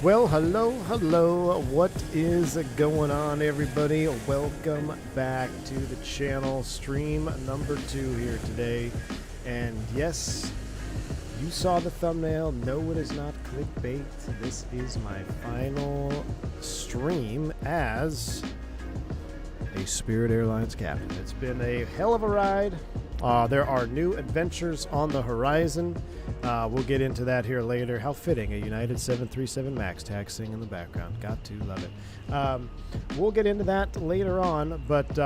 Well, hello. What is going on, everybody? Welcome back to the channel. Stream number 2 here today. And yes, you saw the thumbnail. No, it is not clickbait. This is my final stream as a Spirit Airlines captain. It's been a hell of a ride. There are new adventures on the horizon. We'll get into that here later. How fitting, a United 737 MAX taxiing in the background. Got to love it. We'll get into that later on, but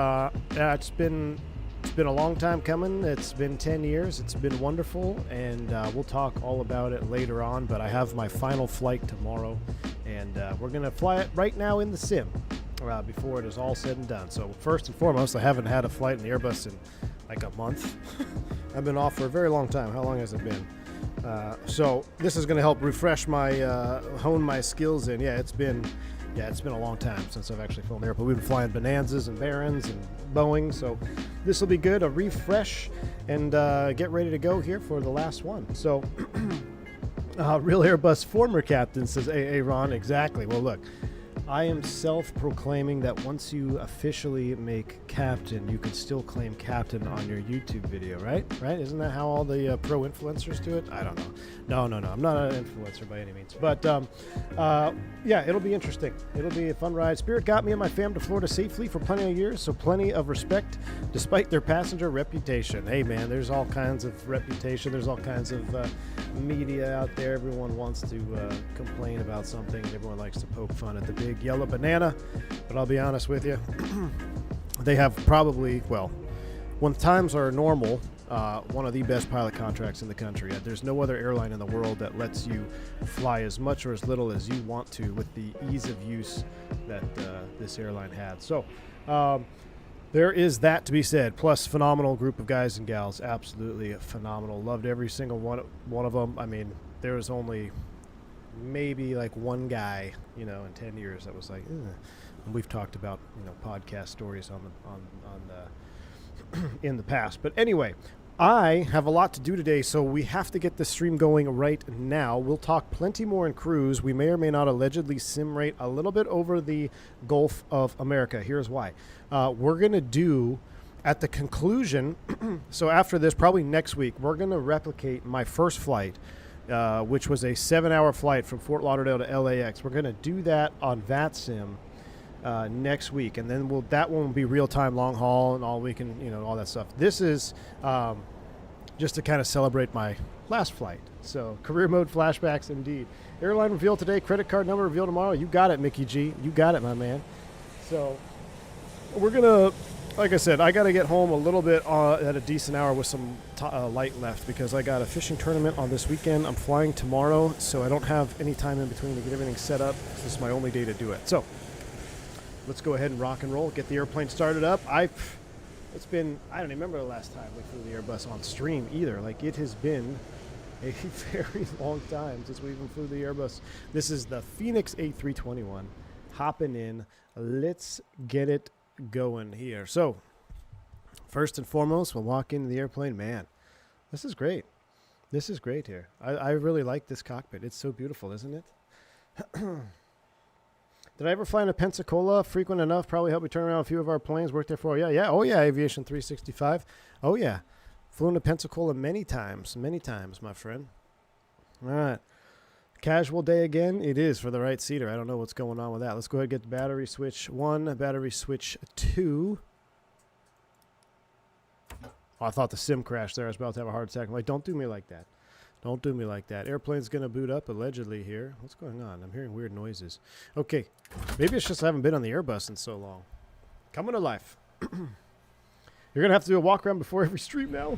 it's been a long time coming. It's been 10 years. It's been wonderful, and we'll talk all about it later on, but I have my final flight tomorrow, and we're going to fly it right now in the sim before it is all said and done. So first and foremost, I haven't had a flight in the Airbus in like a month. I've been off for a very long time. How long has it been? So this is going to help refresh my hone my skills in. It's been a long time since I've actually flown the airplane. We've been flying Bonanzas and Barons and Boeing, so this will be good, a refresh, and get ready to go here for the last one. So real Airbus former captain says Ron. Exactly. Well, look, I am self-proclaiming that once you officially make captain, you can still claim captain on your YouTube video, right? Isn't that how all the pro influencers do it? I don't know. No. I'm not an influencer by any means. But it'll be interesting. It'll be a fun ride. Spirit got me and my fam to Florida safely for plenty of years, so plenty of respect despite their passenger reputation. Hey, man, there's all kinds of reputation. There's all kinds of media out there. Everyone wants to complain about something. Everyone likes to poke fun at the big yellow banana, but I'll be honest with you, they have probably, well, when times are normal, one of the best pilot contracts in the country. There's no other airline in the world that lets you fly as much or as little as you want to with the ease of use that this airline had. So there is that to be said. Plus, phenomenal group of guys and gals, absolutely phenomenal. Loved every single one of them. I mean, there was only maybe like one guy, in 10 years that was like, and we've talked about, podcast stories on in the past. But anyway, I have a lot to do today, so we have to get the stream going right now. We'll talk plenty more in cruise. We may or may not allegedly sim rate a little bit over the Gulf of America. Here's why. We're going to do, at the conclusion, so after this, probably next week, we're going to replicate my first flight, which was a 7-hour flight from Fort Lauderdale to LAX. We're going to do that on VATSIM next week, and then that one will be real-time long haul and all we can, all that stuff. This is just to kind of celebrate my last flight. So career mode flashbacks indeed. Airline reveal today, credit card number reveal tomorrow. You got it, Mickey G. You got it, my man. So we're going to, like I said, I got to get home a little bit at a decent hour with some light left because I got a fishing tournament on this weekend. I'm flying tomorrow, so I don't have any time in between to get everything set up. This is my only day to do it. So let's go ahead and rock and roll, get the airplane started up. I don't even remember the last time we flew the Airbus on stream either. Like, it has been a very long time since we even flew the Airbus. This is the Fenix A321 hopping in. Let's get it going here. So first and foremost, we'll walk into the airplane. Man, this is great. This is great here. I really like this cockpit. It's so beautiful, isn't it? Did I ever fly in a Pensacola frequent enough? Probably helped me turn around a few of our planes. Worked there for, yeah. Oh, yeah, Aviation 365. Oh, yeah. Flew into Pensacola many times, my friend. All right. Casual day again. It is for the right seater. I don't know what's going on with that. Let's go ahead and get the battery switch 1, battery switch 2. Oh, I thought the sim crashed there. I was about to have a heart attack. I'm like, don't do me like that. Don't do me like that. Airplane's going to boot up allegedly here. What's going on? I'm hearing weird noises. Okay. Maybe it's just I haven't been on the Airbus in so long. Coming to life. You're going to have to do a walk around before every stream now.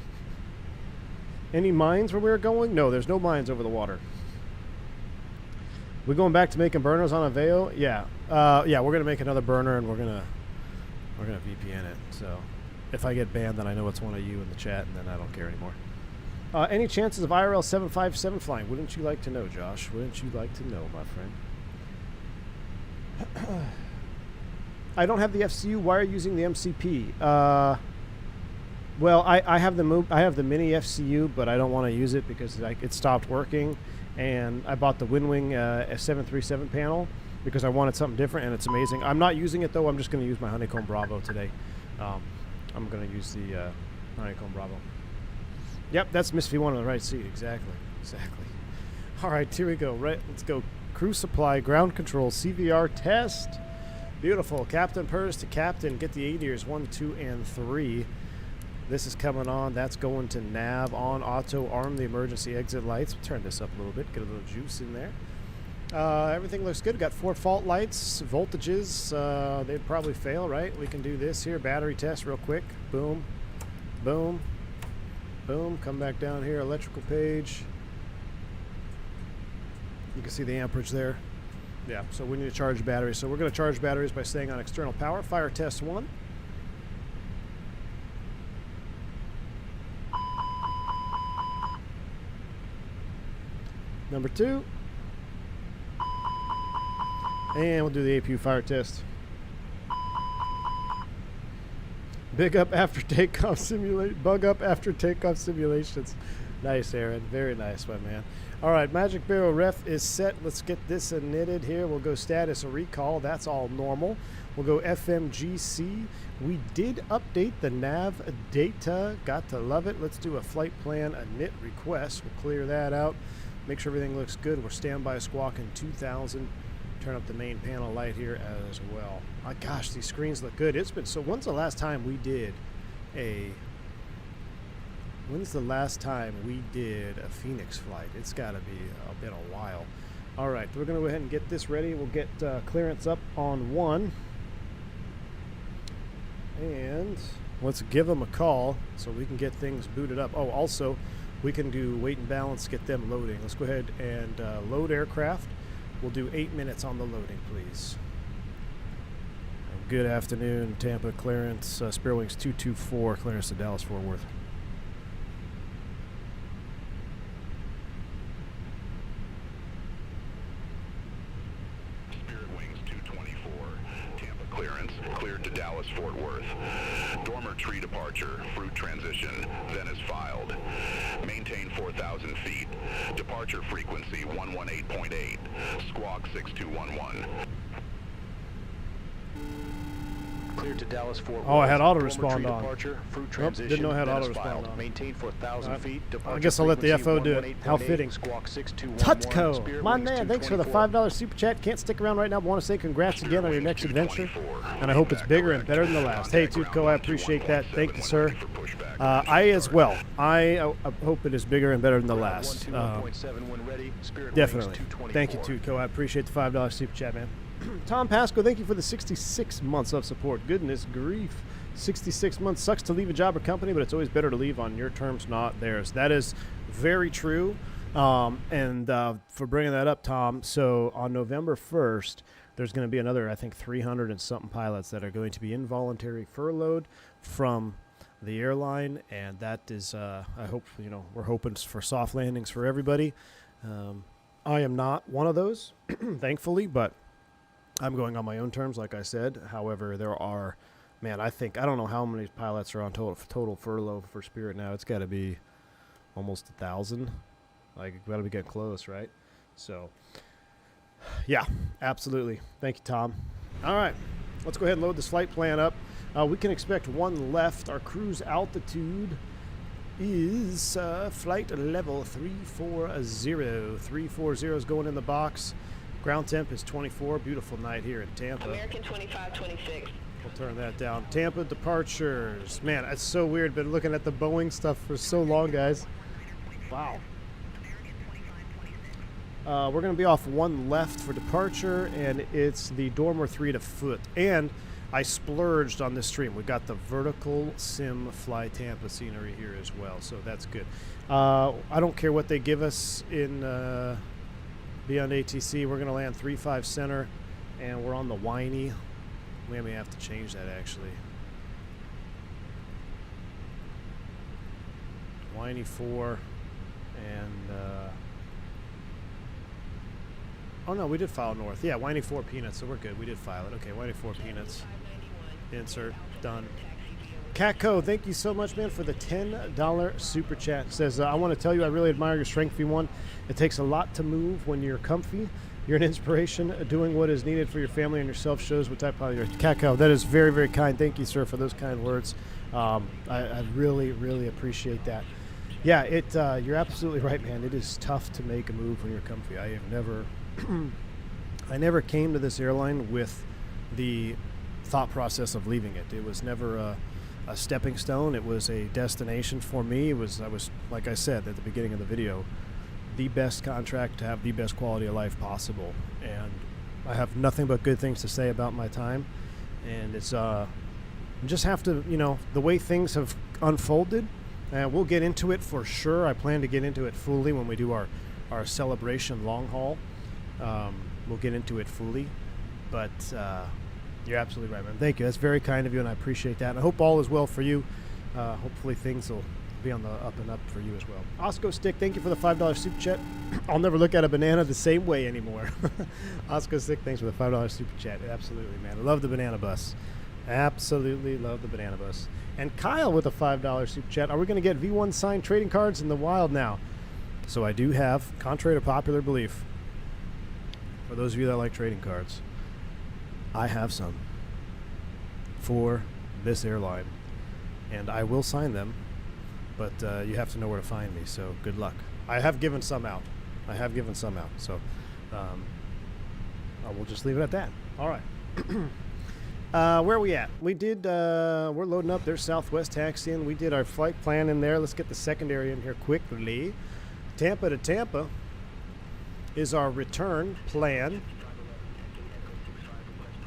Any mines where we're going? No, there's no mines over the water. We're going back to making burners on Aveo? Yeah. We're going to make another burner, and we're going to VPN it. So if I get banned, then I know it's one of you in the chat, and then I don't care anymore. Any chances of IRL 757 flying? Wouldn't you like to know, Josh? Wouldn't you like to know, my friend? I don't have the FCU. Why are you using the MCP? Well, I have the mini FCU, but I don't want to use it because it stopped working. and I bought the Windwing S737 panel because I wanted something different, and it's amazing. I'm not using it though. I'm just going to use my Honeycomb Bravo today. I'm going to use the Honeycomb Bravo. Yep, that's Miss V1 on the right seat. Exactly. All right, here we go. Right, let's go. Crew supply, ground control, CVR test. Beautiful. Captain purrs to captain. Get the 8 ears 1, 2, and 3. This is coming on. That's going to nav on auto. Arm the emergency exit lights. We'll turn this up a little bit. Get a little juice in there. Everything looks good. Got 4 fault lights. Voltages, they'd probably fail, right? We can do this here. Battery test real quick. Boom. Boom. Boom. Come back down here. Electrical page. You can see the amperage there. Yeah, so we need to charge batteries. So we're going to charge batteries by staying on external power. Fire test 1. Number 2. And we'll do the APU fire test. Big up after takeoff simulate. Bug up after takeoff simulations. Nice, Aaron. Very nice, my man. All right, Magic Barrel ref is set. Let's get this knitted here. We'll go status recall. That's all normal. We'll go FMGC. We did update the nav data. Got to love it. Let's do a flight plan, a knit request. We'll clear that out. Make sure everything looks good. We're standby squawking 2000. Turn up the main panel light here as well. My gosh, these screens look good. It's been so. When's the last time we did a Fenix flight? It's got to be been a while. All right, we're going to go ahead and get this ready. We'll get clearance up on 1. And let's give them a call so we can get things booted up. Oh, also, we can do weight and balance, get them loading. Let's go ahead and load aircraft. We'll do 8 minutes on the loading, please. Good afternoon, Tampa clearance, Spirit Wings 224, clearance to Dallas Fort Worth. Spirit Wings 224, Tampa clearance, cleared to Dallas Fort Worth. Dormer tree departure, fruit transition, then is filed. Maintain 4,000 feet. Departure frequency 118.8. Squawk 6211. Cleared to Dallas Fort Worth. Oh, I had auto respond on. Departure, fruit Nope, transition, didn't know I had then auto is respond filed. on. Maintain 4,000 feet. I guess I'll let the FO do it. How fitting. Squawk 6211. Tutco, Spirit my Wings man, thanks for the 224. $5 super chat. Can't stick around right now, but want to say congrats again on your next adventure, and I hope it's bigger and better than the last. Hey, Tutco, I appreciate that. Thank you, sir. I as well. I hope it is bigger and better than the last. 121.7 when ready. Spirit Wings Definitely. 224. Thank you, Tutco. I appreciate the $5 super chat, man. Tom Pasco, thank you for the 66 months of support. Goodness grief. 66 months. Sucks to leave a job or company, but it's always better to leave on your terms, not theirs. That is very true. And for bringing that up, Tom, so on November 1st, there's going to be another, I think, 300 and something pilots that are going to be involuntary furloughed from the airline, and that is, I hope, we're hoping for soft landings for everybody. I am not one of those, thankfully, but I'm going on my own terms, like I said. However, there are, man, I don't know how many pilots are on total furlough for Spirit now. It's got to be almost 1,000. Like, got to be getting close, right? So, yeah, absolutely. Thank you, Tom. All right, let's go ahead and load this flight plan up. We can expect 1 left. Our cruise altitude is flight level 340. 340 is going in the box. Ground temp is 24. Beautiful night here in Tampa. American 2526. We'll turn that down. Tampa departures. Man, it's so weird. Been looking at the Boeing stuff for so long, guys. Wow. We're going to be off 1 left for departure, and it's the Dormer 3 to foot. And I splurged on this stream. We got the vertical sim fly Tampa scenery here as well, so that's good. I don't care what they give us in beyond ATC. We're going to land 3-5 center, and we're on the whiny. We may have to change that, actually. Whiny 4, and oh no, we did file north. Yeah, whiny 4 peanuts, so we're good. We did file it. Okay, whiny 4 peanuts. Insert. Done. Catco, thank you so much, man, for the $10 super chat. It says, I want to tell you I really admire your strength, V1. It takes a lot to move when you're comfy. You're an inspiration. Doing what is needed for your family and yourself shows what type of pilot you're. Catco, that is very, very kind. Thank you, sir, for those kind words. I really, really appreciate that. Yeah, you're absolutely right, man. It is tough to make a move when you're comfy. I have never, I never came to this airline with the thought process of leaving it. It was never a stepping stone. It was a destination for me. I was, like I said at the beginning of the video, the best contract to have the best quality of life possible. And I have nothing but good things to say about my time. And it's, you just have to, the way things have unfolded, we'll get into it for sure. I plan to get into it fully when we do our celebration long haul. We'll get into it fully. But you're absolutely right, man. Thank you. That's very kind of you, and I appreciate that. And I hope all is well for you. Hopefully things will be on the up and up for you as well. Osco Stick, thank you for the $5 super chat. I'll never look at a banana the same way anymore. Osco Stick, thanks for the $5 super chat. Absolutely, man. I love the banana bus. Absolutely love the banana bus. And Kyle with a $5 super chat. Are we going to get V1 signed trading cards in the wild now? So I do have, contrary to popular belief, for those of you that like trading cards, I have some for this airline. And I will sign them, but you have to know where to find me, so good luck. I have given some out. So I will just leave it at that. All right. Where are we at? We're loading up. There's Southwest taxiing. We did our flight plan in there. Let's get the secondary in here quickly. Tampa to Tampa is our return plan.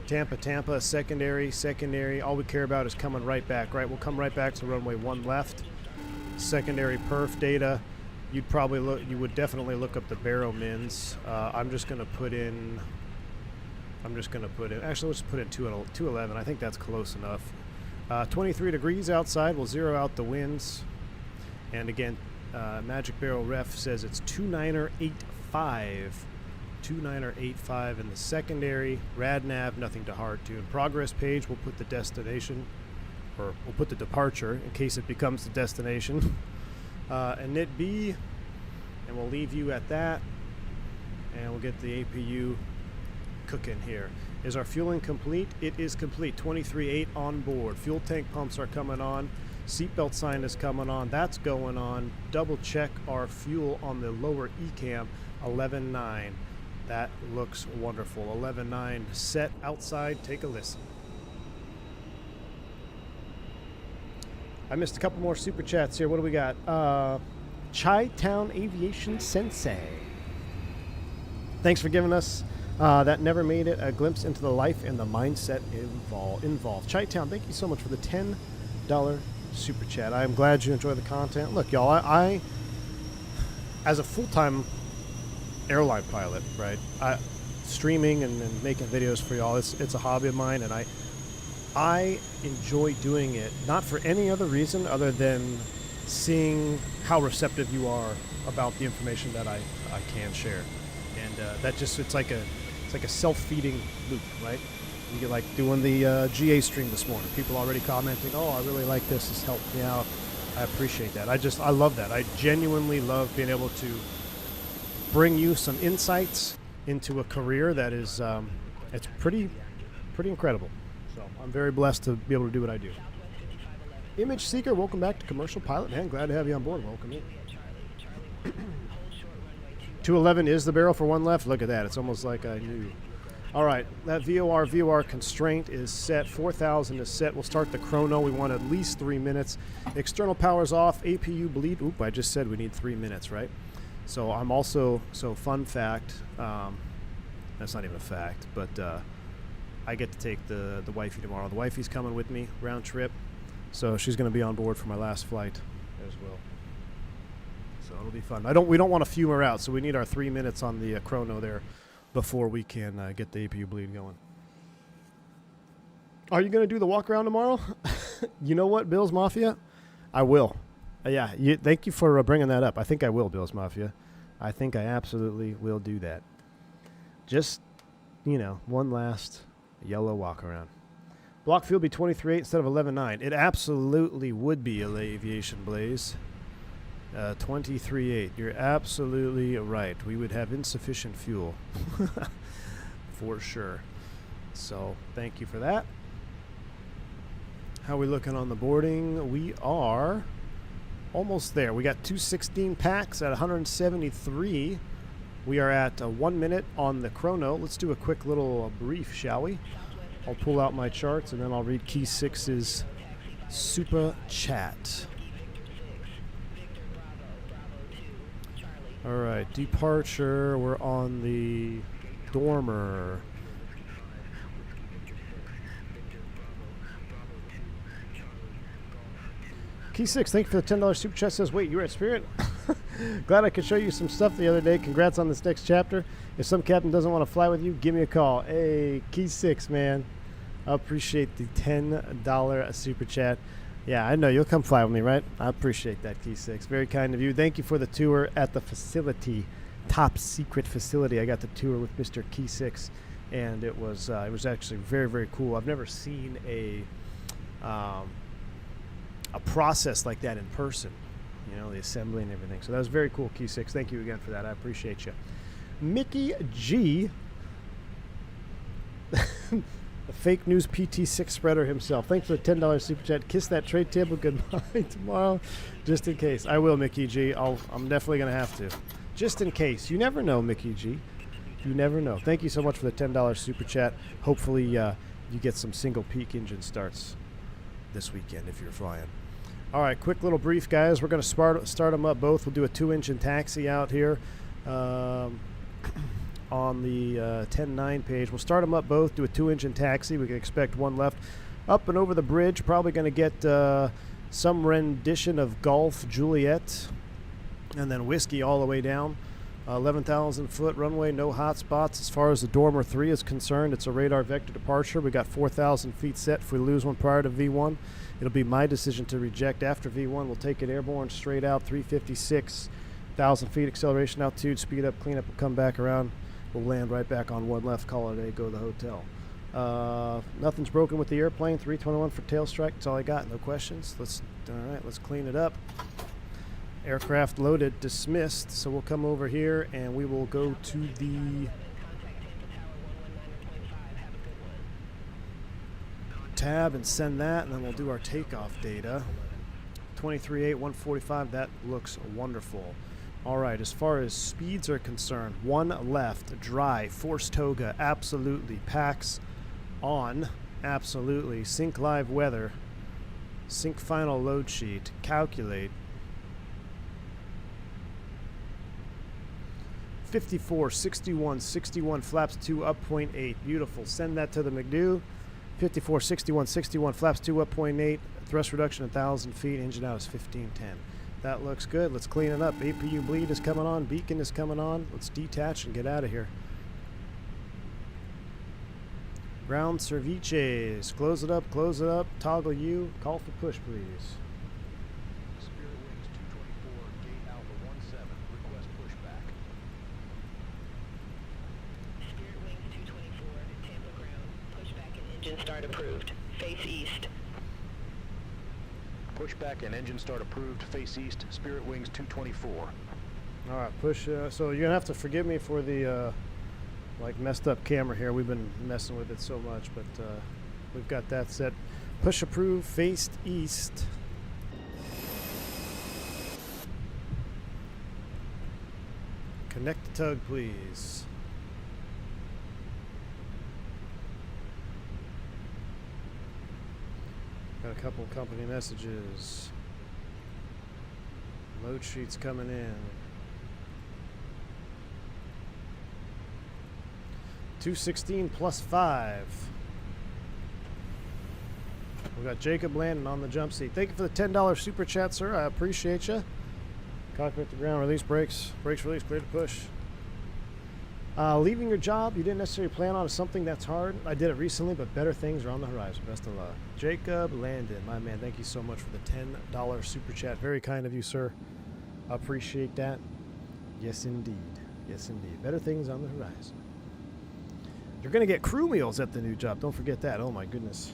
Tampa, secondary. All we care about is coming right back, right? We'll come right back to runway 1 left. Secondary perf data. You would definitely look up the baro mins. I'm just going to put in, actually let's just put in 211. I think that's close enough. 23 degrees outside. We'll zero out the winds. And again, Magic Barrel Ref says it's 2985. 2985 in the secondary. RadNav, nothing to hard tune. Progress page, we'll put the destination, or we'll put the departure in case it becomes the destination. And NIT B, and we'll leave you at that. And we'll get the APU cooking here. Is our fueling complete? It is complete. 23.8 on board. Fuel tank pumps are coming on. Seatbelt sign is coming on. That's going on. Double check our fuel on the lower ECAM. 11.9. That looks wonderful. 11.9 set outside. Take a listen. I missed a couple more super chats here. What do we got? Chi-Town Aviation Sensei. Thanks for giving us that. Never made it. A glimpse into the life and the mindset involved. Chi-Town, thank you so much for the $10 super chat. I am glad you enjoy the content. Look, y'all, I as a full-time airline pilot, right? Streaming and making videos for y'all, it's a hobby of mine, and I enjoy doing it not for any other reason other than seeing how receptive you are about the information that I can share, and that just it's like a self-feeding loop, right? You get like doing the GA stream this morning. People already commenting, "Oh, I really like this. This helped me out." I appreciate that. I love that. I genuinely love being able to bring you some insights into a career that is it's pretty incredible. So I'm very blessed to be able to do what I do. Image Seeker, welcome back to Commercial Pilot, man. Glad to have you on board. Welcome in. 211 is the barrel for 1 left. Look at that. It's almost like I knew. All right, that VOR constraint is set. 4,000 is set. We'll start the chrono. We want at least 3 minutes. External power's off. APU bleed. Oop, I just said we need 3 minutes, right? So I'm also, fun fact, that's not even a fact, but I get to take the wifey tomorrow. The wifey's coming with me, round trip, so she's going to be on board for my last flight as well. So it'll be fun. We don't want to fume her out, so we need our 3 minutes on the chrono there before we can get the APU bleed going. Are you going to do the walk around tomorrow? You know what, Bills Mafia? I will. Yeah, thank you for bringing that up. I think I will, Bills Mafia. I think I absolutely will do that. Just, one last yellow walk around. Block fuel be 23.8 instead of 11.9. It absolutely would be a Aviation Blaze. 23.8. You're absolutely right. We would have insufficient fuel. For sure. So, thank you for that. How are we looking on the boarding? We are almost there. We got 216 packs at 173. We are at 1 minute on the chrono. Let's do a quick little brief, shall we? I'll pull out my charts and then I'll read Key 6's super chat. All right, departure. We're on the Dormer. Key 6, thank you for the $10 super chat. Says, wait, you were at Spirit? Glad I could show you some stuff the other day. Congrats on this next chapter. If some captain doesn't want to fly with you, give me a call. Hey, Key 6, man. I appreciate the $10 super chat. Yeah, I know. You'll come fly with me, right? I appreciate that, Key 6. Very kind of you. Thank you for the tour at the facility. Top secret facility. I got the tour with Mr. Key 6, and it was actually very, very cool. I've never seen a process like that in person, you know, the assembly and everything. So that was very cool, Key 6. Thank you again for that. I appreciate you. Mickey G, the fake news PT6 spreader himself. Thanks for the $10 super chat. Kiss that trade table goodbye tomorrow, just in case. I will, Mickey G. I'm definitely going to have to. Just in case. You never know, Mickey G. You never know. Thank you so much for the $10 super chat. Hopefully you get some single peak engine starts this weekend if you're flying. All right, quick little brief, guys. We're going to start them up both. We'll do a 2-engine taxi out here on the 10.9 page. We'll start them up both, do a 2-engine taxi. We can expect one left. Up and over the bridge, probably going to get some rendition of Golf Juliet and then Whiskey all the way down. 11,000 foot runway, no hot spots. As far as the Dormer 3 is concerned, it's a radar vector departure. We got 4,000 feet set. If we lose one prior to V1, it'll be my decision to reject. After V1, we'll take it airborne straight out, 356,000 feet acceleration altitude, speed up, clean up, we'll come back around. We'll land right back on one left, call it a day, go to the hotel. Nothing's broken with the airplane. 321 for tail strike. That's all I got. No questions. All right, let's clean it up. Aircraft loaded, dismissed. So we'll come over here and we will go to the tab and send that, and then we'll do our takeoff data. 23.8, 145. That looks wonderful. All right, as far as speeds are concerned, one left, dry, force toga, absolutely. Packs on, absolutely. Sync live weather, sync final load sheet, calculate. 54, 61, 61, flaps 2, up 0.8. Beautiful. Send that to the McDo. 54, 61, 61, flaps 2, up 0.8. Thrust reduction 1,000 feet. Engine out is 1510. That looks good. Let's clean it up. APU bleed is coming on. Beacon is coming on. Let's detach and get out of here. Ground cerviches. Close it up. Close it up. Toggle U. Call for push, please. Spirit Wings 224, gate Alpha 17, request pushback. Spirit Wings 224, Tampa ground, pushback and engine start approved. Face east. Pushback and engine start approved. Face east. Spirit Wings 224. All right, push. So you're gonna have to forgive me for the like messed up camera here. We've been messing with it so much, but we've got that set. Push approved. Faced east. Connect the tug, please. Got a couple company messages. Load sheets coming in. 216 plus 5. We got Jacob landing on the jump seat. Thank you for the $10 super chat, sir. I appreciate you. Cockpit to ground, release brakes. Brakes release, clear to push. Leaving your job you didn't necessarily plan on is something that's hard. I did it recently, but better things are on the horizon. Best of luck. Jacob Landon, my man, thank you so much for the $10 super chat. Very kind of you, sir. I appreciate that. Yes, indeed. Yes, indeed. Better things on the horizon. You're going to get crew meals at the new job. Don't forget that. Oh, my goodness.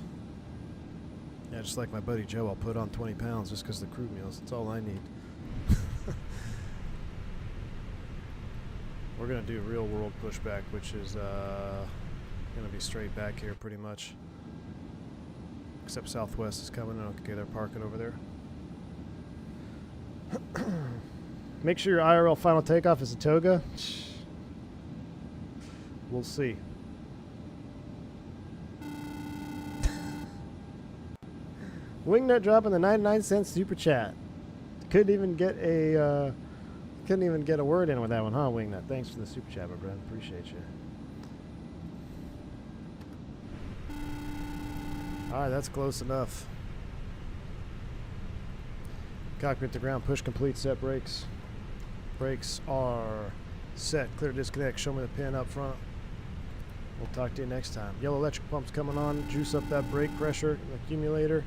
Yeah, just like my buddy Joe, I'll put on 20 pounds just because of the crew meals. That's all I need. We're going to do real world pushback, which is going to be straight back here pretty much. Except Southwest is coming. Okay, they're parking over there. Make sure your IRL final takeoff is a Toga. We'll see. Wingnut dropping the 99-cent super chat. Couldn't even get a word in with that one, huh, Wingnut? Thanks for the super chat, my friend. Appreciate you. All right, that's close enough. Cockpit to ground, push complete, set brakes. Brakes are set. Clear disconnect. Show me the pin up front. We'll talk to you next time. Yellow electric pump's coming on. Juice up that brake pressure accumulator.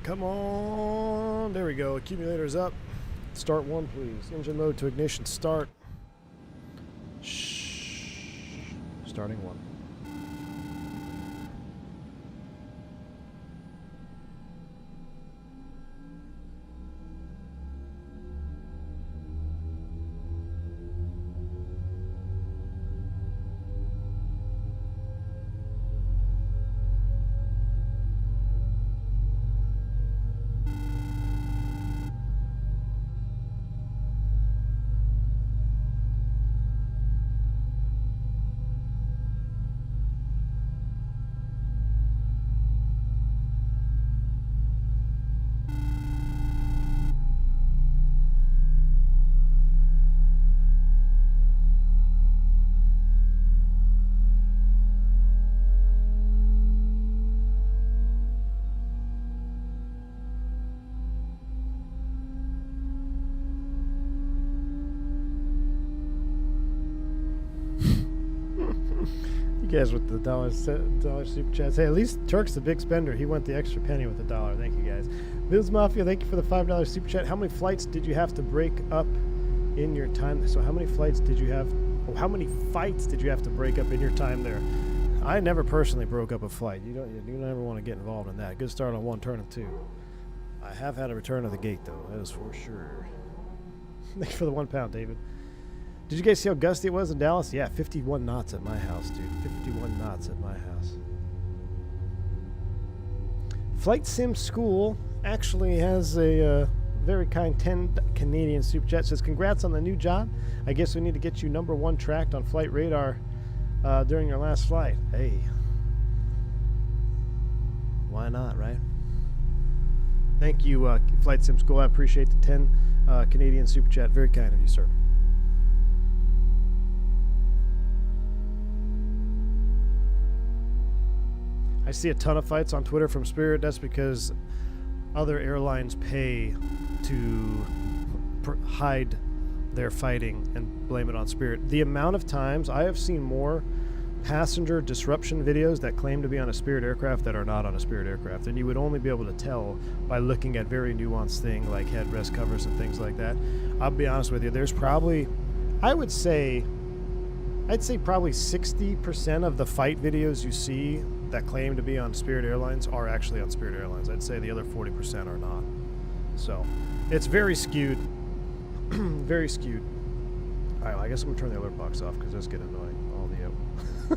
Come on. There we go. Accumulator's up. Start one, please. Engine mode to ignition. Start. Shh. Starting one. You guys with the dollar super chats. Hey, at least Turk's the big spender. He went the extra penny with the $1. Thank you guys. Bills Mafia, thank you for the $5 super chat. How many flights did you have to break up in your time? So how many flights did you have? Oh, how many fights did you have to break up in your time there? I never personally broke up a flight. You don't ever want to get involved in that. Good start on one, turn of two. I have had a return of the gate though. That is for sure. Thanks for the £1, David. Did you guys see how gusty it was in Dallas? Yeah, 51 knots at my house, dude. 51 knots at my house. Flight Sim School actually has a very kind 10 Canadian super chat. Says, congrats on the new job. I guess we need to get you #1 tracked on flight radar during your last flight. Hey. Why not, right? Thank you, Flight Sim School. I appreciate the 10 Canadian super chat. Very kind of you, sir. I see a ton of fights on Twitter from Spirit. That's because other airlines pay to hide their fighting and blame it on Spirit. The amount of times I have seen more passenger disruption videos that claim to be on a Spirit aircraft that are not on a Spirit aircraft, and you would only be able to tell by looking at very nuanced things like headrest covers and things like that. I'll be honest with you, there's probably, I'd say probably 60% of the fight videos you see that claim to be on Spirit Airlines are actually on Spirit Airlines. I'd say the other 40% are not. So it's very skewed. Very skewed. All right, well, I guess I'm going to turn the alert box off because that's getting annoying. All the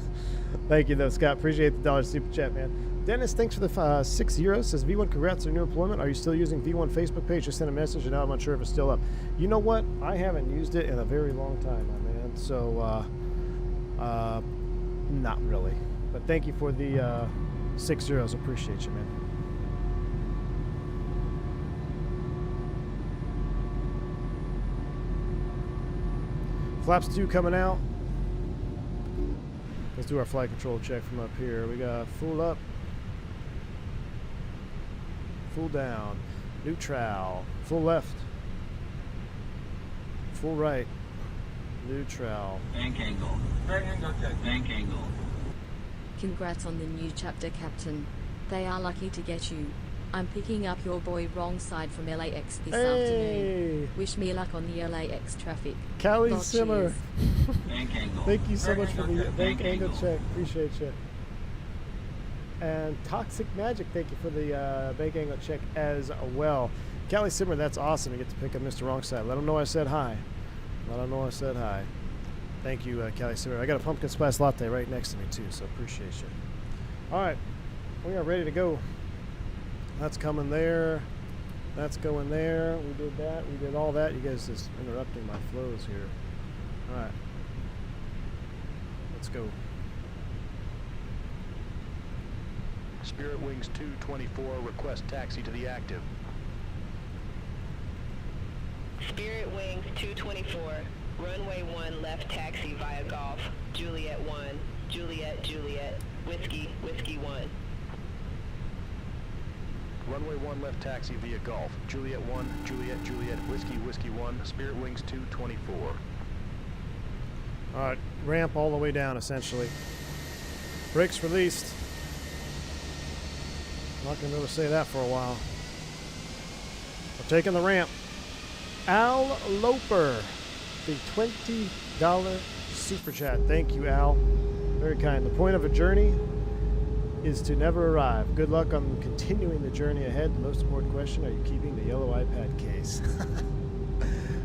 Thank you, though, Scott. Appreciate the $1 super chat, man. Dennis, thanks for the 6 euros. Says, V1, congrats on your new employment. Are you still using V1 Facebook page? Just sent a message, and now I'm not sure if it's still up. You know what? I haven't used it in a very long time, my man. So, not really. But thank you for the 6 euros. Appreciate you, man. Flaps 2 coming out. Let's do our flight control check from up here. We got full up, full down, neutral, full left, full right, neutral. Bank angle. Right angle check. Bank angle. Congrats on the new chapter, Captain. They are lucky to get you. I'm picking up your boy wrong side from LAX this afternoon. Wish me luck on the LAX traffic. Callie Lord, Simmer. Bank angle. Thank you so much for the bank angle check. Appreciate you. And Toxic Magic, thank you for the bank angle check as well. Callie Simmer, that's awesome. You get to pick up Mr. Wrong Side. Let him know I said hi. Let him know I said hi. Thank you, Callie Simmer. I got a pumpkin spice latte right next to me, too, so appreciate you. All right, we are ready to go. That's coming there. That's going there. We did that. We did all that. You guys just interrupting my flows here. All right. Let's go. Spirit Wings 224, request taxi to the active. Spirit Wings 224, runway 1 left taxi via Golf, Juliet 1, Juliet, Juliet, Whiskey, Whiskey 1. Runway 1 left taxi via Golf, Juliet 1, Juliet, Juliet, Whiskey, Whiskey 1, Spirit Wings 224. All right, ramp all the way down, essentially. Brakes released. Not going to be able to say that for a while. We're taking the ramp. Al Loper, the $20 super chat. Thank you, Al. Very kind. The point of a journey is to never arrive. Good luck on continuing the journey ahead. The most important question, are you keeping the yellow iPad case?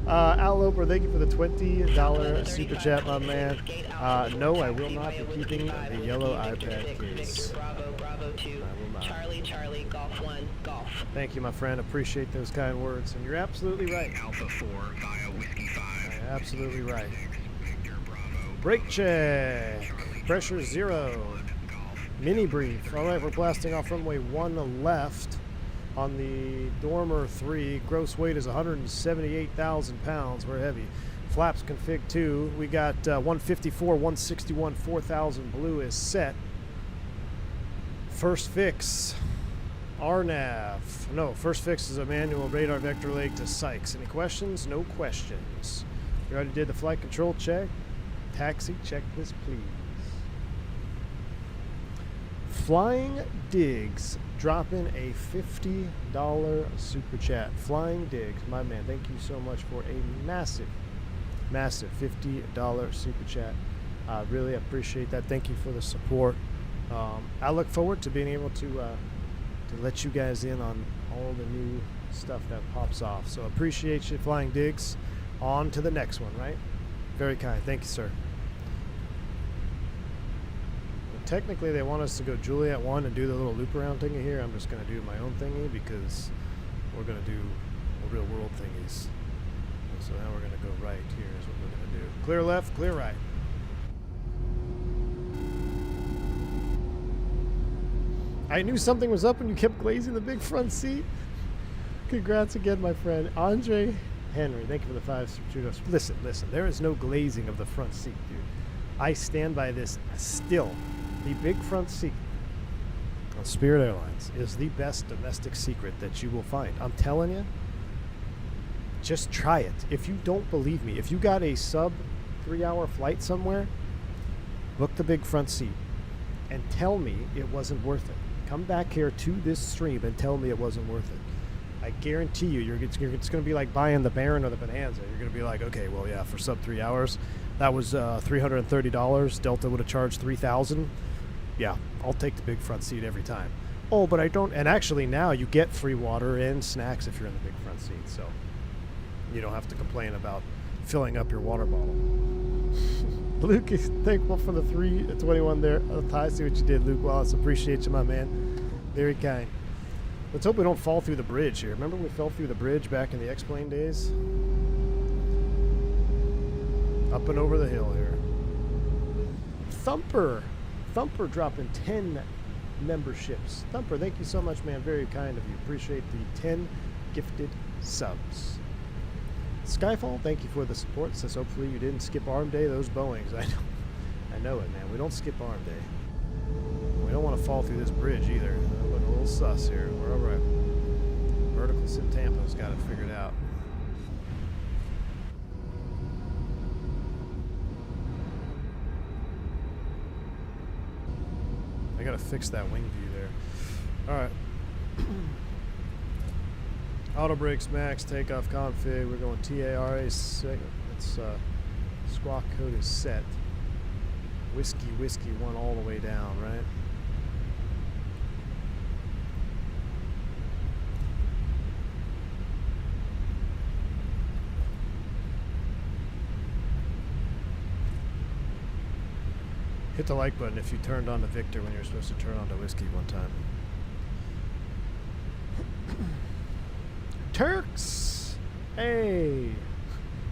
Al Loper, thank you for the $20 super chat, my man. No, I will not be keeping the yellow iPad case. Bravo, Bravo 2, I will not. Charlie, Charlie, Golf 1, Golf. Thank you, my friend. Appreciate those kind words. And you're absolutely right. Alpha 4 via Whiskey 5. You're absolutely right. Victor Bravo. Brake check. Pressure 0. Mini brief. All right, we're blasting off runway 1 left on the Dormer 3. Gross weight is 178,000 pounds. We're heavy. Flaps config 2. We got 154, 161, 4,000 blue is set. First fix. RNAV. No, first fix is a manual radar vector leg to Sykes. Any questions? No questions. You already did the flight control check. Taxi checklist, please. Flying Diggs dropping a $50 super chat. Flying Diggs, my man, thank you so much for a massive $50 super chat. I really appreciate that. Thank you for the support. I look forward to being able to let you guys in on all the new stuff that pops off. So appreciate you, Flying Diggs. On to the next one, right? Very kind. Thank you, sir. Technically, they want us to go Juliet 1 and do the little loop around thingy here. I'm just going to do my own thingy because we're going to do real world thingies. And so now we're going to go right here is what we're going to do. Clear left, clear right. I knew something was up when you kept glazing the big front seat. Congrats again, my friend. Andre Henry, thank you for the 5 kudos. Listen, there is no glazing of the front seat, dude. I stand by this still. The big front seat on Spirit Airlines is the best domestic secret that you will find. I'm telling you, just try it. If you don't believe me, if you got a sub 3-hour flight somewhere, book the big front seat and tell me it wasn't worth it. Come back here to this stream and tell me it wasn't worth it. I guarantee you, it's going to be like buying the Baron or the Bonanza. You're going to be like, okay, well, yeah, for sub 3 hours, that was $330. Delta would have charged $3,000. Yeah, I'll take the big front seat every time. Oh, but I don't. And actually, now you get free water and snacks if you're in the big front seat, so you don't have to complain about filling up your water bottle. Luke is thankful for the 321 there. I see what you did, Luke Wallace. Appreciate you, my man. Very kind. Let's hope we don't fall through the bridge here. Remember we fell through the bridge back in the X-Plane days? Up and over the hill here. Thumper dropping 10 memberships. Thumper, thank you so much, man. Very kind of you. Appreciate the 10 gifted subs. Skyfall, thank you for the support. Says hopefully you didn't skip arm day. Those Boeings, I know it, man. We don't skip arm day. We don't want to fall through this bridge either. Look a little sus here. We're all right. Vertical Sim Tampa's got it figured out. I gotta fix that wing view there. All right. Auto brakes max, takeoff config. We're going TARA. It's squawk code is set. Whiskey 1 all the way down, right? Hit the like button if you turned on to Victor when you were supposed to turn on to Whiskey one time. Turks! Hey!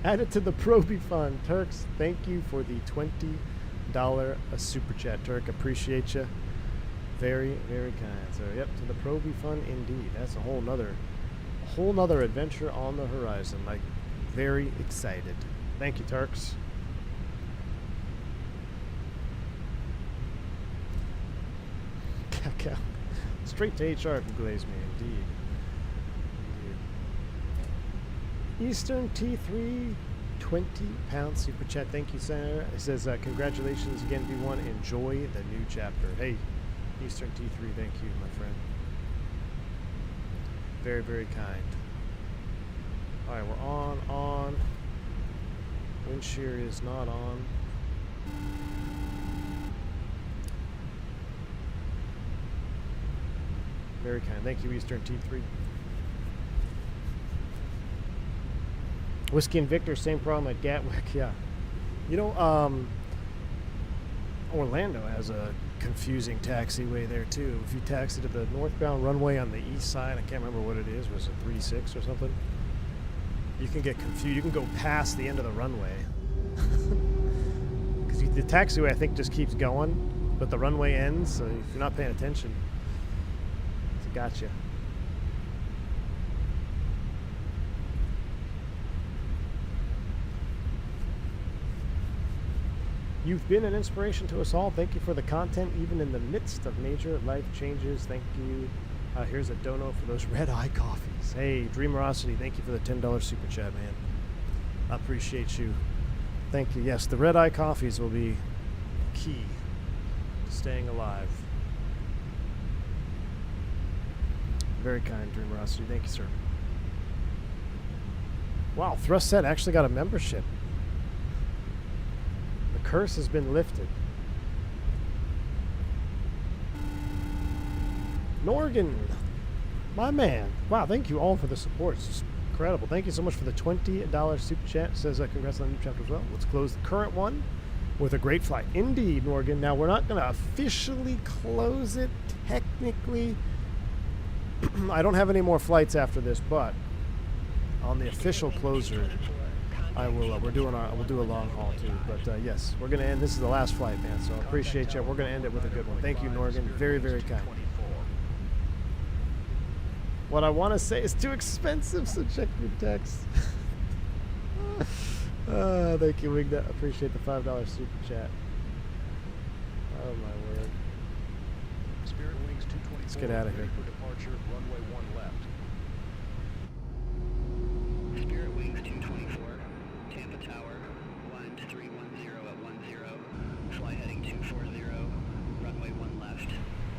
Add it to the Proby Fund. Turks, thank you for the $20 super chat. Turk, appreciate you. Very, very kind. So, yep, to the Proby Fund indeed. That's a whole nother adventure on the horizon. Like, very excited. Thank you, Turks. Straight to HR if you glaze me, indeed. Eastern T3, 20-pound super chat. Thank you, Senator. It says, congratulations again, V1. Enjoy the new chapter. Hey, Eastern T3, thank you, my friend. Very, very kind. All right, we're on. Wind shear is not on. Very kind. Thank you, Eastern T3. Whiskey and Victor, same problem at Gatwick. Yeah. You know, Orlando has a confusing taxiway there, too. If you taxi to the northbound runway on the east side, I can't remember what it is. Was it 36 or something? You can get confused. You can go past the end of the runway. Because the taxiway, I think, just keeps going, but the runway ends, so if you're not paying attention, it's a gotcha. You've been an inspiration to us all. Thank you for the content, even in the midst of major life changes. Thank you. Here's a dono for those red eye coffees. Hey, Dreamerosity, thank you for the $10 super chat, man. I appreciate you. Thank you. Yes, the red eye coffees will be key to staying alive. Very kind, Dreamerosity. Thank you, sir. Wow, Thrust Set actually got a membership. The curse has been lifted. Norgan, my man. Wow, thank you all for the support. It's just incredible. Thank you so much for the $20 super chat. It says congrats on the new chapter as well. Let's close the current one with a great flight. Indeed, Norgan. Now, we're not going to officially close it technically. I don't have any more flights after this, but on the official closer, I will. We'll do a long haul too. But yes, we're going to end. This is the last flight, man. So I appreciate you. We're going to end it with a good one. Thank you, Norgan. Very, very kind. What I want to say is too expensive, so check your text. Thank you, Wigda. Appreciate the $5 super chat. Oh my word. Spirit Wings 224. Let's get out of here. For departure, runway 1 left. Spirit Wings 224, Tampa Tower, wind 310 at 10, fly heading 240, runway 1 left,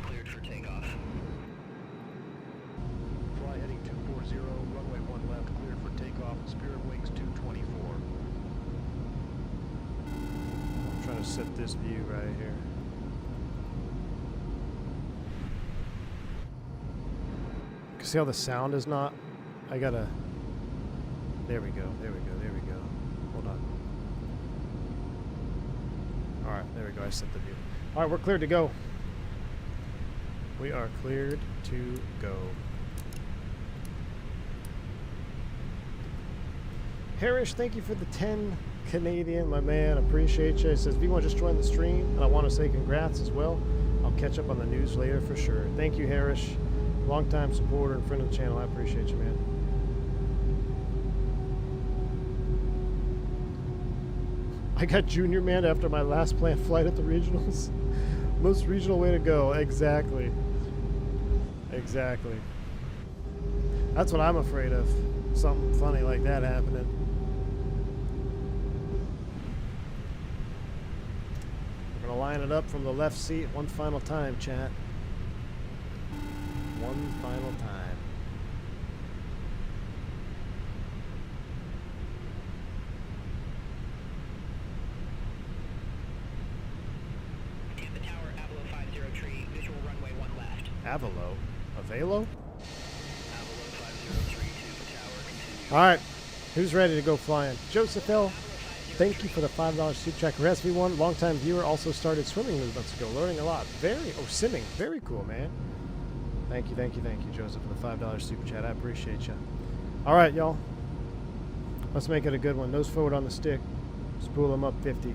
cleared for takeoff. Fly heading 240, runway 1 left, cleared for takeoff, Spirit Wings 224. I'm trying to set this view right here. See how the sound is not? I gotta. There we go. Hold on. Alright, there we go. I set the view. Alright, we're cleared to go. We are cleared to go. Harish, thank you for the 10 Canadian, my man. Appreciate you. It says, V1 just joined the stream, and I want to say congrats as well. I'll catch up on the news later for sure. Thank you, Harish. Long-time supporter and friend of the channel. I appreciate you, man. I got junior man after my last planned flight at the regionals. Most regional way to go. Exactly. Exactly. That's what I'm afraid of. Something funny like that happening. We're going to line it up from the left seat one final time, chat. One final time. Tampa Tower, Avalo 503, visual runway 1 left. Avalo? Avalo? Avalo 503, Tampa Tower, continue. Alright. Who's ready to go flying? Joseph L. Avalo thank you for the $5 super chat. Congrats, V1. Longtime viewer, also started swimming movements ago. Learning a lot. Simming. Very cool, man. Thank you, Joseph, for the $5 super chat. I appreciate you. All right, y'all. Let's make it a good one. Nose forward on the stick. Spool them up 50.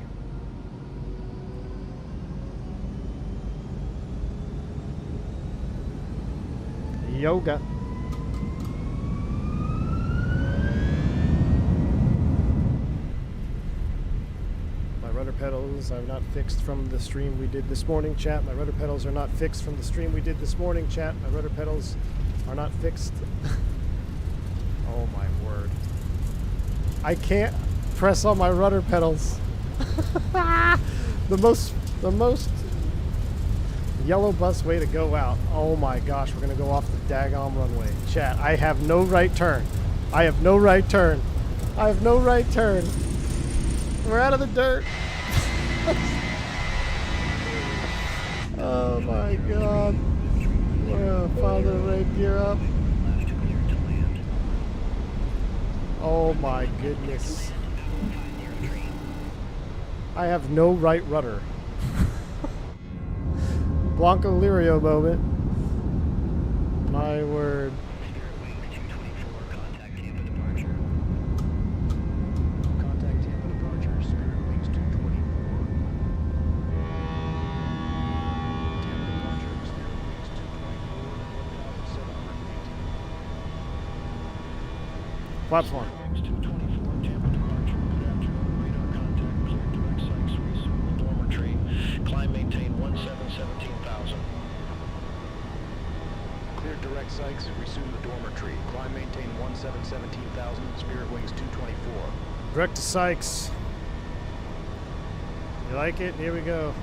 Yoga. My rudder pedals are not fixed from the stream we did this morning, chat. My rudder pedals are not fixed from the stream we did this morning, chat. My rudder pedals are not fixed. Oh my word. I can't press on my rudder pedals. The most yellow bus way to go out. Oh my gosh, we're gonna go off the daggone runway. Chat, I have no right turn. I have no right turn. I have no right turn. We're out of the dirt. Oh my god. We're gonna follow the right gear up. Oh my goodness. I have no right rudder. Blanco Lirio moment. My word. Spirit Wings 224, contact Tampa departure. Contact Tampa departure, Spirit Wings 224. Tampa departure, Spirit Wings 224, 1,718. Flaps one. Wings 224, Tampa departure. Good afternoon. Radar contact, clear direct Sykes, resume the dormer tree. Climb, maintain 17,000. Clear direct Sykes, resume the dormer tree. Climb, maintain 17,000. Spirit Wings 224. Direct to Sykes. You like it? Here we go.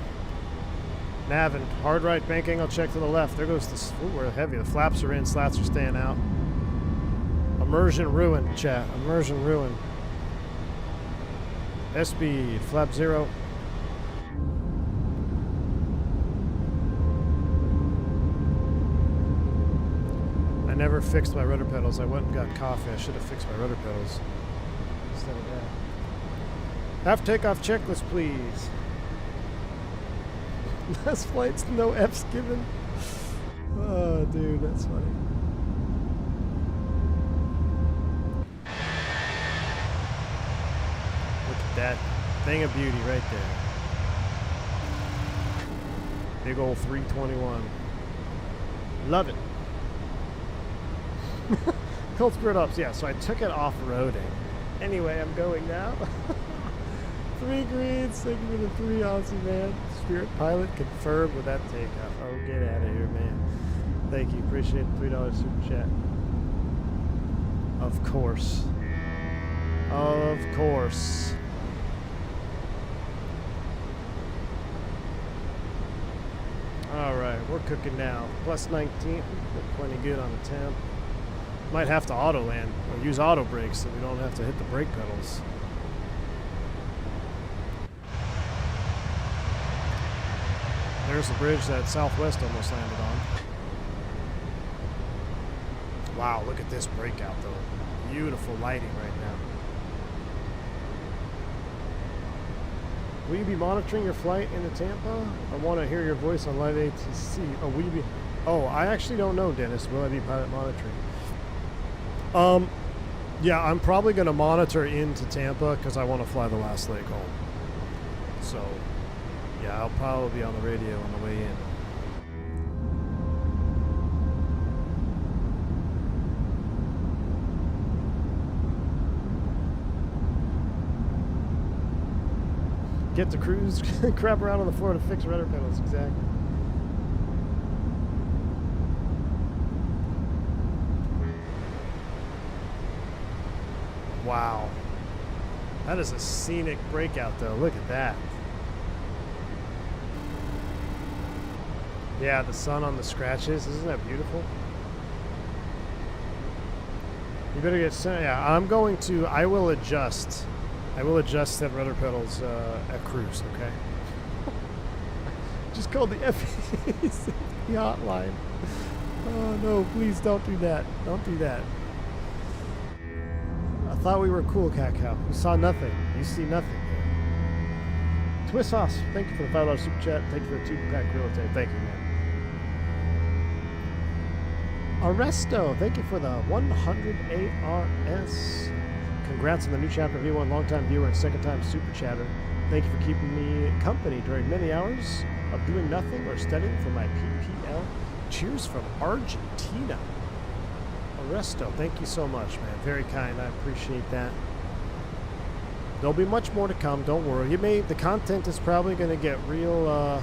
Navin, hard right, bank angle, check to the left. There goes the. Ooh, we're heavy. The flaps are in, slats are staying out. Immersion ruin, chat. Immersion ruin. SB, flap 0. I never fixed my rudder pedals. I went and got coffee. I should have fixed my rudder pedals instead of that. Half takeoff checklist, please. Last flights, no F's given. Oh, dude, that's funny. Look at that thing of beauty right there. Big old 321. Love it. Cold Spirit Ups, yeah, so I took it off-roading. Anyway, I'm going now. 3 greens, thank you for the 3 Aussie, man. Spirit Pilot confirmed with that takeoff. Oh, get out of here, man. Thank you, appreciate the $3 super chat. Of course. Of course. Alright, we're cooking now. Plus 19, we're plenty good on the temp. Might have to auto land or use auto brakes so we don't have to hit the brake pedals. There's the bridge that Southwest almost landed on. Wow, look at this breakout though. Beautiful lighting right now. Will you be monitoring your flight into Tampa? I want to hear your voice on live ATC. Oh, will you be? Oh, I actually don't know, Dennis. Will I be pilot monitoring? Yeah, I'm probably going to monitor into Tampa because I want to fly the last leg home. So, yeah, I'll probably be on the radio on the way in. Get to cruise, crap around on the floor to fix rudder pedals, exactly. Wow. That is a scenic breakout though, look at that. Yeah, the sun on the scratches, isn't that beautiful? You better get, yeah, I will adjust that rudder pedals at cruise, okay? Just called the FAC hotline. Oh no, please don't do that. Don't do that. I thought we were cool, Cacao. You saw nothing. You see nothing. Twist Sauce, thank you for the $5 super chat. Thank you for the 2-pack grill tape. Thank you, man. Arresto, thank you for the 100 ARS. Congrats on the new chapter V1, longtime viewer and second-time super chatter. Thank you for keeping me company during many hours of doing nothing or studying for my PPL. Cheers from Argentina. Arresto, thank you so much, man. Very kind. I appreciate that. There'll be much more to come. Don't worry. The content is probably going to get real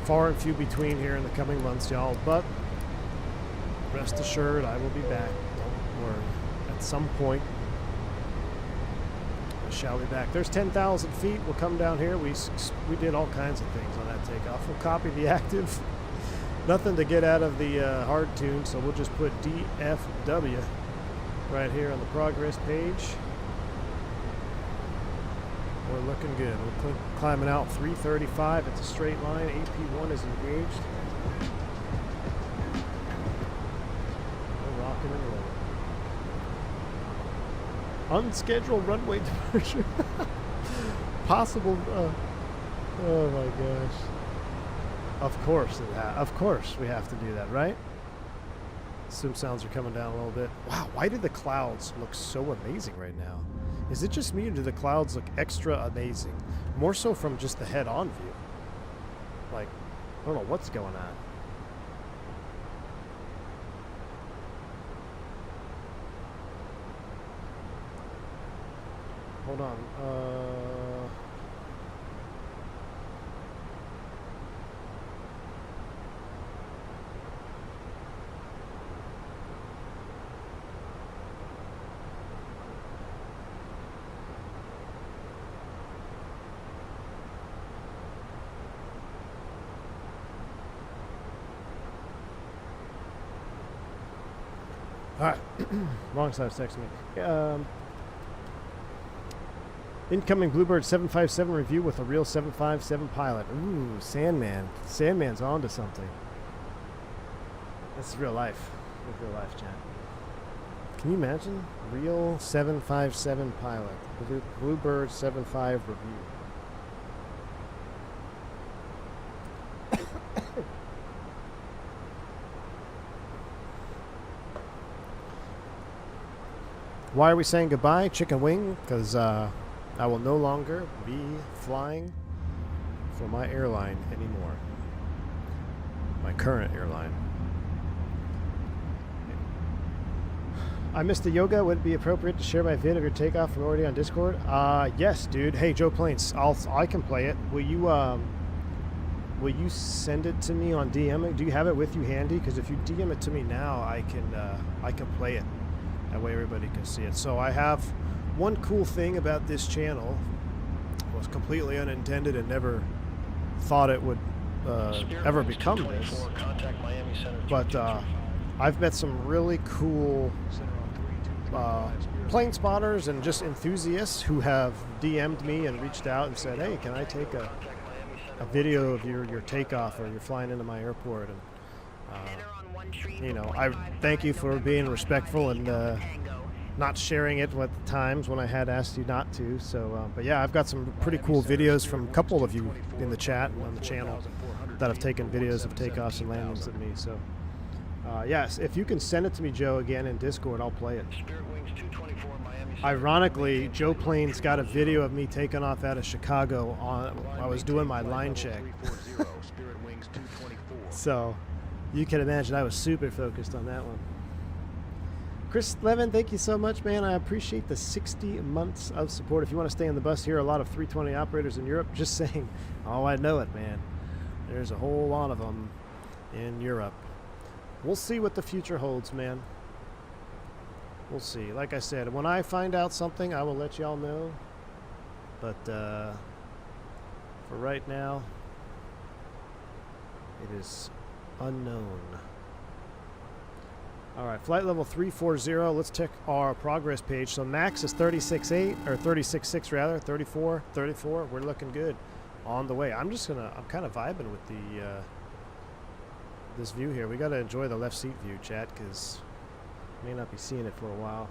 far and few between here in the coming months, y'all. But rest assured, I will be back. Don't worry. At some point, I shall be back. There's 10,000 feet. We'll come down here. We did all kinds of things on that takeoff. We'll copy the active. Nothing to get out of the hard tune, so we'll just put DFW right here on the progress page. We're looking good. We're climbing out 335. It's a straight line. AP1 is engaged. We're rocking and rolling. Unscheduled runway departure. Possible. Oh my gosh. Of course we have to do that, right? Sim sounds are coming down a little bit. Wow, why do the clouds look so amazing right now? Is it just me, or do the clouds look extra amazing? More so from just the head-on view. Like, I don't know what's going on. Hold on. Alright, wrong side of texting me. Incoming Bluebird 757 review with a real 757 pilot. Ooh, Sandman. Sandman's on to something. This is real life. Real life, chat. Can you imagine? Real 757 pilot. Bluebird 75 review. Why are we saying goodbye, Chicken Wing? Because I will no longer be flying for my airline anymore. My current airline. I missed the yoga. Would it be appropriate to share my vid of your takeoff from already on Discord? Yes, dude. Hey, Joe Plains. I can play it. Will you send it to me on DM? Do you have it with you handy? Because if you DM it to me now, I can play it. That way everybody can see it. So I have one cool thing about this channel. It was completely unintended and never thought it would ever become this. But I've met some really cool plane spotters and just enthusiasts who have DM'd me and reached out and said, hey, can I take a video of your takeoff, or you're flying into my airport? And you know, I thank you for being respectful and not sharing it at the times when I had asked you not to. So, but yeah, I've got some pretty cool videos from a couple of you in the chat and on the channel that have taken videos of takeoffs and landings with me. So, yes, if you can send it to me, Joe, again in Discord, I'll play it. Ironically, Joe Plains got a video of me taking off out of Chicago. I was doing my line check. So you can imagine I was super focused on that one. Chris Levin, thank you so much, man. I appreciate the 60 months of support. If you want to stay on the bus here, a lot of 320 operators in Europe, just saying, oh, I know it, man. There's a whole lot of them in Europe. We'll see what the future holds, man. We'll see. Like I said, when I find out something, I will let y'all know. But for right now, it is unknown. All right, flight level 340. Let's check our progress page. So max is 36.8 or 36.6 rather, 34. We're looking good on the way. I'm kind of vibing with the this view here. We got to enjoy the left seat view, chat, because may not be seeing it for a while.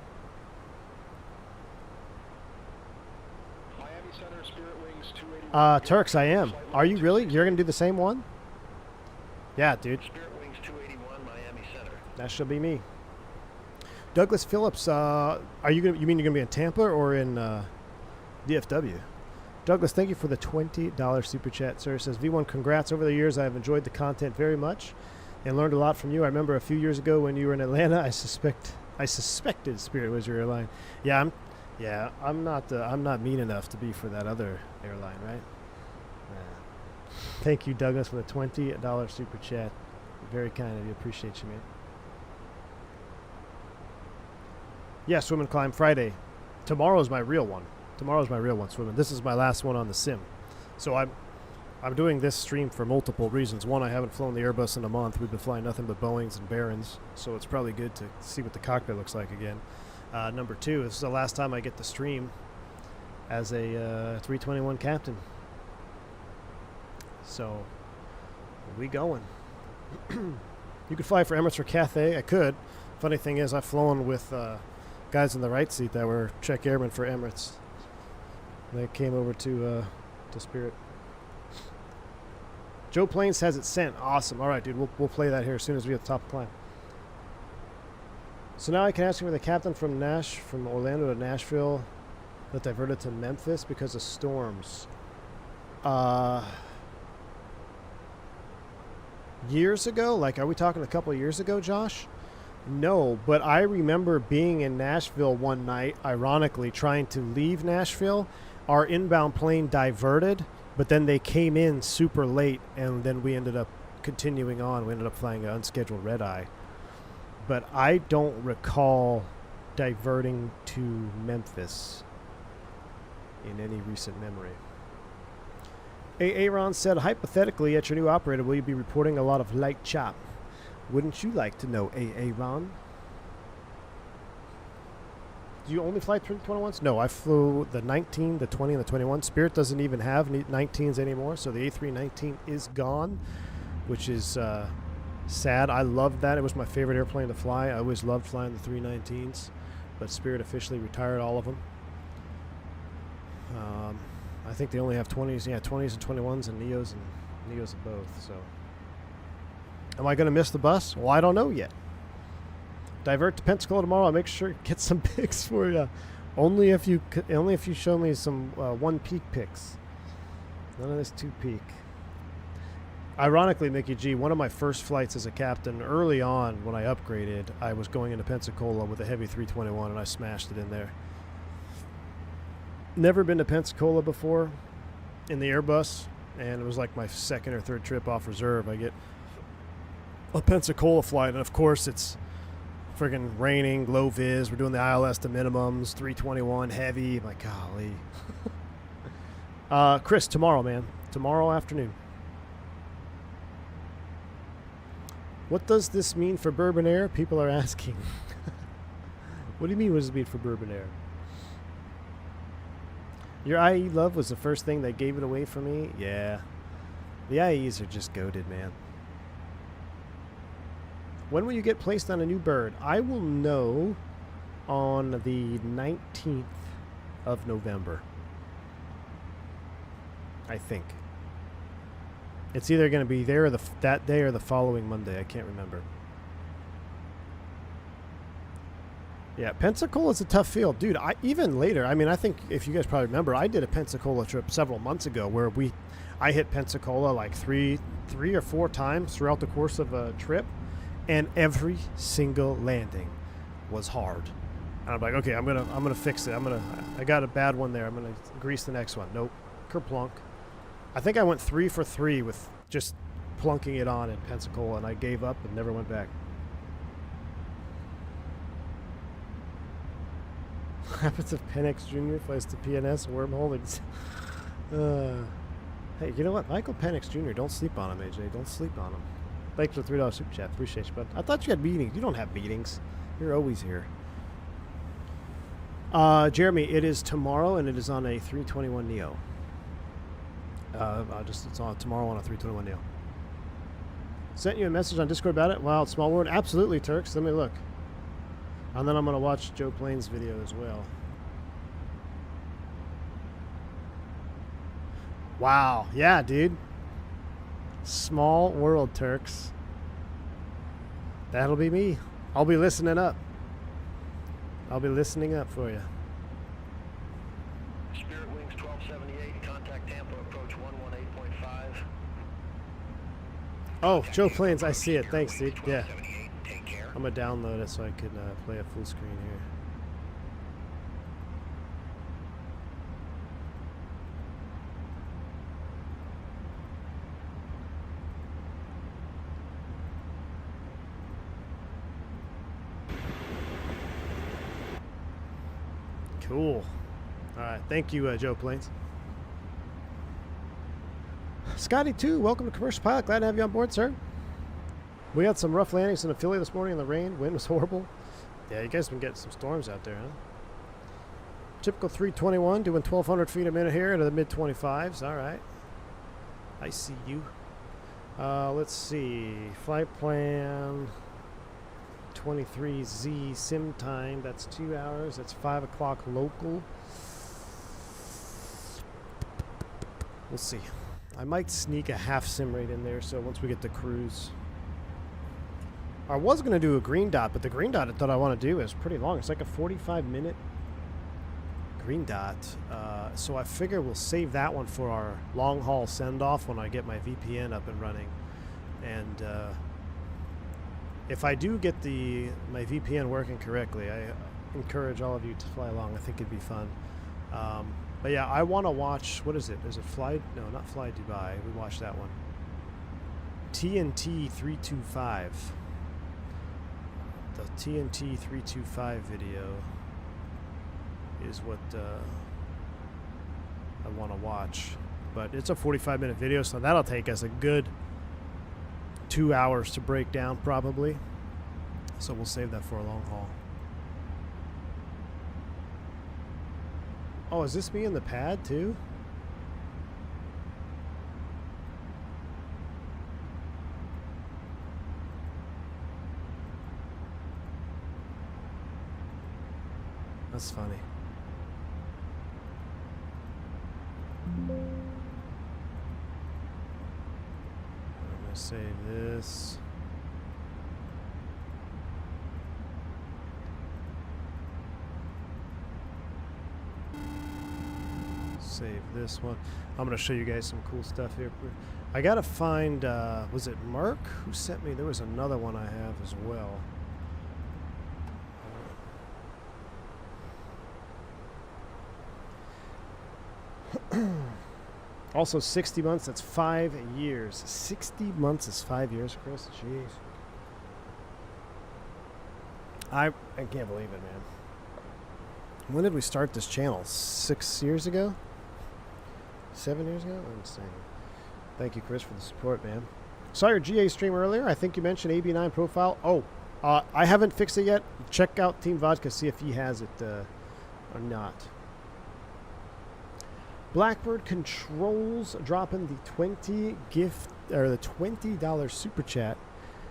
Miami Center, Spirit Wings Turks, I am. Are you really? You're going to do the same one? Yeah, dude. Spirit Wings 281, Miami Center. That should be me. Douglas Phillips, are you gonna? You mean you're gonna be in Tampa or in DFW? Douglas, thank you for the $20 super chat, sir. Says V1, congrats. Over the years, I have enjoyed the content very much and learned a lot from you. I remember a few years ago when you were in Atlanta, I suspected Spirit was your airline. I'm not mean enough to be for that other airline, right? Yeah. Thank you, Douglas, for the $20 super chat. Very kind of you. Appreciate you, man. Yeah, Swim and Climb Friday. Tomorrow's my real one. Swimming. This is my last one on the sim. So I'm doing this stream for multiple reasons. One, I haven't flown the Airbus in a month. We've been flying nothing but Boeings and Barons, so it's probably good to see what the cockpit looks like again. Number two, this is the last time I get to stream as a 321 captain. So, we going. You could fly for Emirates or Cathay. I could. Funny thing is, I've flown with guys in the right seat that were Czech airmen for Emirates. They came over to Spirit. Joe Plains has it sent. Awesome. All right, dude. We'll play that here as soon as we get to the top of the climb. So now I can ask you for the captain from Orlando to Nashville that diverted to Memphis because of storms. Years ago? Like, are we talking a couple of years ago, Josh? No, but I remember being in Nashville one night, ironically, trying to leave Nashville. Our inbound plane diverted, but then they came in super late, and then we ended up continuing on. We ended up flying an unscheduled red-eye. But I don't recall diverting to Memphis in any recent memory. Aaron said, hypothetically, at your new operator, will you be reporting a lot of light chop? Wouldn't you like to know, Aaron? Do you only fly 321s? No, I flew the 19, the 20, and the 21. Spirit doesn't even have 19s anymore, so the A319 is gone, which is sad. I loved that. It was my favorite airplane to fly. I always loved flying the 319s, but Spirit officially retired all of them. I think they only have 20s. Yeah, 20s and 21s and Neos of both. So, am I going to miss the bus? Well, I don't know yet. Divert to Pensacola tomorrow. I'll make sure to get some pics for you. Only if you show me some one peak pics. None of this two peak. Ironically, Mickey G, one of my first flights as a captain, early on when I upgraded, I was going into Pensacola with a heavy 321 and I smashed it in there. Never been to Pensacola before in the Airbus, and it was like my second or third trip off reserve. I get a Pensacola flight, and of course it's friggin' raining, low vis. We're doing the ILS to minimums, 321 heavy. I'm like, golly. Chris, tomorrow, man. Tomorrow afternoon. What does this mean for Bourbon Air? People are asking. What do you mean, what does it mean for Bourbon Air? Your IE love was the first thing that gave it away for me? Yeah. The IEs are just goated, man. When will you get placed on a new bird? I will know on the 19th of November. I think. It's either going to be there or that day or the following Monday. I can't remember. Yeah, Pensacola's a tough field. Dude, even later, I mean, I think if you guys probably remember, I did a Pensacola trip several months ago where I hit Pensacola like three or four times throughout the course of a trip, and every single landing was hard. And I'm like, okay, I'm gonna fix it. I got a bad one there. I'm gonna grease the next one. Nope, kerplunk. I think I went 3 for 3 with just plunking it on in Pensacola, and I gave up and never went back. What happens if Penix Jr. flies to PNS Worm Holdings? Hey, you know what? Michael Penix Jr., don't sleep on him, AJ. Don't sleep on him. Thanks for the $3 super chat. Appreciate you, bud. I thought you had meetings. You don't have meetings. You're always here. Jeremy, it is tomorrow, and it is on a 321 Neo. It's on tomorrow on a 321 Neo. Sent you a message on Discord about it. Wild Small World. Absolutely, Turks. Let me look. And then I'm going to watch Joe Plain's video as well. Wow. Yeah, dude. Small world, Turks. That'll be me. I'll be listening up. I'll be listening up for you. Spirit Wings 1278, contact Tampa, approach 118.5. Oh, Joe Plains, I see it. Thanks, dude. Yeah. 1278, take care. I'm going to download it so I can play a full screen here. Cool. All right. Thank you, Joe Plains. Scotty, too. Welcome to Commercial Pilot. Glad to have you on board, sir. We had some rough landings in Philly this morning in the rain. Wind was horrible. Yeah, you guys have been getting some storms out there, huh? Typical 321 doing 1,200 feet a minute here into the mid-25s. All right. I see you. Let's see. Flight plan 23Z sim time. That's 2 hours. That's 5 o'clock local. We'll see. I might sneak a half sim rate in there, so once we get to cruise. I was going to do a green dot, but the green dot that I want to do is pretty long. It's like a 45-minute green dot. So I figure we'll save that one for our long-haul send-off when I get my VPN up and running. And if I do get my VPN working correctly, I encourage all of you to fly along. I think it'd be fun. But yeah, I want to watch, what is it? Is it Fly? No, not Fly Dubai. We watched that one. TNT 325. The TNT 325 video is what I want to watch. But it's a 45-minute video, so that'll take us a good 2 hours to break down, probably. So we'll save that for a long haul. Oh, is this me in the pad, too? That's funny. I'm gonna save this. Save this one. I'm gonna show you guys some cool stuff here. I gotta find, was it Mark who sent me? There was another one I have as well. Also 60 months, that's 5 years. 60 months is 5 years, Chris. Jeez. I can't believe it, man. When did we start this channel? 6 years ago? 7 years ago? I'm insane. Thank you, Chris, for the support, man. Saw your GA stream earlier. I think you mentioned AB9 profile. Oh, I haven't fixed it yet. Check out Team Vodka, see if he has it or not. Blackbird Controls dropping the $20 super chat.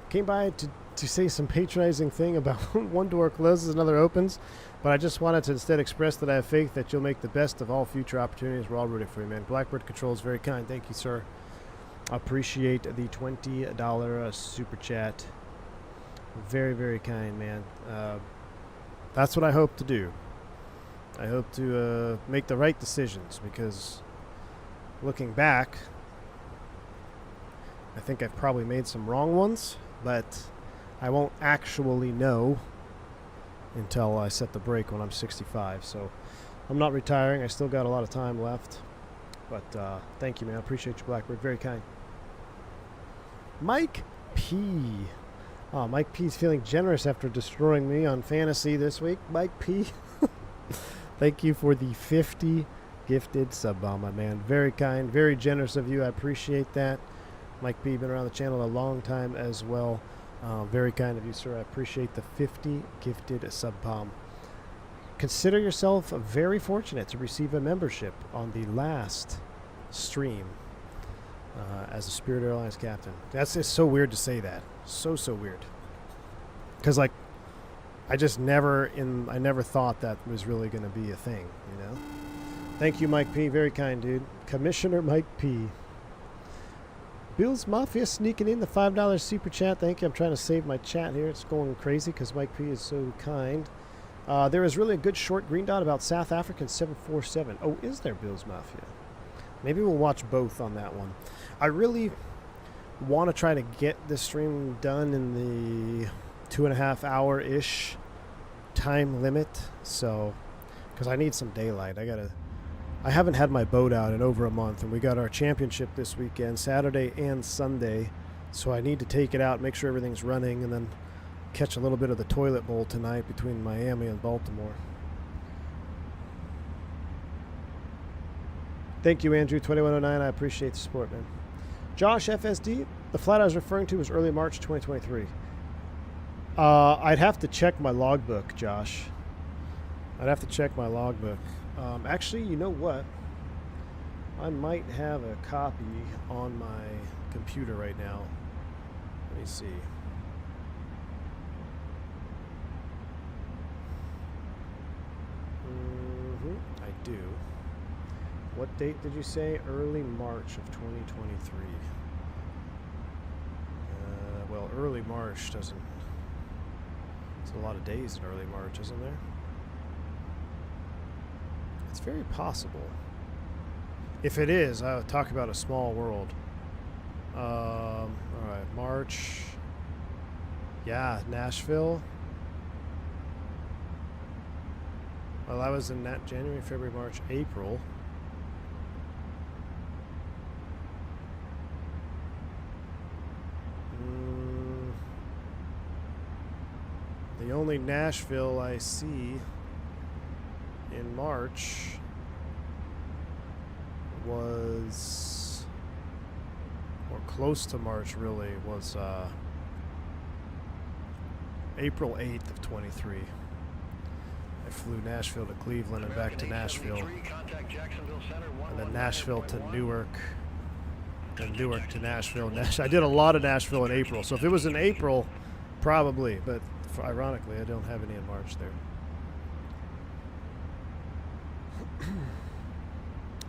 Came by to say some patronizing thing about one door closes, another opens. But I just wanted to instead express that I have faith that you'll make the best of all future opportunities. We're all rooting for you, man. Blackbird Controls, very kind. Thank you, sir. Appreciate the $20 super chat. Very, very kind, man. That's what I hope to do. I hope to make the right decisions, because looking back, I think I've probably made some wrong ones, but I won't actually know until I set the brake when I'm 65. So I'm not retiring. I still got a lot of time left. But thank you, man. I appreciate you, Blackbird. Very kind. Mike P. Oh, Mike P's feeling generous after destroying me on Fantasy this week. Mike P. Thank you for the 50 gifted sub bomb, my man. Very kind, very generous of you. I appreciate that. Mike P, been around the channel a long time as well. Very kind of you, sir. I appreciate the 50 gifted sub bomb. Consider yourself very fortunate to receive a membership on the last stream as a Spirit Airlines captain. That's just so weird to say that. So weird. Because, like, I never thought that was really going to be a thing, you know? Thank you, Mike P. Very kind, dude. Commissioner Mike P. Bill's Mafia sneaking in the $5 super chat. Thank you. I'm trying to save my chat here. It's going crazy because Mike P is so kind. There is really a good short green dot about South African 747. Oh, is there, Bill's Mafia? Maybe we'll watch both on that one. I really want to try to get this stream done in the 2.5 hour-ish time limit. So, because I need some daylight. I haven't had my boat out in over a month, and we got our championship this weekend, Saturday and Sunday. So I need to take it out, make sure everything's running, and then catch a little bit of the toilet bowl tonight between Miami and Baltimore. Thank you, Andrew 2109. I appreciate the support, man. Josh FSD, the flight I was referring to was early March 2023. I'd have to check my logbook, Josh. I'd have to check my logbook. Actually, you know what? I might have a copy on my computer right now. Let me see. I do. What date did you say? Early March of 2023. Well, early March doesn't... It's a lot of days in early March, isn't there? It's very possible. If it is, I'll talk about a small world. All right, March. Yeah, Nashville. Well, I was in that January, February, March, April. The only Nashville I see in March was, or close to March really, was April 8th of 23. I flew Nashville to Cleveland and back to Nashville, and then Nashville to Newark, and Newark to Nashville. I did a lot of Nashville in April, so if it was in April, probably, but ironically, I don't have any in March there.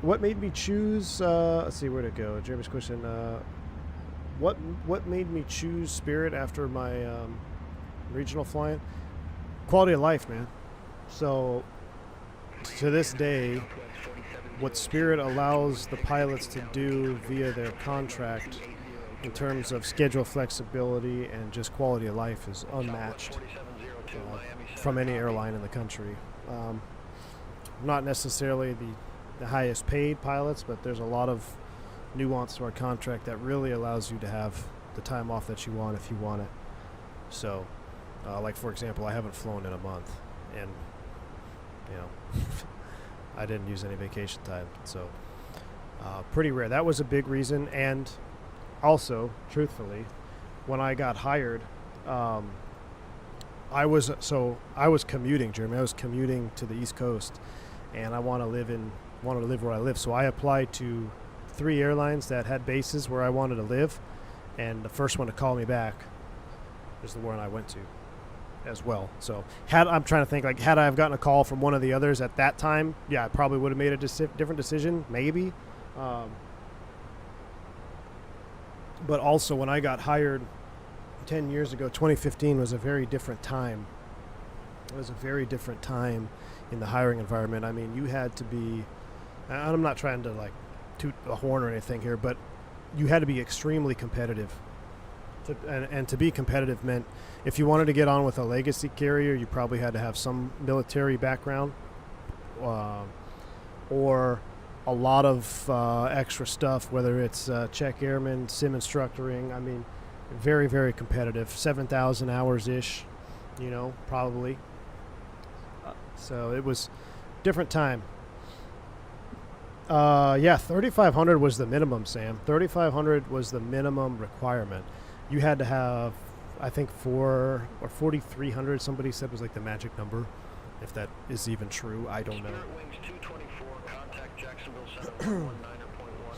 What made me choose, let's see, where'd it go? Jeremy's question, what made me choose Spirit after my regional flying? Quality of life, man. So, to this day, what Spirit allows the pilots to do via their contract in terms of schedule flexibility and just quality of life is unmatched from any airline in the country. Not necessarily the highest paid pilots, but there's a lot of nuance to our contract that really allows you to have the time off that you want if you want it. So, like for example, I haven't flown in a month, and you know, I didn't use any vacation time, so pretty rare. That was a big reason. And also, truthfully, when I got hired, I was commuting, Jeremy. I was commuting to the East Coast, and I wanted to live where I live. So I applied to 3 airlines that had bases where I wanted to live, and the first one to call me back is the one I went to as well. So I'm trying to think, like, had I have gotten a call from one of the others at that time, yeah, I probably would have made a different decision, maybe. But also, when I got hired 10 years ago, 2015 was a very different time. It was a very different time in the hiring environment. I mean, you had to be, and I'm not trying to like toot a horn or anything here, but you had to be extremely competitive. And to be competitive meant if you wanted to get on with a legacy carrier, you probably had to have some military background or a lot of extra stuff, whether it's check airman, sim instructoring. I mean, very, very competitive. 7,000 hours-ish, you know, probably. So it was different time. Yeah, 3,500 was the minimum, Sam. 3,500 was the minimum requirement. You had to have, I think, 4,300, somebody said was like the magic number. If that is even true, I don't know. Wings 224, contact Jacksonville Center 119.1.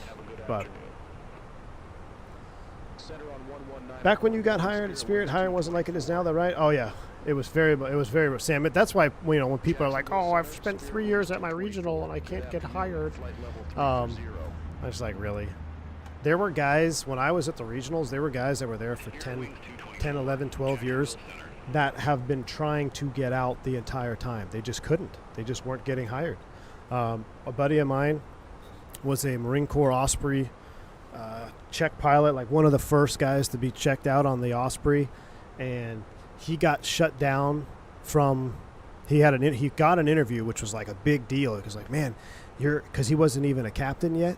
Have a good But afternoon. Center on 119. back when you got hired at Spirit, hiring wasn't like it is now, though, right? Oh, yeah. It was very Sam. That's why when people are like, "Oh, I've spent 3 years at my regional and I can't get hired," I was like, really? There were guys when I was at the regionals. There were guys that were there for 10, 11, 12 years that have been trying to get out the entire time. They just couldn't. They just weren't getting hired. A buddy of mine was a Marine Corps Osprey check pilot, like one of the first guys to be checked out on the Osprey, and he got shut down from. He got an interview, which was like a big deal. It was like, man, because he wasn't even a captain yet,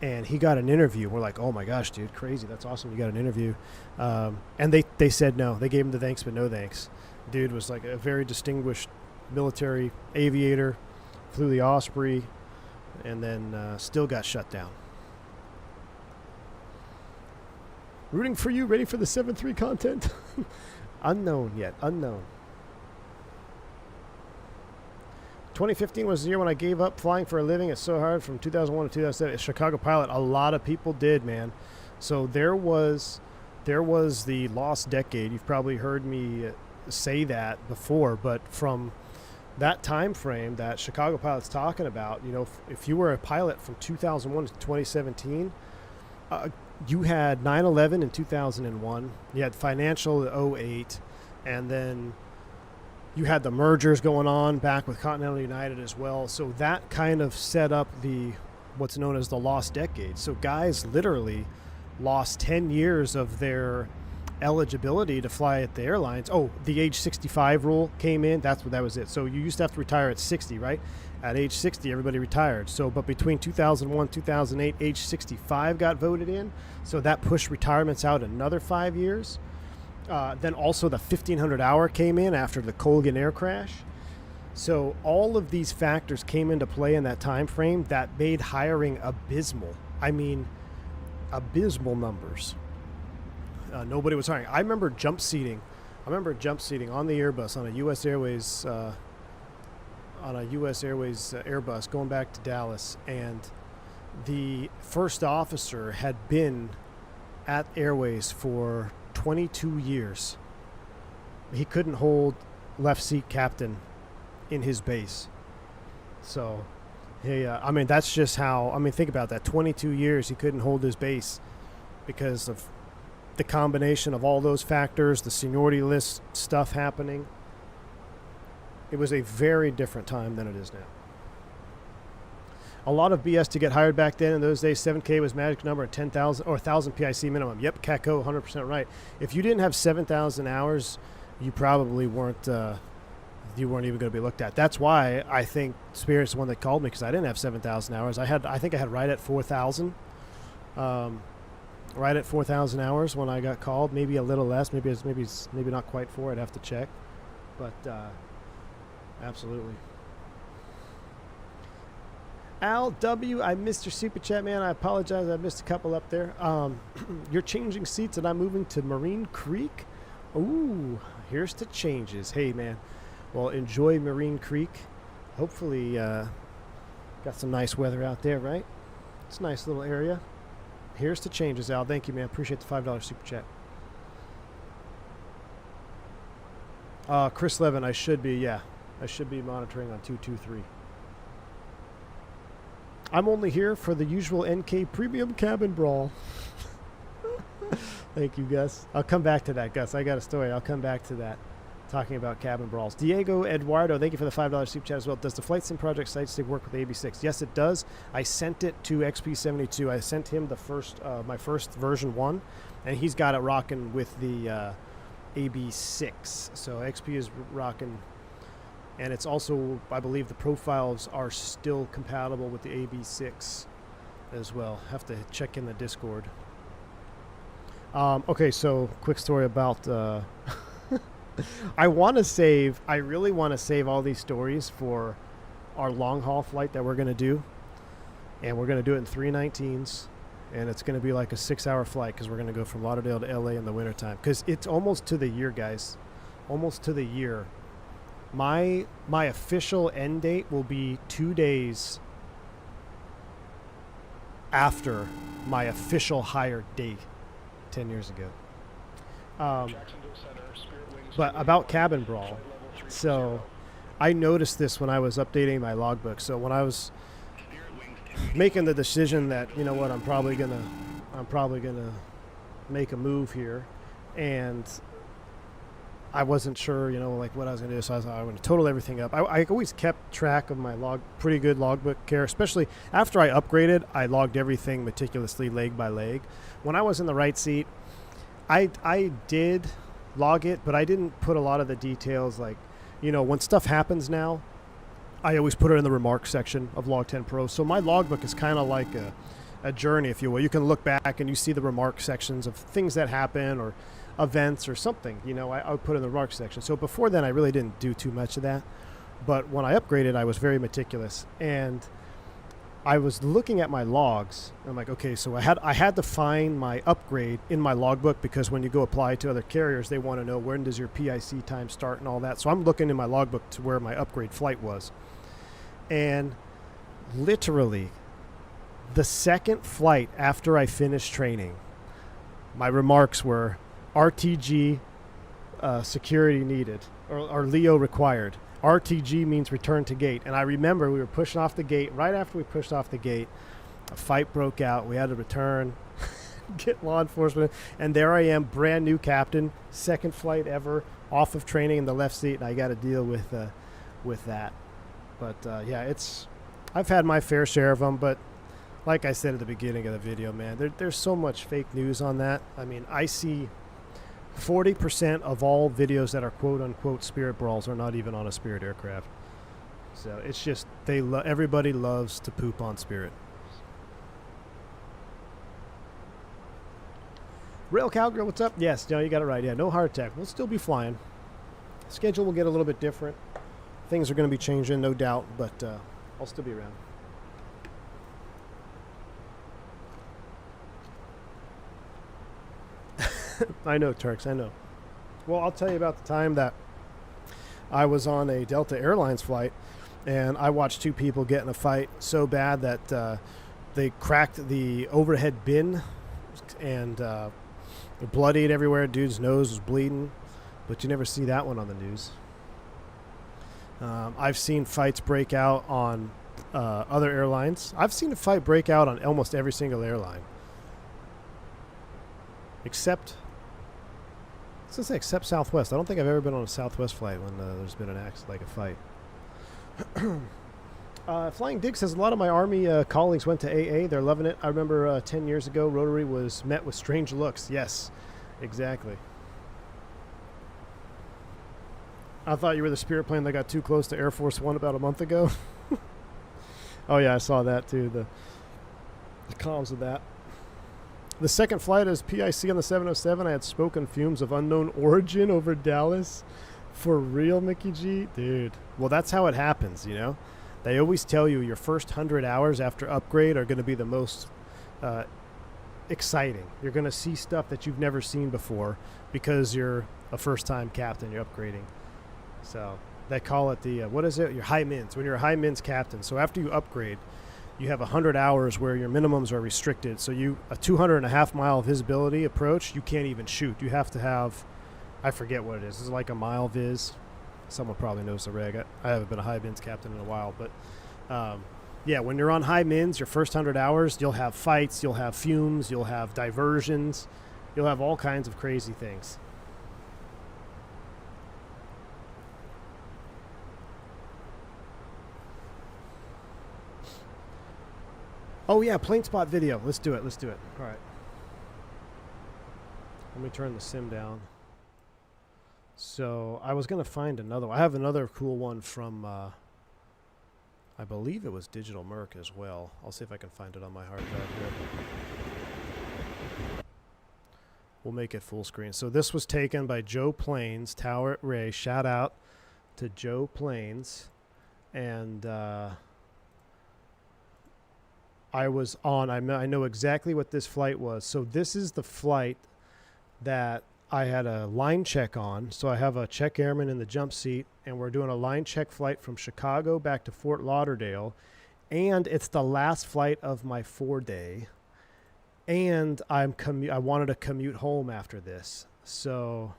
and he got an interview. We're like, oh my gosh, dude, crazy! That's awesome. You got an interview, and they said no. They gave him the thanks, but no thanks. Dude was like a very distinguished military aviator, flew the Osprey, and then still got shut down. Rooting for you, ready for the 7.3 content? Unknown yet, unknown. 2015 was the year when I gave up flying for a living. It's so hard from 2001 to 2007. A Chicago pilot, a lot of people did, man. So there was the lost decade. You've probably heard me say that before, but from that time frame that Chicago pilot's talking about, if you were a pilot from 2001 to 2017, you had 9/11 in 2001, you had financial in 2008, and then you had the mergers going on back with Continental United as well. So that kind of set up what's known as the lost decade. So guys literally lost 10 years of their eligibility to fly at the airlines. Oh, the age 65 rule came in. That was it. So you used to have to retire at 60, right? At age 60, everybody retired. So, but between 2001, 2008, age 65 got voted in. So that pushed retirements out another 5 years. Then also the 1500 hour came in after the Colgan air crash. So all of these factors came into play in that time frame that made hiring abysmal. I mean, abysmal numbers. Nobody was hiring. I remember jump seating on the Airbus on a U.S. Airways Airbus going back to Dallas, and the first officer had been at Airways for 22 years. He couldn't hold left seat captain in his base. So, that's just how. Think about that. 22 years he couldn't hold his base because of the combination of all those factors, the seniority list stuff happening. It was a very different time than it is now. A lot of BS to get hired back then. In those days, 7K was magic number and 10,000 or 1,000 PIC minimum. Yep, CACO, 100% right. If you didn't have 7,000 hours, you probably weren't even going to be looked at. That's why I think Spirit's the one that called me, because I didn't have 7,000 hours. I think I had right at 4,000. Right at 4,000 hours when I got called. Maybe a little less. Maybe not quite 4. I'd have to check. But absolutely. Al W, I missed your super chat, man. I apologize. I missed a couple up there. You're changing seats and I'm moving to Marine Creek. Ooh, here's to changes. Hey, man. Well, enjoy Marine Creek. Hopefully, got some nice weather out there, right? It's a nice little area. Here's to changes, Al. Thank you, man. Appreciate the $5 super chat. Chris Levin, I should be monitoring on 223. I'm only here for the usual NK premium cabin brawl. Thank you, Gus. I'll come back to that, Gus. I got a story. I'll come back to that. Talking about cabin brawls. Diego Eduardo, thank you for the $5 super chat as well. Does the Flight Sim Project site stick work with AB6? Yes, it does. I sent it to XP72. I sent him my first version 1, and he's got it rocking with the AB6. So XP is rocking, and it's also, I believe the profiles are still compatible with the AB6 as well. Have to check in the Discord. Okay, so quick story about... I really want to save all these stories for our long haul flight that we're going to do. And we're going to do it in 319s. And it's going to be like a 6-hour flight because we're going to go from Lauderdale to LA in the wintertime. Because it's almost to the year, guys. Almost to the year. My official end date will be 2 days after my official hire date 10 years ago. Jacksonville Center, Spirit Wings But about cabin brawl, so I noticed this when I was updating my logbook. So when I was making the decision that, you know what, I'm probably gonna make a move here, and I wasn't sure, you know, like what I was gonna do. So I was like, I'm gonna total everything up. I always kept track of my pretty good logbook care, especially after I upgraded. I logged everything meticulously, leg by leg. When I was in the right seat, I did log it, but I didn't put a lot of the details. Like, you know, when stuff happens now, I always put it in the remarks section of Log 10 Pro. So my logbook is kind of like a journey, if you will. You can look back and you see the remark sections of things that happen or events or something, you know, I would put in the remarks section. So before then, I really didn't do too much of that. But when I upgraded, I was very meticulous. And I was looking at my logs. And I'm like, okay, so I had to find my upgrade in my logbook, because when you go apply to other carriers, they want to know when does your PIC time start and all that. So I'm looking in my logbook to where my upgrade flight was. And literally the second flight after I finished training, my remarks were RTG security needed, or Leo required. RTG means return to gate. And I remember we were pushing off the gate. Right after we pushed off the gate, a fight broke out. We had to return, get law enforcement. And there I am, brand new captain, second flight ever, off of training in the left seat. And I got to deal with that. But yeah, I've had my fair share of them. But like I said at the beginning of the video, man, there's so much fake news on that. I mean, I see 40% of all videos that are quote-unquote Spirit brawls are not even on a Spirit aircraft. So it's just everybody loves to poop on Spirit. Rail Cowgirl, what's up? Yes, no, you got it right. Yeah, no heart attack. We'll still be flying. Schedule will get a little bit different. Things are going to be changing, no doubt, but I'll still be around. I know, Turks, I know. Well, I'll tell you about the time that I was on a Delta Airlines flight, and I watched two people get in a fight so bad that they cracked the overhead bin, and bloodied everywhere. Dude's nose was bleeding, but you never see that one on the news. I've seen fights break out on other airlines. I've seen a fight break out on almost every single airline. Except Southwest. I don't think I've ever been on a Southwest flight when there's been an accident, like a fight. Flying Dig says a lot of my Army colleagues went to AA. They're loving it. I remember 10 years ago, Rotary was met with strange looks. Yes, exactly. I thought you were the Spirit plane that got too close to Air Force One about a month ago. Oh yeah, I saw that too. The comms of that. The second flight as PIC on the 707, I had spoken fumes of unknown origin over Dallas. For real, Mickey G? Dude. Well, that's how it happens, you know? They always tell you your first 100 hours after upgrade are going to be the most exciting. You're going to see stuff that you've never seen before because you're a first-time captain, you're upgrading. So they call it the, what is it? Your high mins. When you're a high mins captain. So after you upgrade, you have 100 hours where your minimums are restricted. So a 200.5 mile visibility approach, you can't even shoot. You have to have, I forget what it is. It's like a mile vis. Someone probably knows the reg. I haven't been a high mins captain in a while, but yeah, when you're on high mins, your first 100 hours, you'll have fights, you'll have fumes, you'll have diversions, you'll have all kinds of crazy things. Oh yeah, plane spot video. Let's do it. Let's do it. All right. Let me turn the sim down. So I was going to find another one. I have another cool one from, I believe it was Digital Merc as well. I'll see if I can find it on my hard drive here. We'll make it full screen. So this was taken by Joe Plains, Tower at Ray. Shout out to Joe Plains. And I was on, I know exactly what this flight was. So this is the flight that I had a line check on. So I have a check airman in the jump seat, and we're doing a line check flight from Chicago back to Fort Lauderdale. And it's the last flight of my 4-day. And I wanted to commute home after this. So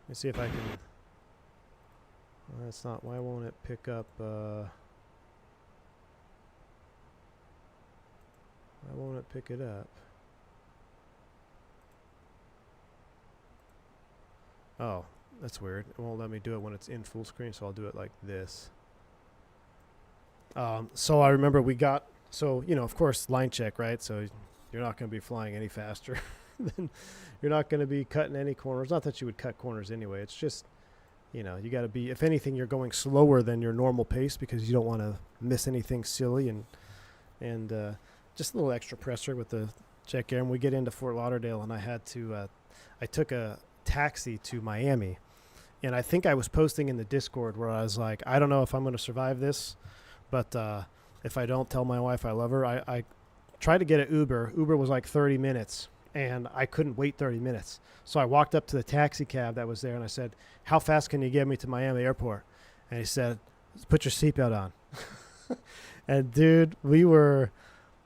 Let me see if I can. Well, that's not. Why won't it pick up? Why won't it pick it up? Oh, that's weird. It won't let me do it when it's in full screen, so I'll do it like this. So I remember we got. So you know, of course, line check, right? So you're not going to be flying any faster. Then you're not going to be cutting any corners. Not that you would cut corners anyway. It's just, you know, you got to be, if anything, you're going slower than your normal pace because you don't want to miss anything silly, and just a little extra pressure with the check air. And we get into Fort Lauderdale, and I had to, I took a taxi to Miami, and I think I was posting in the Discord where I was like, I don't know if I'm going to survive this, but if I don't tell my wife I love her, I tried to get an Uber. Uber was like 30 minutes. And I couldn't wait 30 minutes. So I walked up to the taxi cab that was there, and I said, how fast can you get me to Miami Airport? And he said, put your seatbelt on. And, dude,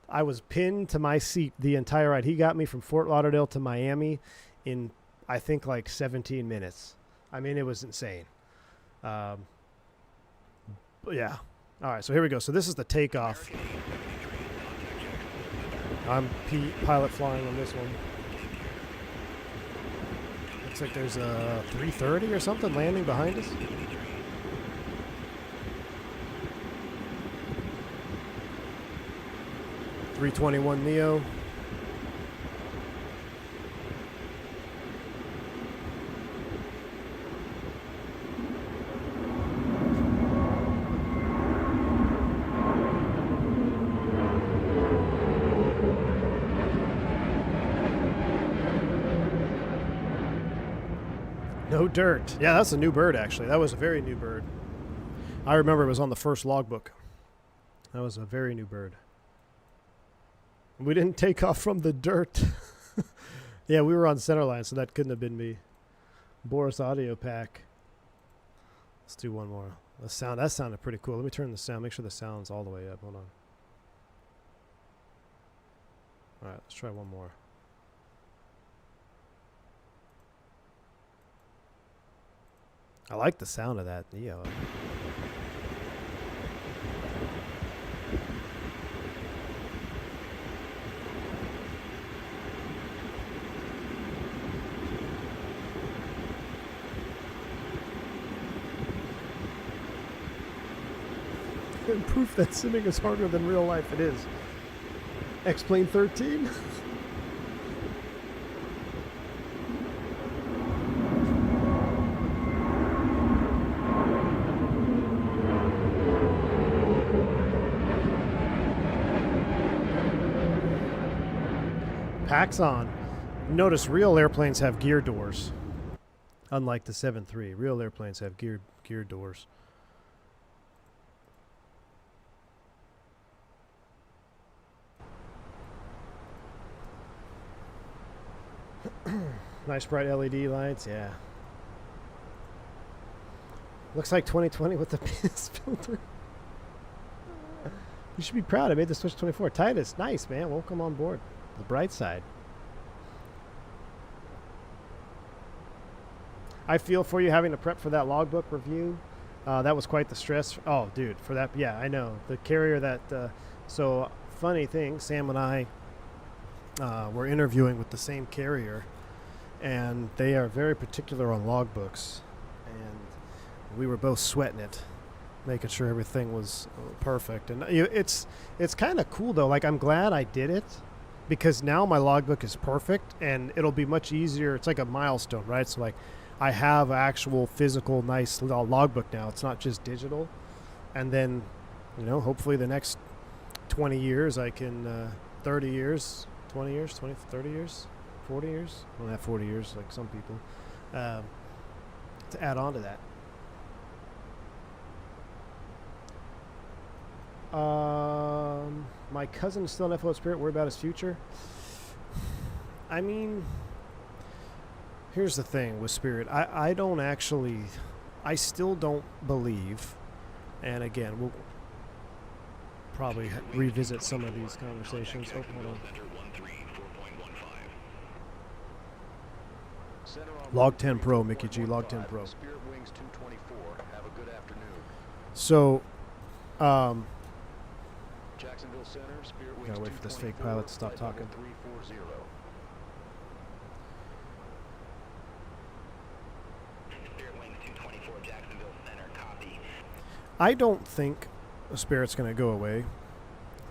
I was pinned to my seat the entire ride. He got me from Fort Lauderdale to Miami in, I think, like 17 minutes. I mean, it was insane. But yeah. All right, so here we go. So this is the takeoff. I'm pilot flying on this one. Looks like there's a 330 or something landing behind us. A321neo. No dirt. Yeah, that's a new bird, actually. That was a very new bird. I remember it was on the first logbook. That was a very new bird. We didn't take off from the dirt. Yeah, we were on centerline, so that couldn't have been me. Boris Audio Pack. Let's do one more. That sounded pretty cool. Let me turn the sound. Make sure the sound's all the way up. Hold on. All right, let's try one more. I like the sound of that Neo. And proof that simming is harder than real life. It is. X-Plane 13. Packs on. Notice real airplanes have gear doors. Unlike the 7.3. Real airplanes have gear doors. Nice bright LED lights, yeah. Looks like 2020 with the PS filter. You should be proud. I made the switch 24. Titus, nice, man. Welcome on board. The bright side. I feel for you having to prep for that logbook review. That was quite the stress. Oh, dude, for that. Yeah, I know. The carrier that. So, funny thing, Sam and I were interviewing with the same carrier, and they are very particular on logbooks. And we were both sweating it, making sure everything was perfect. And it's kind of cool, though. Like, I'm glad I did it, because now my logbook is perfect, and it'll be much easier. It's like a milestone, right? So, like, I have actual physical nice logbook now. It's not just digital. And then, you know, hopefully the next 20 years I can, 30 years, 20 years, 20, 30 years, 40 years. I don't have 40 years like some people. To add on to that. My cousin is still in FO Spirit. Worried about his future. I mean, here's the thing with Spirit. I don't actually, I still don't believe, and again, we'll probably revisit some of these conversations. Oh, hold on. Log 10 Pro, Mickey G, Log 10 Pro. Spirit Wings 224, have a good afternoon. So, Jacksonville Center, Spirit Wings gotta wait for this fake 224, pilot to stop flight level talking. 340. Spirit Wings 224, Jacksonville Center, copy. I don't think Spirit's going to go away,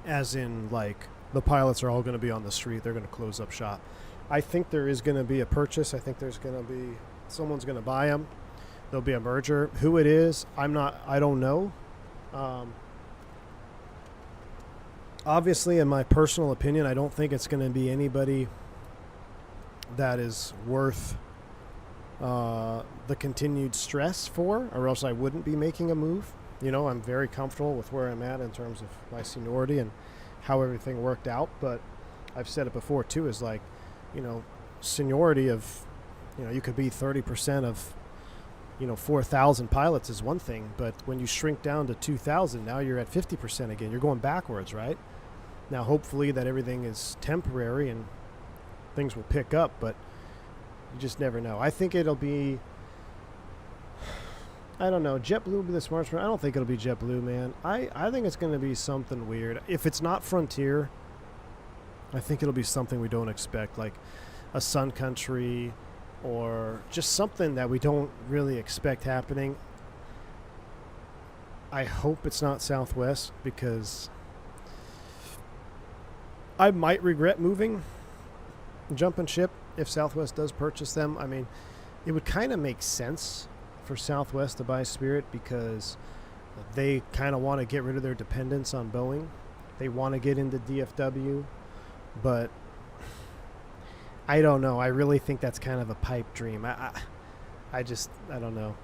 as in, like, the pilots are all going to be on the street. They're going to close up shop. I think there is going to be a purchase. I think there's going to be, someone's going to buy them. There'll be a merger. Who it is, I don't know. Obviously, in my personal opinion, I don't think it's going to be anybody that is worth the continued stress for, or else I wouldn't be making a move. You know, I'm very comfortable with where I'm at in terms of my seniority and how everything worked out. But I've said it before too, is like, you know, seniority of, you know, you could be 30% of, you know, 4,000 pilots is one thing, but when you shrink down to 2,000, now you're at 50% again. You're going backwards, right? Now, hopefully that everything is temporary and things will pick up, but you just never know. I think it'll be, I don't know, JetBlue will be the smartest one. I don't think it'll be JetBlue, man. I think it's going to be something weird. If it's not Frontier, I think it'll be something we don't expect, like a Sun Country or just something that we don't really expect happening. I hope it's not Southwest, because I might regret jumping ship if Southwest does purchase them. I mean, it would kind of make sense for Southwest to buy Spirit, because they kind of want to get rid of their dependence on Boeing. They want to get into DFW, but I don't know. I really think that's kind of a pipe dream. I don't know.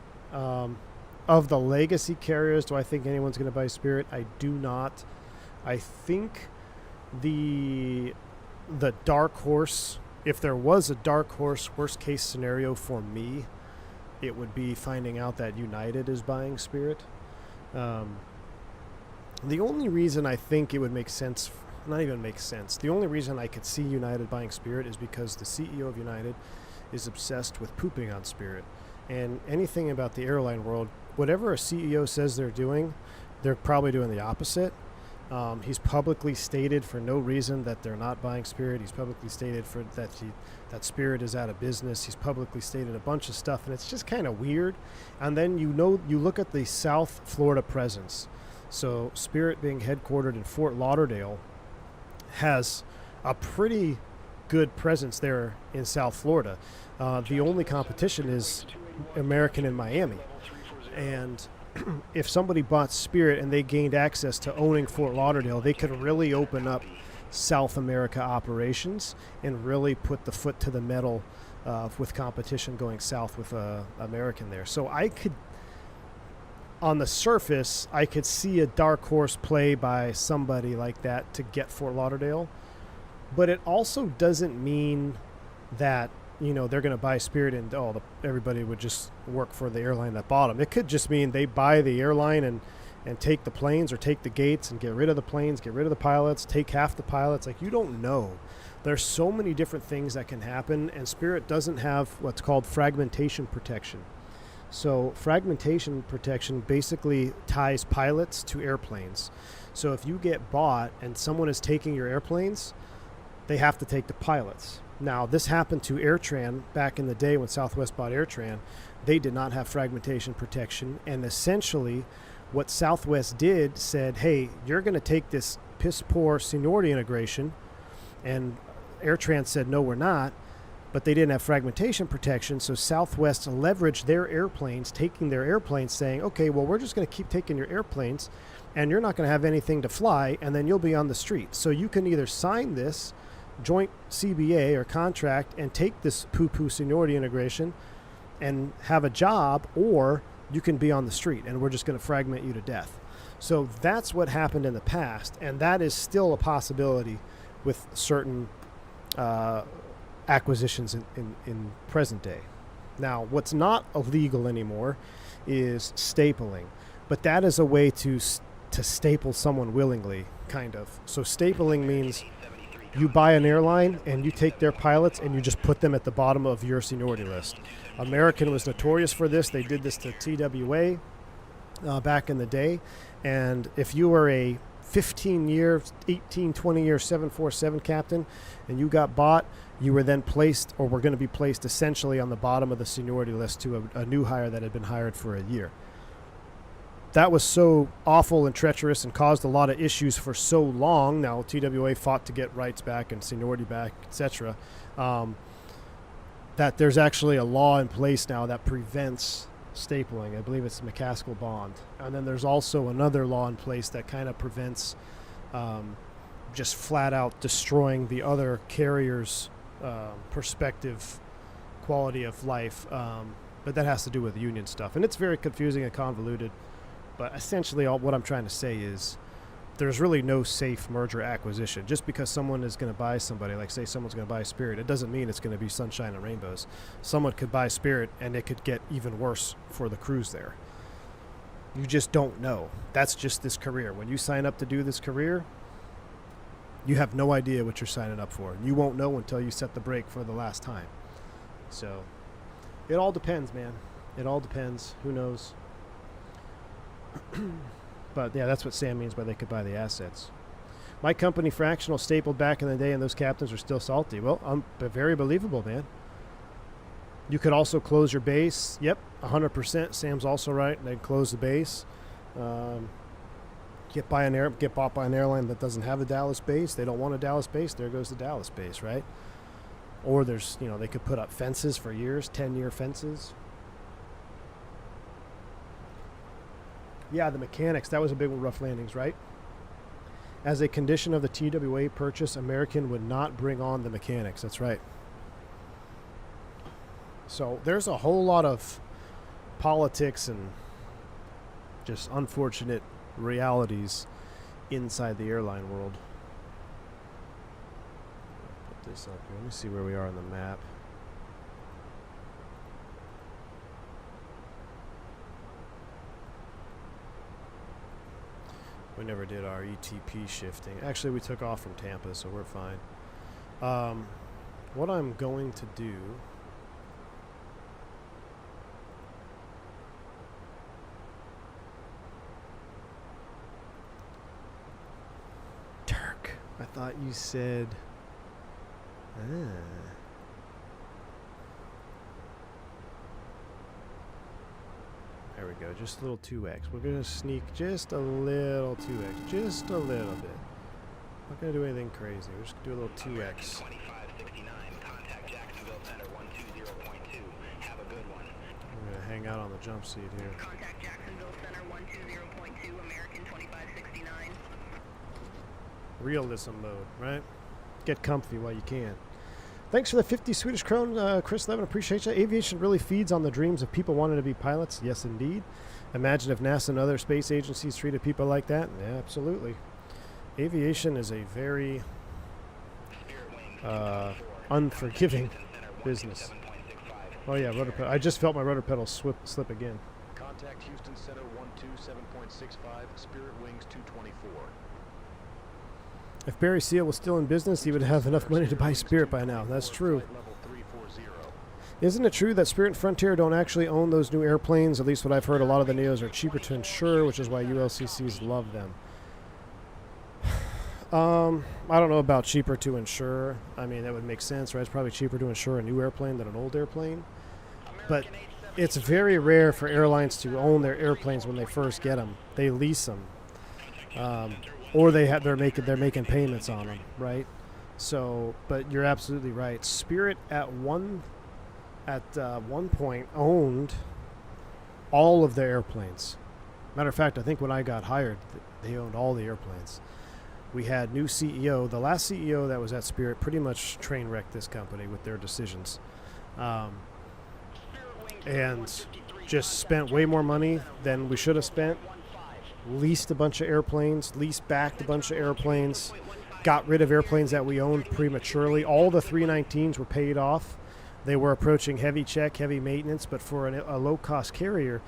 Of the legacy carriers, do I think anyone's going to buy Spirit? I do not. I think the dark horse, if there was a dark horse worst case scenario for me, it would be finding out that United is buying Spirit. The only reason I think it would make sense, not even make sense, the only reason I could see United buying Spirit is because the CEO of United is obsessed with pooping on Spirit. And anything about the airline world, whatever a CEO says they're doing, they're probably doing the opposite. He's publicly stated for no reason that they're not buying Spirit. He's publicly stated that Spirit is out of business. He's publicly stated a bunch of stuff, and it's just kind of weird. And then you look at the South Florida presence. So Spirit being headquartered in Fort Lauderdale has a pretty good presence there in South Florida. The only competition is American in Miami. And if somebody bought Spirit and they gained access to owning Fort Lauderdale, they could really open up South America operations and really put the foot to the metal with competition going south with American there. So I could, on the surface, I could see a dark horse play by somebody like that to get Fort Lauderdale. But it also doesn't mean that, you know, they're going to buy Spirit and everybody would just work for the airline that bought them. It could just mean they buy the airline and take the planes or take the gates and get rid of the planes, get rid of the pilots, take half the pilots. Like, you don't know. There's so many different things that can happen, and Spirit doesn't have what's called fragmentation protection. So fragmentation protection basically ties pilots to airplanes. So if you get bought and someone is taking your airplanes, they have to take the pilots. Now, this happened to AirTran back in the day when Southwest bought AirTran. They did not have fragmentation protection, and essentially what Southwest did said, hey, you're going to take this piss-poor seniority integration, and AirTran said, no, we're not, but they didn't have fragmentation protection, so Southwest leveraged their airplanes, taking their airplanes, saying, okay, well, we're just going to keep taking your airplanes, and you're not going to have anything to fly, and then you'll be on the street. So you can either sign this joint CBA or contract and take this poo-poo seniority integration and have a job, or you can be on the street and we're just going to fragment you to death. So that's what happened in the past, and that is still a possibility with certain acquisitions in present day. Now, what's not illegal anymore is stapling, but that is a way to staple someone willingly, kind of. So stapling means You buy an airline and you take their pilots and you just put them at the bottom of your seniority list. American was notorious for this. They did this to TWA back in the day. And if you were a 15-year, 18, 20-year 747 captain and you got bought, you were then placed, or were going to be placed essentially on the bottom of the seniority list to a new hire that had been hired for a year. That was so awful and treacherous and caused a lot of issues for so long. Now, TWA fought to get rights back and seniority back, etc. That there's actually a law in place now that prevents stapling. I believe it's the McCaskill bond. And then there's also another law in place that kind of prevents just flat out destroying the other carrier's perspective quality of life. But that has to do with union stuff. And it's very confusing and convoluted. But essentially what I'm trying to say is there's really no safe merger acquisition. Just because someone is going to buy somebody, like say someone's going to buy Spirit, it doesn't mean it's going to be sunshine and rainbows. Someone could buy Spirit and it could get even worse for the crews there. You just don't know. That's just this career. When you sign up to do this career, you have no idea what you're signing up for. You won't know until you set the brake for the last time. So it all depends, man. It all depends. Who knows? But yeah, that's what Sam means by they could buy the assets. My company fractional stapled back in the day and those captains are still salty. Well, very believable, man. You could also close your base. Yep, 100%. Sam's also right. They'd close the base. Get bought by an airline that doesn't have a Dallas base. They don't want a Dallas base. There goes the Dallas base, right? Or there's, they could put up fences for years, 10-year fences. Yeah, the mechanics. That was a big one, rough landings, right? As a condition of the TWA purchase, American would not bring on the mechanics. That's right. So there's a whole lot of politics and just unfortunate realities inside the airline world. Put this up here. Let me see where we are on the map. We never did our ETP shifting. Actually, we took off from Tampa, so we're fine. What I'm going to do... Turk, I thought you said... There we go, just a little 2x. We're going to sneak just a little 2x, just a little bit. Not going to do anything crazy. We're just going to do a little 2x. Contact Jacksonville Center 120.2. Have a good one. I'm going to hang out on the jump seat here. Contact Jacksonville Center 120.2, American 2569. Realism mode, right? Get comfy while you can. Thanks for the 50 Swedish krone, Chris Levin. Appreciate you. Aviation really feeds on the dreams of people wanting to be pilots. Yes, indeed. Imagine if NASA and other space agencies treated people like that. Yeah, absolutely. Aviation is a very unforgiving business. Oh yeah, rotor pedal. I just felt my rotor pedal slip again. Contact Houston Center 127.65, Spirit Wings 224. If Barry Seal was still in business, he would have enough money to buy Spirit by now. That's true. Isn't it true that Spirit and Frontier don't actually own those new airplanes? At least what I've heard, a lot of the Neos are cheaper to insure, which is why ULCCs love them. I don't know about cheaper to insure. I mean, that would make sense, right? It's probably cheaper to insure a new airplane than an old airplane. But it's very rare for airlines to own their airplanes when they first get them. They lease them. Or they're making payments on them, right? So, but you're absolutely right. Spirit at one point owned all of the airplanes. Matter of fact, I think when I got hired, they owned all the airplanes. We had new CEO. The last CEO that was at Spirit pretty much train wrecked this company with their decisions, and just spent way more money than we should have spent. Leased a bunch of airplanes, leased back a bunch of airplanes, got rid of airplanes that we owned prematurely. All the 319s were paid off. They were approaching heavy check, heavy maintenance, but for a low-cost carrier,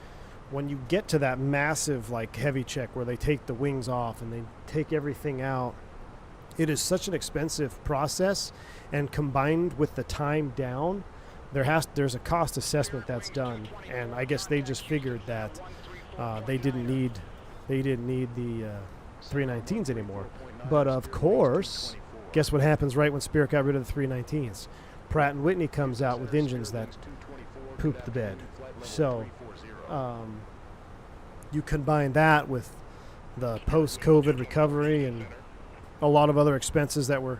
when you get to that massive heavy check where they take the wings off and they take everything out It is such an expensive process, and combined with the time down, there's a cost assessment that's done, and I guess they just figured that they didn't need the 319s anymore. But of course, guess what happens right when Spirit got rid of the 319s? Pratt & Whitney comes out with engines that poop the bed. So you combine that with the post-COVID recovery and a lot of other expenses that were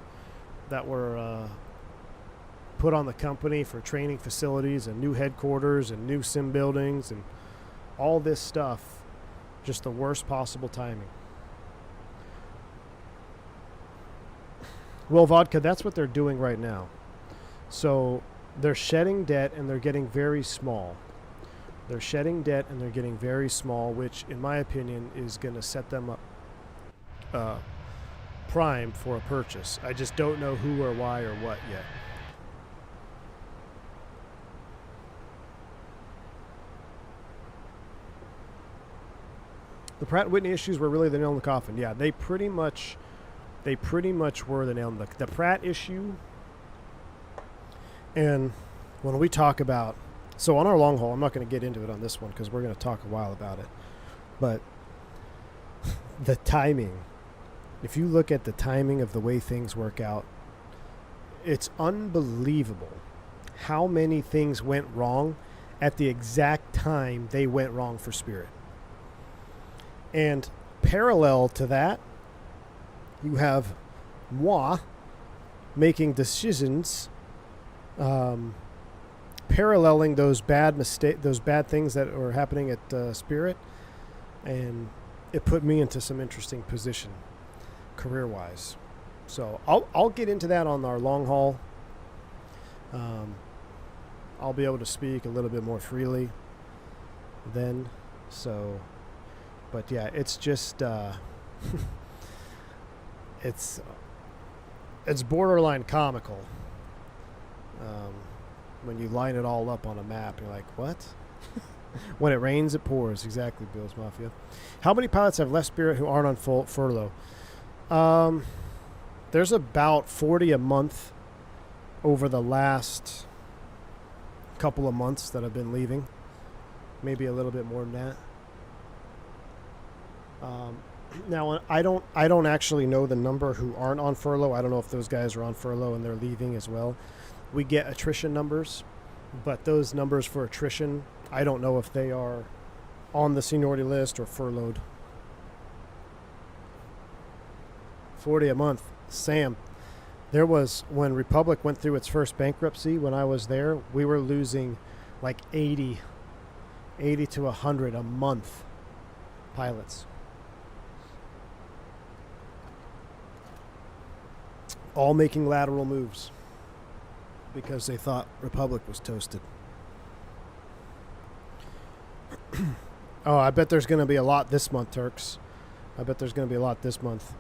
put on the company for training facilities and new headquarters and new sim buildings and all this stuff, just the worst possible timing. Well, Vodka, that's what they're doing right now. So they're shedding debt and they're getting very small. They're shedding debt and they're getting very small, which, in my opinion, is going to set them up prime for a purchase. I just don't know who or why or what yet. The Pratt & Whitney issues were really the nail in the coffin. Yeah, they pretty much were the nail in the Pratt issue. And when we talk about, so on our long haul, I'm not going to get into it on this one because we're going to talk a while about it. But the timing, if you look at the timing of the way things work out, it's unbelievable how many things went wrong at the exact time they went wrong for Spirit. And parallel to that, you have moi making decisions paralleling those bad things that were happening at Spirit, and it put me into some interesting position career-wise. So I'll get into that on our long haul. I'll be able to speak a little bit more freely then. So, but yeah, it's just it's borderline comical. When you line it all up on a map, you're like, what? When it rains, it pours. Exactly, Bill's Mafia. How many pilots have left Spirit who aren't on full furlough? There's about 40 a month over the last couple of months that have been leaving. Maybe a little bit more than that. Now, I don't actually know the number who aren't on furlough. I don't know if those guys are on furlough and they're leaving as well. We get attrition numbers, but those numbers for attrition, I don't know if they are on the seniority list or furloughed. 40 a month. Sam, there was, when Republic went through its first bankruptcy, when I was there, we were losing like 80 to 100 a month pilots. All making lateral moves because they thought Republic was toasted. Oh, I bet there's going to be a lot this month, Turks. I bet there's going to be a lot this month.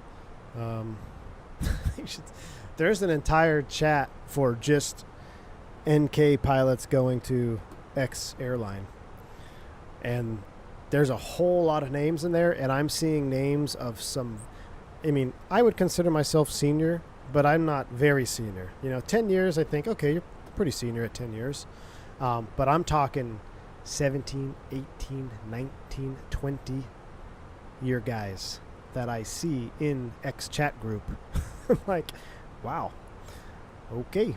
There's an entire chat for just NK pilots going to X airline. And there's a whole lot of names in there, and I'm seeing names of some... I mean, I would consider myself senior, but I'm not very senior. 10 years, I think, okay, you're pretty senior at 10 years. But I'm talking 17, 18, 19, 20 year guys that I see in X chat group. I'm like, wow, okay.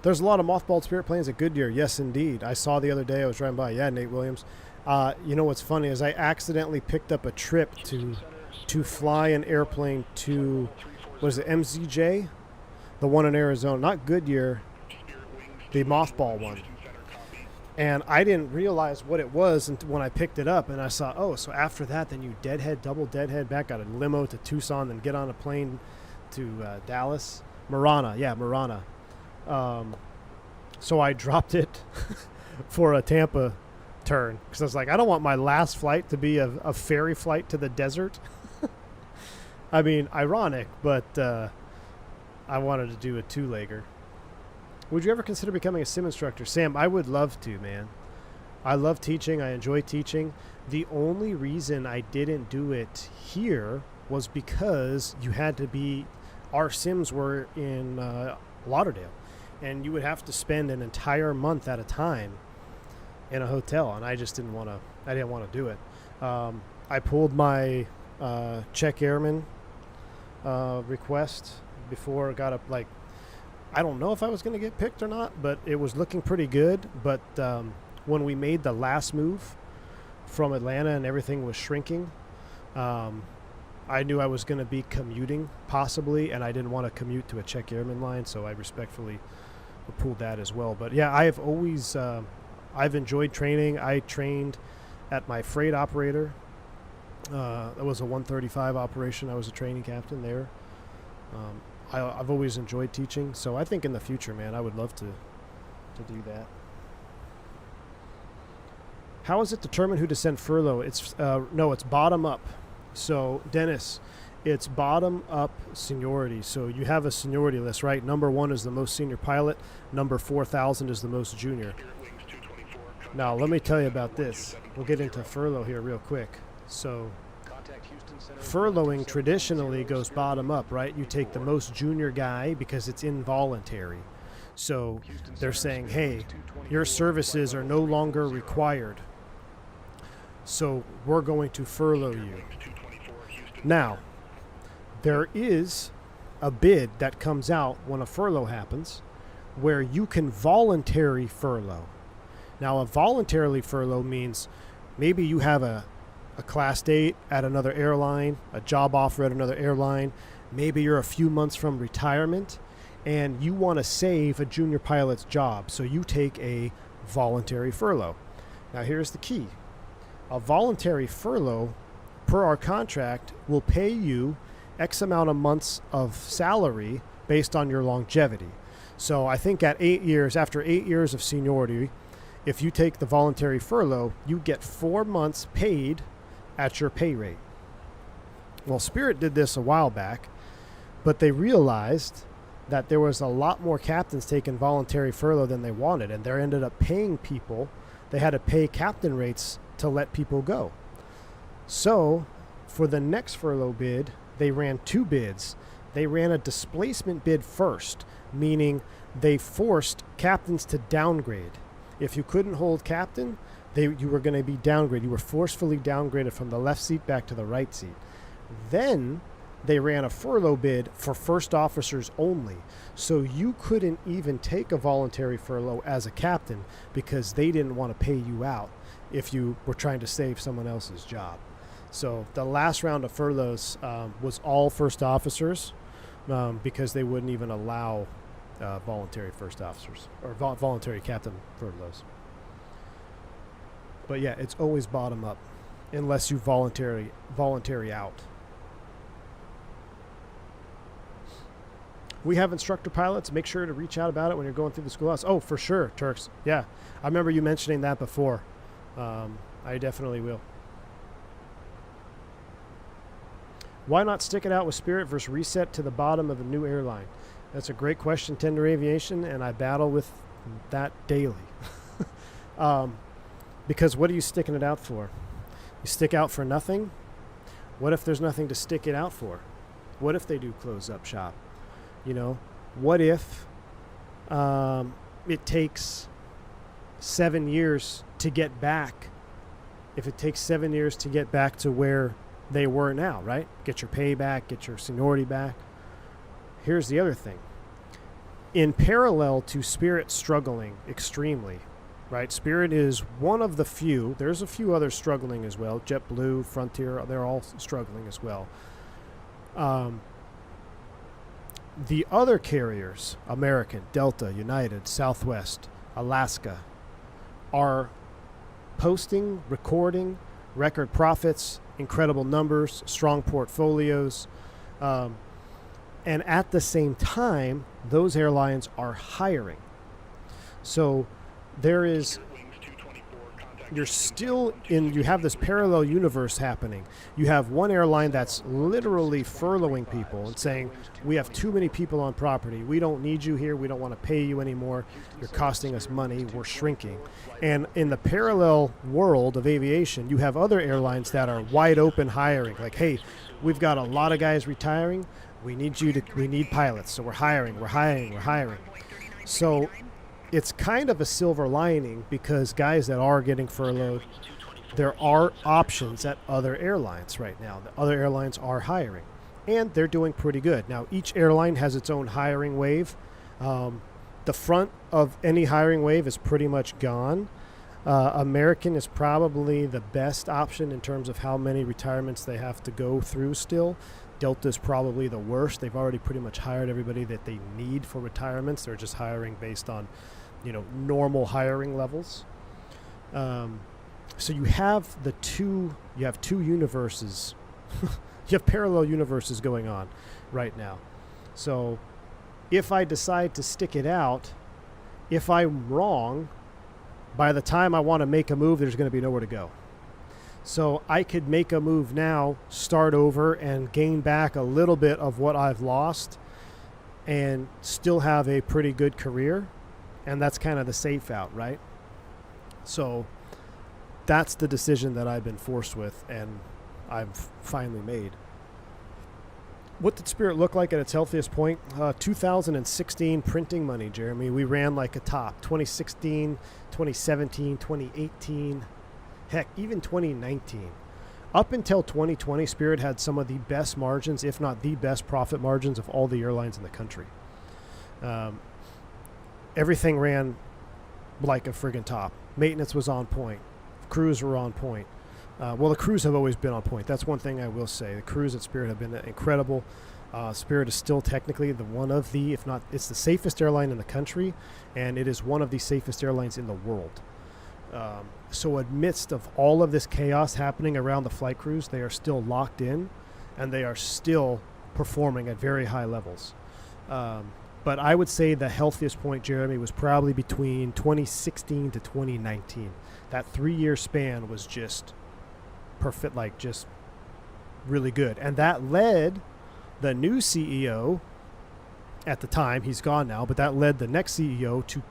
There's a lot of mothballed Spirit planes at Goodyear. Yes, indeed. I saw the other day, I was driving by. Yeah, Nate Williams. What's funny is I accidentally picked up a trip to fly an airplane to, what is it, MZJ? The one in Arizona. Not Goodyear, the mothball one. And I didn't realize what it was when I picked it up. And I saw, oh, so after that, then you double deadhead back, got a limo to Tucson, then get on a plane to Dallas. Marana. So I dropped it for a Tampa turn because I was like, I don't want my last flight to be a ferry flight to the desert. I mean, ironic, but I wanted to do a two-legger. Would you ever consider becoming a sim instructor? Sam, I would love to, man. I love teaching. I enjoy teaching. The only reason I didn't do it here was because you had to be, our sims were in Lauderdale, and you would have to spend an entire month at a time in a hotel, and I just didn't want to do it. I pulled my check airman request before it got up. Like, I don't know if I was going to get picked or not, but it was looking pretty good. But when we made the last move from Atlanta and everything was shrinking, I knew I was going to be commuting possibly, and I didn't want to commute to a check airman line, so I respectfully pulled that as well. But yeah, I have always I've enjoyed training. I trained at my freight operator. That was a 135 operation. I was a training captain there. I've always enjoyed teaching, so I think in the future, man, I would love to do that. How is it determined who to send furlough? It's it's bottom up. So Dennis, it's bottom up seniority. So you have a seniority list, right? Number 1 is the most senior pilot. Number 4,000 is the most junior. Now let me tell you about this. We'll get into furlough here real quick. So furloughing traditionally goes bottom up, right? You take the most junior guy because it's involuntary. So they're saying, hey, your services are no longer required, so we're going to furlough you. Now, there is a bid that comes out when a furlough happens where you can voluntary furlough. Now, a voluntarily furlough means maybe you have a class date at another airline, a job offer at another airline. Maybe you're a few months from retirement and you want to save a junior pilot's job, so you take a voluntary furlough. Now, here's the key. A voluntary furlough, per our contract, will pay you X amount of months of salary based on your longevity. So I think at 8 years, after 8 years of seniority, if you take the voluntary furlough, you get 4 months paid at your pay rate. Well, Spirit did this a while back, but they realized that there was a lot more captains taking voluntary furlough than they wanted, and they ended up paying people. They had to pay captain rates to let people go. So for the next furlough bid, they ran 2 bids. They ran a displacement bid first, meaning they forced captains to downgrade. If you couldn't hold captain, you were going to be downgraded. You were forcefully downgraded from the left seat back to the right seat. Then they ran a furlough bid for first officers only. So you couldn't even take a voluntary furlough as a captain because they didn't want to pay you out if you were trying to save someone else's job. So the last round of furloughs was all first officers because they wouldn't even allow voluntary first officers or voluntary captain furloughs. But yeah, it's always bottom up unless you voluntary out. We have instructor pilots. Make sure to reach out about it when you're going through the schoolhouse. Oh, for sure, Turks. Yeah, I remember you mentioning that before. I definitely will. Why not stick it out with Spirit versus reset to the bottom of a new airline? That's a great question, Tender Aviation, and I battle with that daily. Because what are you sticking it out for? You stick out for nothing? What if there's nothing to stick it out for? What if they do close up shop? You know, what if it takes 7 years to get back? If it takes 7 years to get back to where they were now, right? Get your pay back, get your seniority back. Here's the other thing. In parallel to Spirit struggling extremely, right? Spirit is one of the few. There's a few others struggling as well. JetBlue, Frontier, they're all struggling as well. The other carriers, American, Delta, United, Southwest, Alaska, are posting, recording, record profits, incredible numbers, strong portfolios. And at the same time, those airlines are hiring. So there is you're still in, you have this parallel universe happening. You have one airline that's literally furloughing people and saying, we have too many people on property. We don't need you here. We don't want to pay you anymore. You're costing us money. We're shrinking. And in the parallel world of aviation, you have other airlines that are wide open hiring. Like, hey, we've got a lot of guys retiring. We need pilots. So we're hiring. So it's kind of a silver lining because guys that are getting furloughed, there are options at other airlines right now. The other airlines are hiring, and they're doing pretty good. Now, each airline has its own hiring wave. The front of any hiring wave is pretty much gone. American is probably the best option in terms of how many retirements they have to go through still. Delta is probably the worst. They've already pretty much hired everybody that they need for retirements. They're just hiring based on, normal hiring levels. So you have two universes. You have parallel universes going on right now. So if I decide to stick it out, if I'm wrong, by the time I want to make a move, there's going to be nowhere to go. So I could make a move now, start over, and gain back a little bit of what I've lost and still have a pretty good career. And that's kind of the safe out, right? So that's the decision that I've been forced with, and I've finally made. What did Spirit look like at its healthiest point? 2016 printing money, Jeremy. We ran like a top. 2016, 2017, 2018, heck, even 2019. Up until 2020, Spirit had some of the best margins, if not the best profit margins of all the airlines in the country. Everything ran like a friggin' top. Maintenance was on point. Crews were on point. Well, the crews have always been on point. That's one thing I will say. The crews at Spirit have been incredible. Spirit is still technically if not, it's the safest airline in the country, and it is one of the safest airlines in the world. So amidst of all of this chaos happening around the flight crews, they are still locked in, and they are still performing at very high levels. But I would say the healthiest point, Jeremy, was probably between 2016 to 2019. That 3-year span was just perfect, like just really good. And that led the new CEO at the time, he's gone now, but that led the next CEO to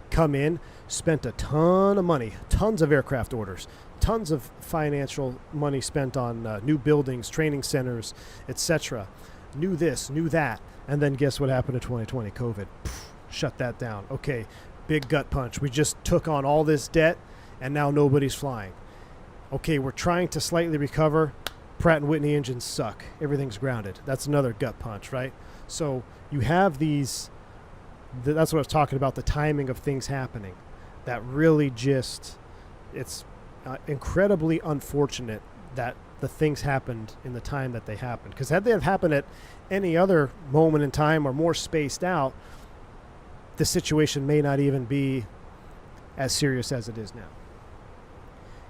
come in, spent a ton of money, tons of aircraft orders, tons of financial money spent on new buildings, training centers, etc. Knew this, knew that. And then guess what happened in 2020? COVID. Shut that down. Okay, big gut punch. We just took on all this debt, and now nobody's flying. Okay, we're trying to slightly recover. Pratt & Whitney engines suck. Everything's grounded. That's another gut punch, right? So you have these, that's what I was talking about, the timing of things happening. That really just, it's incredibly unfortunate that the things happened in the time that they happened. Because had they have happened at any other moment in time or more spaced out, the situation may not even be as serious as it is now.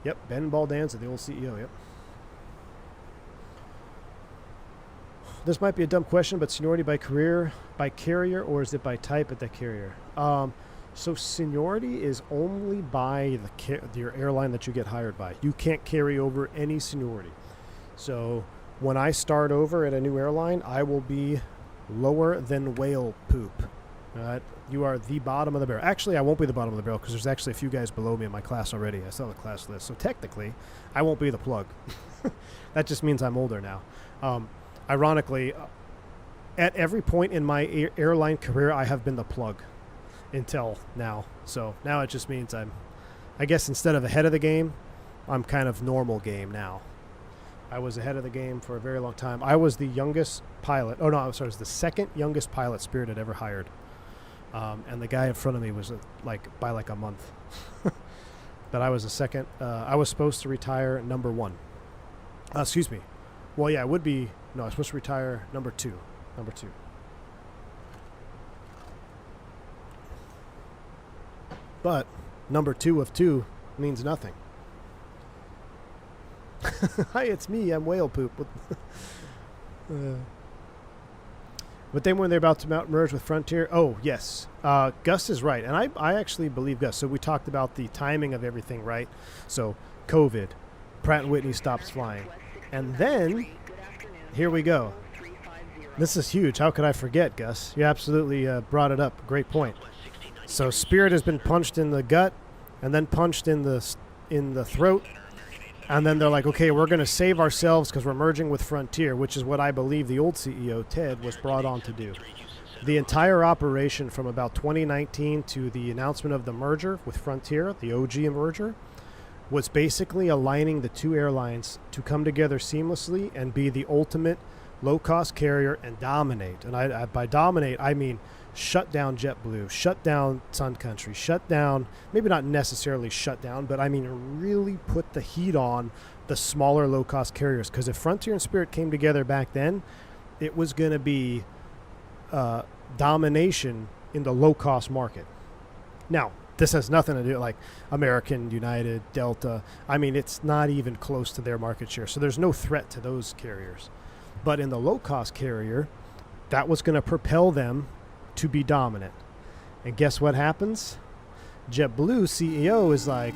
Yep, Ben Baldanza, the old CEO, yep. This might be a dumb question, but seniority by career, by carrier, or is it by type at the carrier? So seniority is only by your airline that you get hired by. You can't carry over any seniority. So when I start over at a new airline, I will be lower than whale poop. You are the bottom of the barrel. Actually, I won't be the bottom of the barrel because there's actually a few guys below me in my class already. I saw the class list. So technically, I won't be the plug. That just means I'm older now. Ironically, at every point in my airline career, I have been the plug until now. So now it just means I guess instead of ahead of the game, I'm kind of normal game now. I was ahead of the game for a very long time. I was the youngest pilot. Oh, no, I'm sorry. I was the second youngest pilot Spirit had ever hired. And the guy in front of me was by a month. But I was the second. I was supposed to retire number 1. Excuse me. Well, yeah, it would be. No, I was supposed to retire number 2. Number 2. But number 2 of 2 means nothing. Hi, it's me. I'm whale poop. But then when they're about to merge with Frontier, oh, yes. Gus is right. And I actually believe Gus. So we talked about the timing of everything, right? So COVID, Pratt & Whitney stops flying. And then, here we go. This is huge. How could I forget, Gus? You absolutely brought it up. Great point. So Spirit has been punched in the gut and then punched in the throat. And then they're like, okay, we're going to save ourselves because we're merging with Frontier, which is what I believe the old CEO, Ted, was brought on to do. The entire operation from about 2019 to the announcement of the merger with Frontier, the OG merger, was basically aligning the two airlines to come together seamlessly and be the ultimate low-cost carrier and dominate. And by dominate, I mean shut down JetBlue, shut down Sun Country, shut down, maybe not necessarily shut down, but I mean really put the heat on the smaller low-cost carriers. Because if Frontier and Spirit came together back then, it was going to be domination in the low-cost market. Now, this has nothing to do like American, United, Delta. I mean, it's not even close to their market share. So there's no threat to those carriers. But in the low-cost carrier, that was going to propel them to be dominant. And guess what happens? JetBlue CEO is like,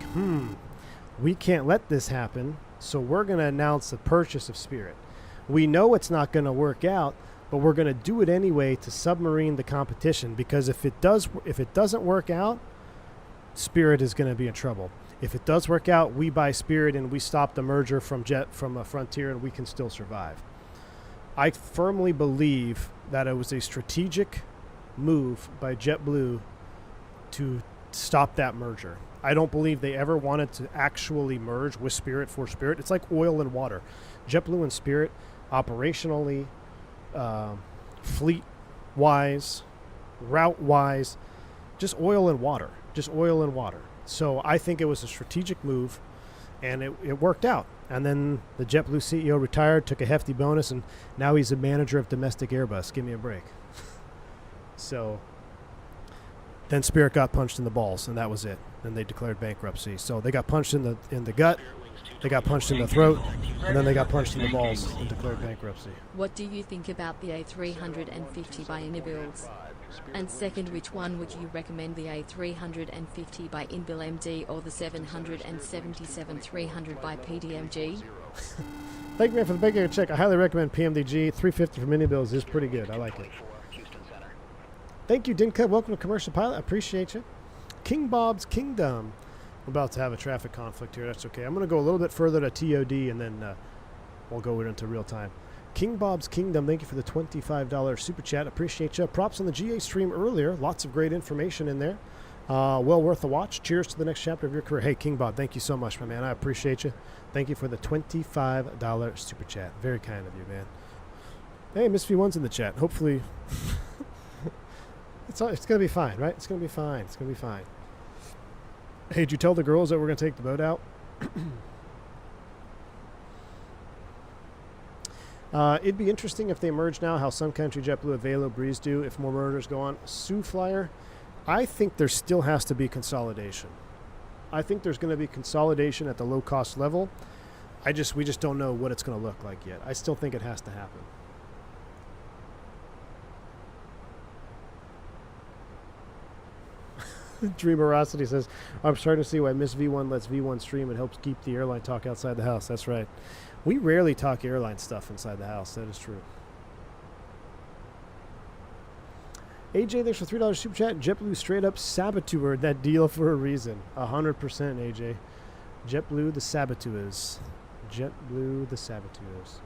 we can't let this happen, so we're going to announce the purchase of Spirit. We know it's not going to work out, but we're going to do it anyway to submarine the competition, because if it doesn't work out, Spirit is going to be in trouble. If it does work out, we buy Spirit and we stop the merger from Frontier, and we can still survive. I firmly believe that it was a strategic move by JetBlue to stop that merger. I don't believe they ever wanted to actually merge with Spirit for Spirit. It's like oil and water. JetBlue and Spirit, operationally, fleet-wise, route-wise, just oil and water. Just oil and water. So I think it was a strategic move, and it worked out. And then the JetBlue CEO retired, took a hefty bonus, and now he's a manager of domestic Airbus. Give me a break. So then Spirit got punched in the balls, and that was it. And they declared bankruptcy. So they got punched in the gut, they got punched in the throat, and then they got punched in the balls and declared bankruptcy. What do you think about the A350 by Unibuilds? And second, which one would you recommend, the A350 by Inbuild MD or the 777-300 by PDMG? Thank you, man, for the big check. I highly recommend PMDG. 350 from Unibuilds is pretty good. I like it. Thank you, Dinka. Welcome to Commercial Pilot. I appreciate you. King Bob's Kingdom. We're about to have a traffic conflict here. That's okay. I'm going to go a little bit further to TOD, and then we'll go into real time. King Bob's Kingdom, thank you for the $25 super chat. Appreciate you. Props on the GA stream earlier. Lots of great information in there. Well worth a watch. Cheers to the next chapter of your career. Hey, King Bob, thank you so much, my man. I appreciate you. Thank you for the $25 super chat. Very kind of you, man. Hey, Miss V1's in the chat. Hopefully, it's going to be fine, right? It's going to be fine. It's going to be fine. Hey, did you tell the girls that we're going to take the boat out? It'd be interesting if they merge now, how Sun Country, JetBlue, Avelo, Breeze do, if more mergers go on. Sioux Flyer, I think there still has to be consolidation. I think there's going to be consolidation at the low-cost level. We just don't know what it's going to look like yet. I still think it has to happen. Dreamerosity says, I'm starting to see why Miss V1 lets V1 stream. It helps keep the airline talk outside the house. That's right. We rarely talk airline stuff inside the house. That is true. AJ, thanks for $3 super chat. JetBlue straight up saboteured that deal for a reason. 100% AJ. JetBlue the saboteurs. JetBlue the saboteurs.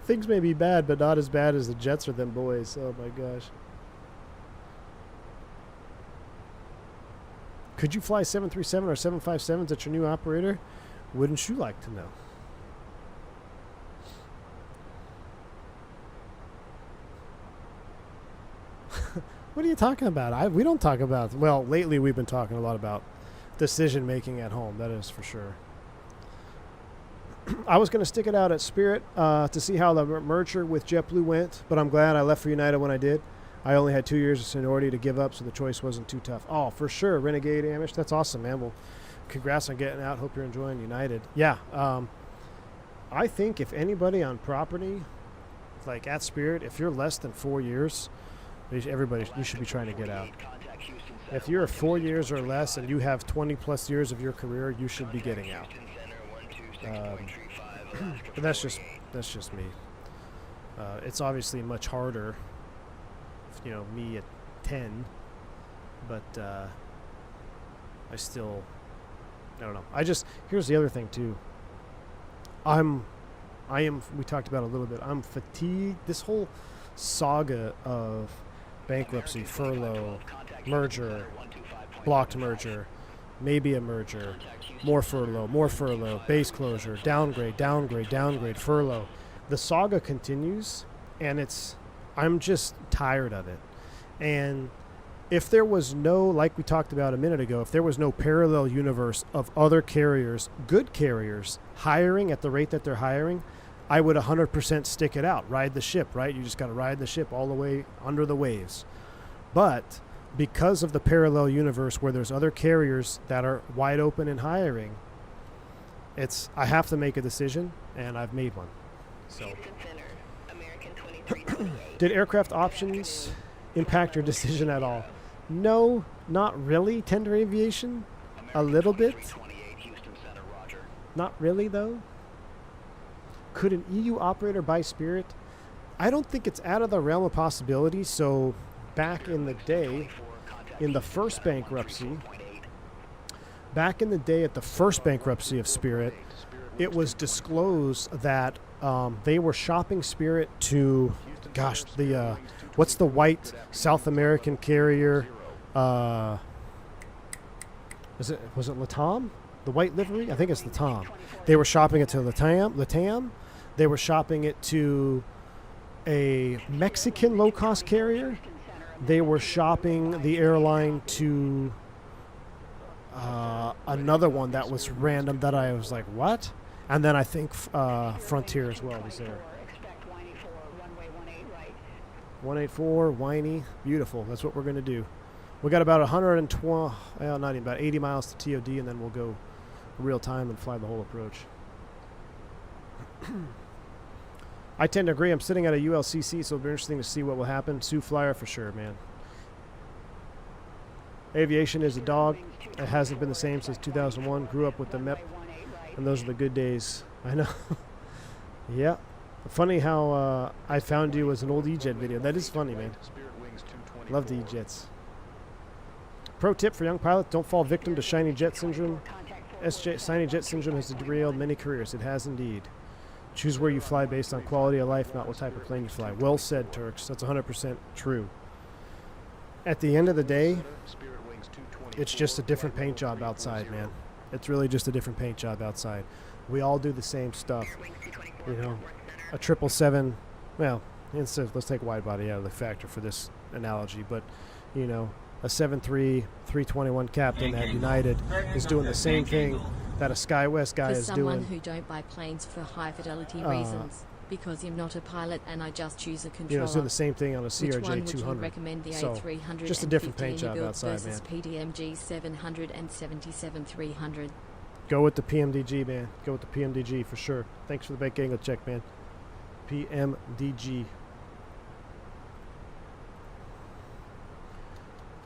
Things may be bad, but not as bad as the Jets or them boys. Oh my gosh. Could you fly 737 or 757s at your new operator? Wouldn't you like to know? What are you talking about? We don't talk about... Well, lately we've been talking a lot about decision-making at home. That is for sure. I was going to stick it out at Spirit to see how the merger with JetBlue went, but I'm glad I left for United when I did. I only had 2 years of seniority to give up, so the choice wasn't too tough. Oh, for sure. Renegade Amish. That's awesome, man. Well, congrats on getting out. Hope you're enjoying United. Yeah. I think if anybody on property, like at Spirit, if you're less than 4 years, you should be trying to get out. If you're 4 years or less and you have 20 plus years of your career, you should be getting out. But that's just me. It's obviously much harder, me at 10, but I don't know. Here's the other thing too. We talked about it a little bit. I'm fatigued. This whole saga of bankruptcy, furlough, merger, blocked merger, maybe a merger, more furlough, base closure, downgrade, furlough. The saga continues, and I'm just tired of it. And if there was no, like we talked about a minute ago, if there was no parallel universe of other carriers, good carriers, hiring at the rate that they're hiring, I would 100% stick it out, ride the ship, right? You just got to ride the ship all the way under the waves. But because of the parallel universe where there's other carriers that are wide open and hiring, I have to make a decision, and I've made one. So, did aircraft options impact your decision at all? No, not really. Tender aviation, a little bit. Not really, though. Could an EU operator buy Spirit? I don't think it's out of the realm of possibility. So back in the day, in the first bankruptcy, of Spirit, it was disclosed that they were shopping Spirit to, what's the white South American carrier? Was it Latam? The white livery? I think it's Latam. They were shopping it to Latam. They were shopping it to a Mexican low-cost carrier. They were shopping the airline to another one that was random that I was like, what? And then I think Frontier as well was there. 184, whiny, beautiful. That's what we're going to do. We got about 120, not even, about 80 miles to TOD, and then we'll go real time and fly the whole approach. I tend to agree. I'm sitting at a ULCC, so it'll be interesting to see what will happen. Sioux Flyer for sure, man. Aviation is a dog. It hasn't been the same since 2001. Grew up with the MEP, and those are the good days. I know. Yeah. Funny how I found you as an old E-Jet video. That is funny, man. Love the E-Jets. Pro tip for young pilots, don't fall victim to shiny jet syndrome. Shiny jet syndrome has derailed many careers. It has indeed. Choose where you fly based on quality of life, not what type of plane you fly. Well said, Turks. That's 100% true. At the end of the day, it's just a different paint job outside, man. It's really just a different paint job outside. We all do the same stuff. A 777, well, let's take wide body out of the factor for this analogy, but, a 7.3 321 Captain at United is doing the same thing that a SkyWest guy is doing. For someone who don't buy planes for high fidelity reasons, because I'm not a pilot and I just choose a controller. It's doing the same thing on a CRJ 200. Which one would you recommend, the A300 just a different paint job outside, versus man. PDMG 700 and 77-300? Go with the PMDG, man. Go with the PMDG for sure. Thanks for the bank angle check, man. PMDG.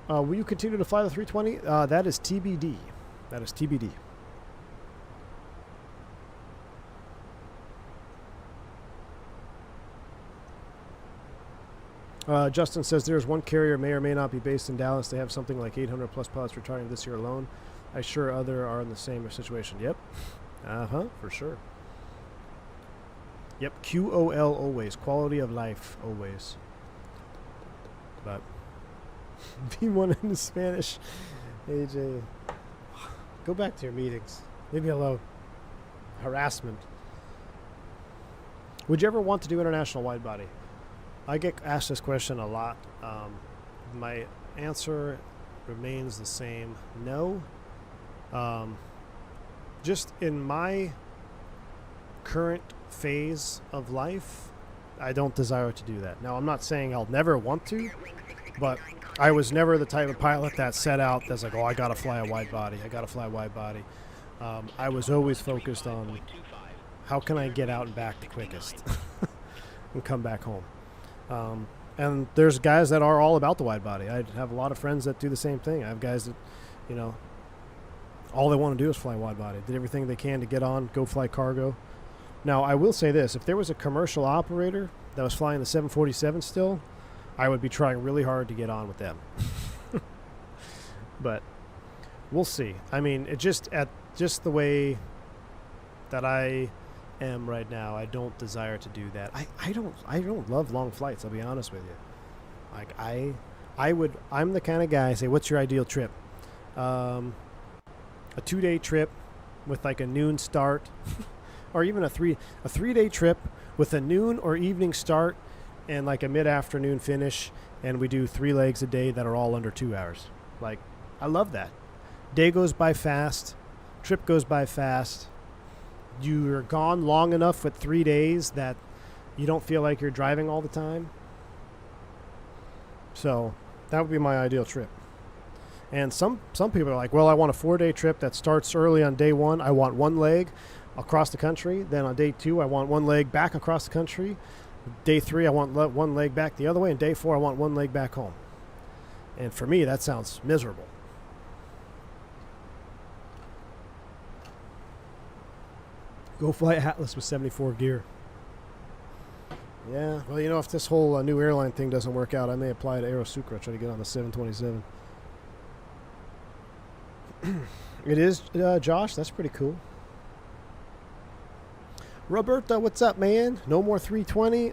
Will you continue to fly the 320? That is TBD. That is TBD. Justin says there's one carrier may or may not be based in Dallas. They have something like 800 plus pilots retiring this year alone. I'm sure other are in the same situation. Yep. For sure. Yep. QOL always. Quality of life always. But V1 in Spanish. AJ. Go back to your meetings. Leave me alone. Harassment. Would you ever want to do international wide body? I get asked this question a lot. My answer remains the same. No. Just in my current phase of life, I don't desire to do that. Now, I'm not saying I'll never want to, but I was never the type of pilot that set out that's like, oh, I got to fly a wide body. I was always focused on how can I get out and back the quickest and come back home? And there's guys that are all about the wide body. I have a lot of friends that do the same thing. I have guys that, you know, all they want to do is fly wide body. Did everything they can to get on, go fly cargo. Now, I will say this. If there was a commercial operator that was flying the 747 still, I would be trying really hard to get on with them. But we'll see. I mean, it just the way that I am right now, I don't desire to do that. I don't love long flights, I'll be honest with you. Like I'm the kind of guy, I say, what's your ideal trip? A 2-day trip with like a noon start or even a 3-day trip with a noon or evening start and like a mid-afternoon finish, and we do 3 legs a day that are all under 2 hours. Like, I love that. Day goes by fast, trip goes by fast. You're gone long enough with 3 days that you don't feel like you're driving all the time. So that would be my ideal trip. And some people are like, well, I want a 4-day trip that starts early on day 1. I want 1 leg across the country. Then on day 2, I want 1 leg back across the country. Day 3, I want 1 leg back the other way. And day 4, I want 1 leg back home. And for me, that sounds miserable. Go fly Atlas with 74 gear. Yeah, well, you know, if this whole new airline thing doesn't work out, I may apply to Aerosukra, try to get on the 727. It is, Josh. That's pretty cool. Roberto, what's up, man? No more 320.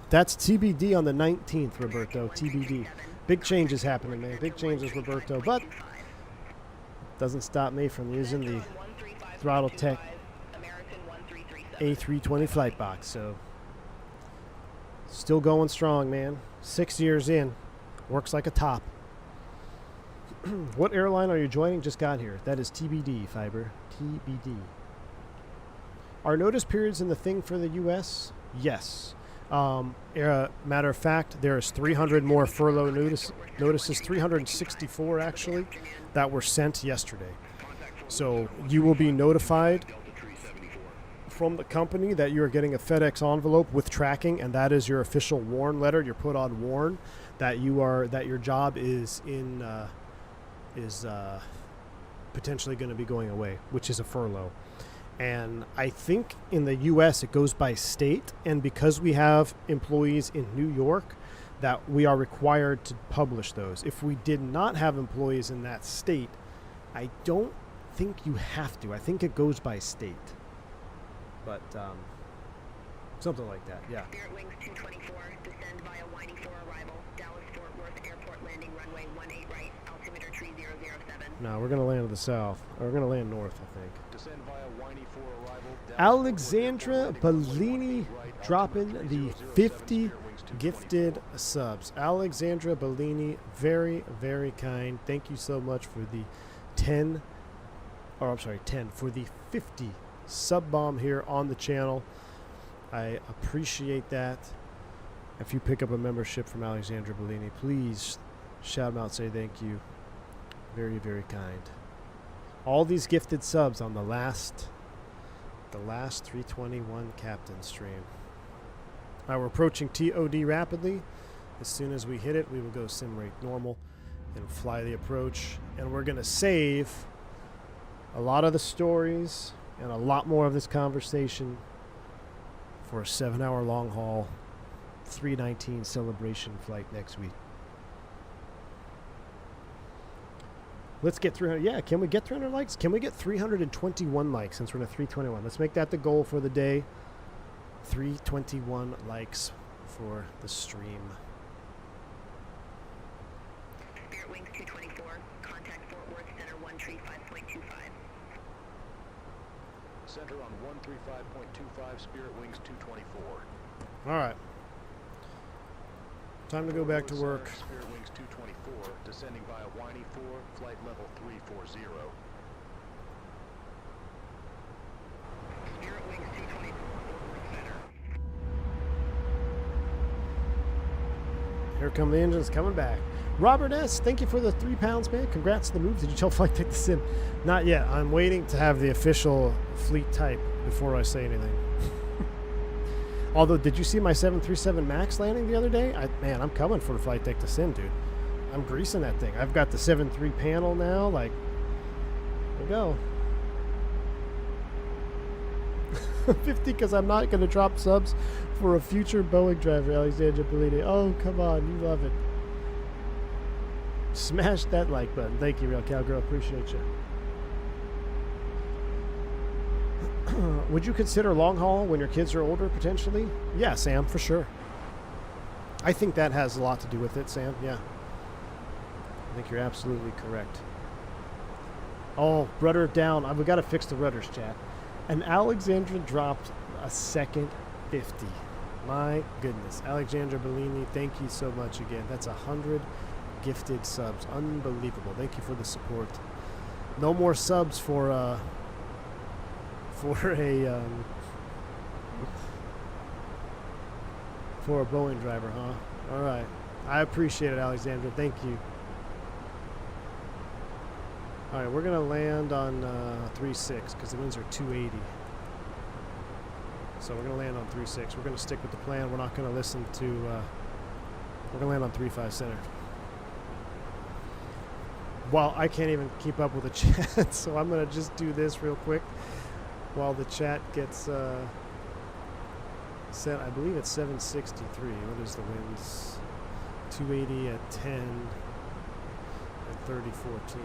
That's TBD on the 19th, Roberto. TBD. Big changes happening, man. Big changes, Roberto. But doesn't stop me from using the Throttletek A320 Flightbox. So still going strong, man. 6 years in. Works like a top. What airline are you joining? Just got here. That is TBD, Fiber. TBD. Are notice periods in the thing for the U.S.? Yes. Matter of fact, there's 300 more furlough notices, 364 actually, that were sent yesterday. So you will be notified from the company that you are getting a FedEx envelope with tracking, and that is your official warn letter. You're put on warn that your job is potentially going to be going away, which is a furlough. And I think in the U.S. it goes by state, and because we have employees in New York, that we are required to publish those. If we did not have employees in that state, I don't think you have to. I think it goes by state. But something like that, yeah. Spirit Wings 224, descend via Whiny 4 arrival, Dallas Fort Worth Airport landing runway 18 right, altimeter tree 007. No, we're going to land to the south. Or we're going to land north, I think. Descend via Whiny 4 arrival, Alexandra Bellini dropping the 50 gifted subs. Alexandra Bellini, very, very kind. Thank you so much for the 10 for the 50 sub bomb here on the channel. I appreciate that. If you pick up a membership from Alexandra Bellini, please shout them out, say thank you. Very, very kind. All these gifted subs on the last 321 Captain stream. All right, we're approaching TOD rapidly. As soon as we hit it, we will go sim rate normal and fly the approach. And we're going to save a lot of the stories and a lot more of this conversation for a 7-hour long haul 319 celebration flight next week. Let's get 300. Yeah, can we get 300 likes? Can we get 321 likes since we're in a 321? Let's make that the goal for the day. 321 likes for the stream. Spirit Wings 224, contact Fort Worth Center 135.25. Center on 135.25, Spirit Wings 224. All right. Time to go back to work. Spirit Wings 224, descending via Whiny 4, flight level 340. Spirit Wings 224, center. Here come the engines coming back. Robert S., thank you for the £3, man. Congrats on the move. Did you tell Flighttek to sim? Not yet. I'm waiting to have the official fleet type before I say anything. Although, did you see my 737 MAX landing the other day? Man, I'm coming for the Flighttek to sim, dude. I'm greasing that thing. I've got the 7.3 panel now. Like, there we go. 50 because I'm not going to drop subs for a future Boeing driver, Alexandra Bellini. Oh, come on. You love it. Smash that like button. Thank you, Real Cowgirl. Appreciate you. Would you consider long haul when your kids are older, potentially? Yeah, Sam, for sure. I think that has a lot to do with it, Sam. Yeah. I think you're absolutely correct. Oh, rudder down. We've got to fix the rudders, chat. And Alexandra dropped a second 50. My goodness. Alexandra Bellini, thank you so much again. That's 100 gifted subs. Unbelievable. Thank you for the support. No more subs for a Boeing driver, huh? All right. I appreciate it, Alexandra. Thank you. All right, we're going to land on 3.6 because the winds are 280. So we're going to land on 3.6. We're going to stick with the plan. We're not going to listen to... we're going to land on 3.5 center. Well, I can't even keep up with the chat, so I'm going to just do this real quick while the chat gets set. I believe it's 763. What is the winds? 280 at 10 and 30.14.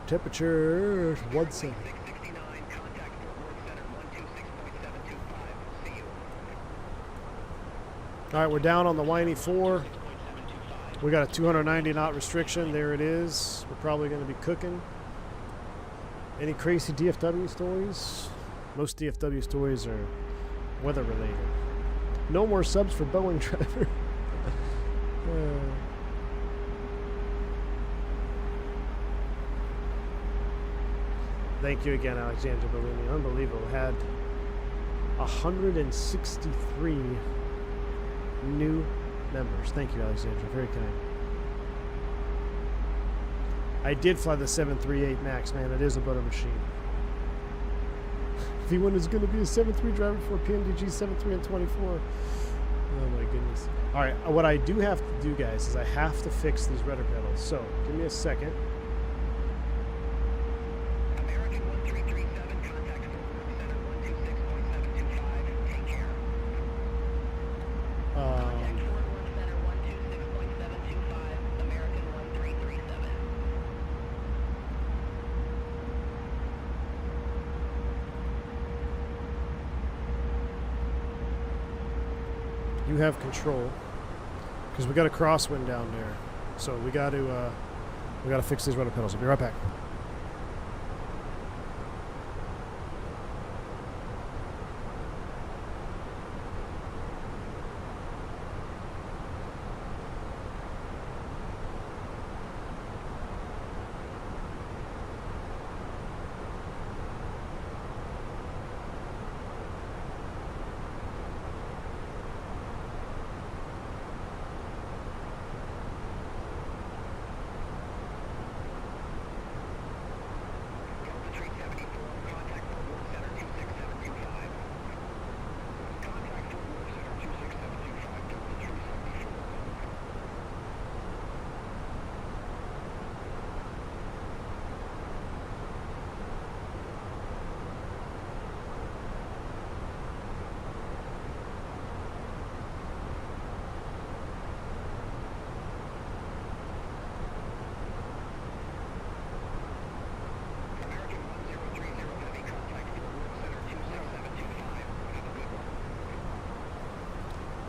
Temperature 17. All right, we're down on the whiny 4. We got a 290 knot restriction. There it is. We're probably going to be cooking. Any crazy DFW stories? Most DFW stories are weather related. No more subs for Boeing driver. Thank you again, Alexandra Bellini. Unbelievable. Had 163 new members. Thank you, Alexandra. Very kind. I did fly the 738 MAX, man. It is a butter machine. V1 is going to be a 7.3 driver for PMDG 7.3 and 24. Oh my goodness. All right, what I do have to do, guys, is I have to fix these rudder pedals. So give me a second. You have control because we got a crosswind down there, so we got to fix these rudder pedals. I'll be right back.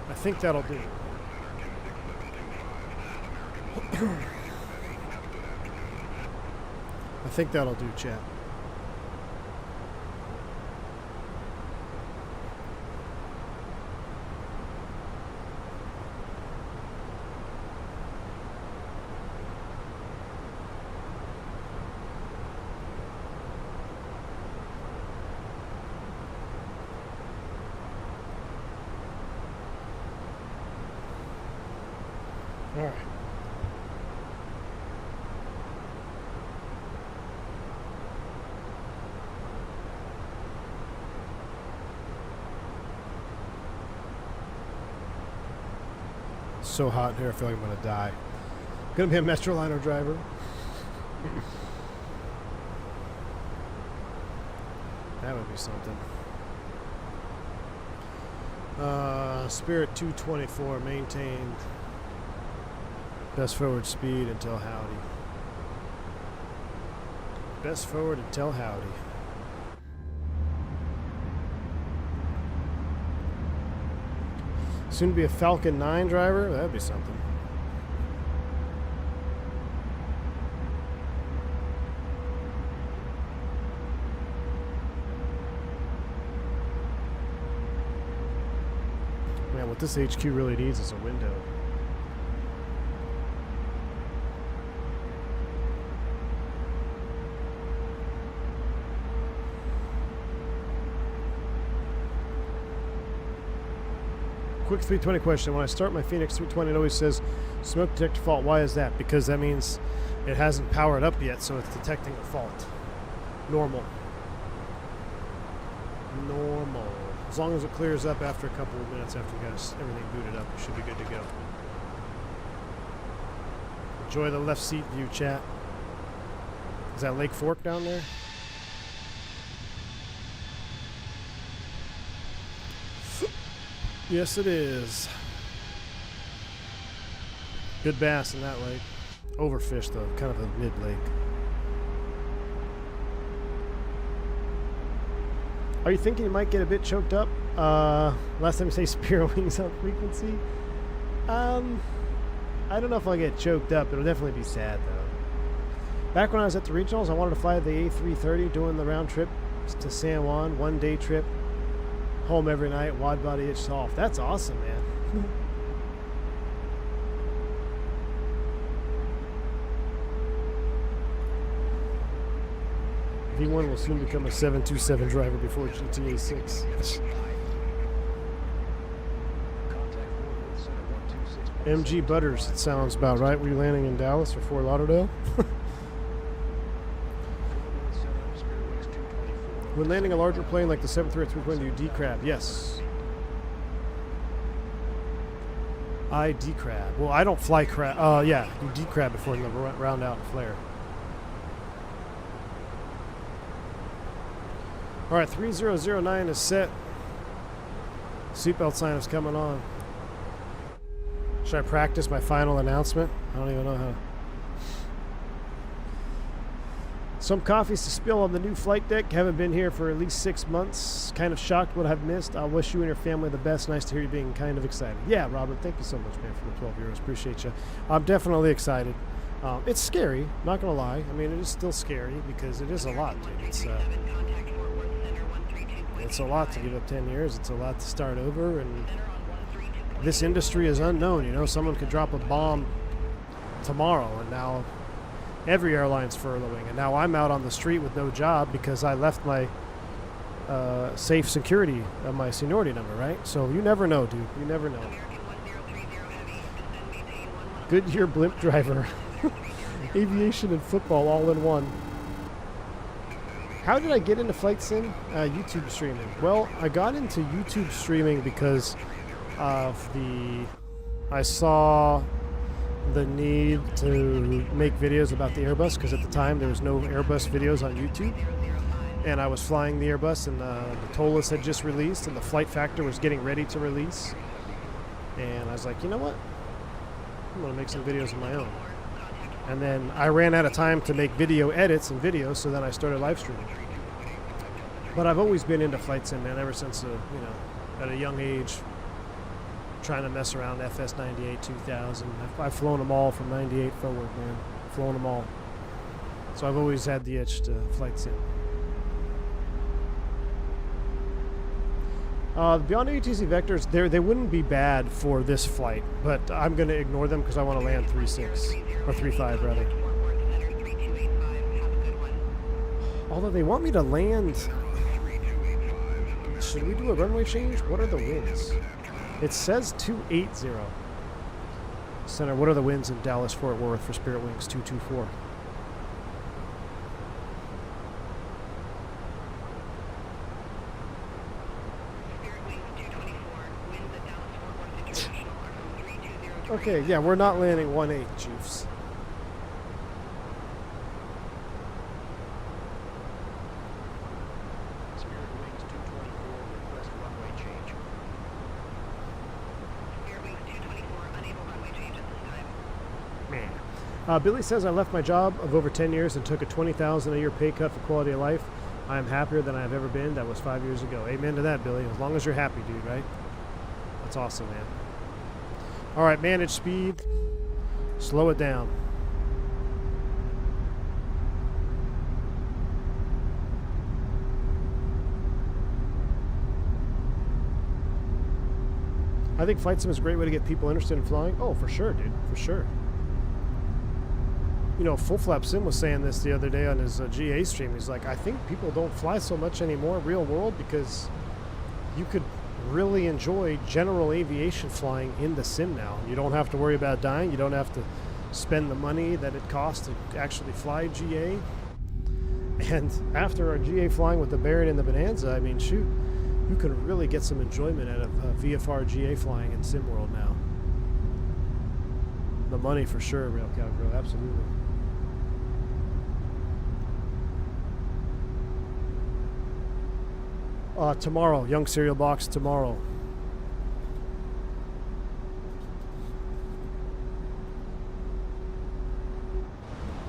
I think that'll do. I think that'll do, chat. All right. So hot in here, I feel like I'm gonna die. Gonna be a Metroliner driver. That would be something. Spirit 224 maintained best forward speed until howdy. Best forward until howdy. Soon to be a Falcon 9 driver? That'd be something. Man, what this HQ really needs is a window. Quick 320 question. When I start my Fenix 320, it always says smoke detector fault. Why is that? Because that means it hasn't powered up yet, so it's detecting a fault. Normal. Normal. As long as it clears up after a couple of minutes after you got everything booted up, you should be good to go. Enjoy the left seat view, chat. Is that Lake Fork down there? Yes, it is. Good bass in that lake. Overfished, though. Kind of a mid-lake. Are you thinking you might get a bit choked up? Last time you say Spear Wings on frequency? I don't know if I'll get choked up. It'll definitely be sad, though. Back when I was at the regionals, I wanted to fly the A330 doing the round trip to San Juan. 1-day trip. Home every night, wide body itch off. That's awesome, man. V1 will soon become a 727 driver before GTA 6. MG Butters, it sounds about right. Were you landing in Dallas or Fort Lauderdale? When landing a larger plane like the 737, do you decrab? Yes. I decrab. Well, I don't fly crab. Yeah, you decrab before you round out and flare. All right, 3009 is set. Seatbelt sign is coming on. Should I practice my final announcement? I don't even know how. Some coffees to spill on the new flight deck. Haven't been here for at least 6 months. Kind of shocked what I've missed. I wish you and your family the best. Nice to hear you being kind of excited. Yeah, Robert, thank you so much, man, for the 12 euros. Appreciate you. I'm definitely excited. It's scary, not going to lie. I mean, it is still scary because it is a lot, dude. It's a lot to give up 10 years. It's a lot to start over. And this industry is unknown. You know, someone could drop a bomb tomorrow, and now every airline's furloughing, and now I'm out on the street with no job because I left my safe security of my seniority number, right? So you never know, dude. You never know. Goodyear blimp driver. Aviation and football all in one. How did I get into flight sim? YouTube streaming. Well, I got into YouTube streaming because of I saw the need to make videos about the Airbus, because at the time there was no Airbus videos on YouTube, and I was flying the Airbus, and the Tolas had just released and the Flight Factor was getting ready to release, and I was like, you know what, I'm gonna make some videos of my own. And then I ran out of time to make video edits and videos, so then I started live streaming. But I've always been into flight sim, man, ever since you know, at a young age, trying to mess around FS 98, 2000. I've flown them all from 98 forward, man. Flown them all. So I've always had the itch to flight sim. Beyond ATC vectors, they wouldn't be bad for this flight, but I'm going to ignore them because I want to land 3.6, or 3.5 rather. Although they want me to land... Should we do a runway change? What are the winds? It says 280. Center, what are the winds in Dallas Fort Worth for Spirit Wings 224? Okay, yeah, we're not landing 1-8, Chiefs. Spirit Wings 224, request runway change. Spirit Wings 224, unable runway change at this time. Man. Billy says, I left my job of over 10 years and took a $20,000 a year pay cut for quality of life. I am happier than I've ever been. That was 5 years ago. Amen to that, Billy. As long as you're happy, dude, right? That's awesome, man. All right, manage speed. Slow it down. I think Flight Sim is a great way to get people interested in flying. Oh, for sure, dude. For sure. You know, Full Flap Sim was saying this the other day on his GA stream. He's like, I think people don't fly so much anymore real world because you could really enjoy general aviation flying in the sim now. You don't have to worry about dying. You don't have to spend the money that it costs to actually fly GA. And after our GA flying with the Barrett and the Bonanza, I mean, shoot, you can really get some enjoyment out of VFR GA flying in sim world now. The money for sure, Real Cowgirl, absolutely. Tomorrow, Young Cereal Box, tomorrow.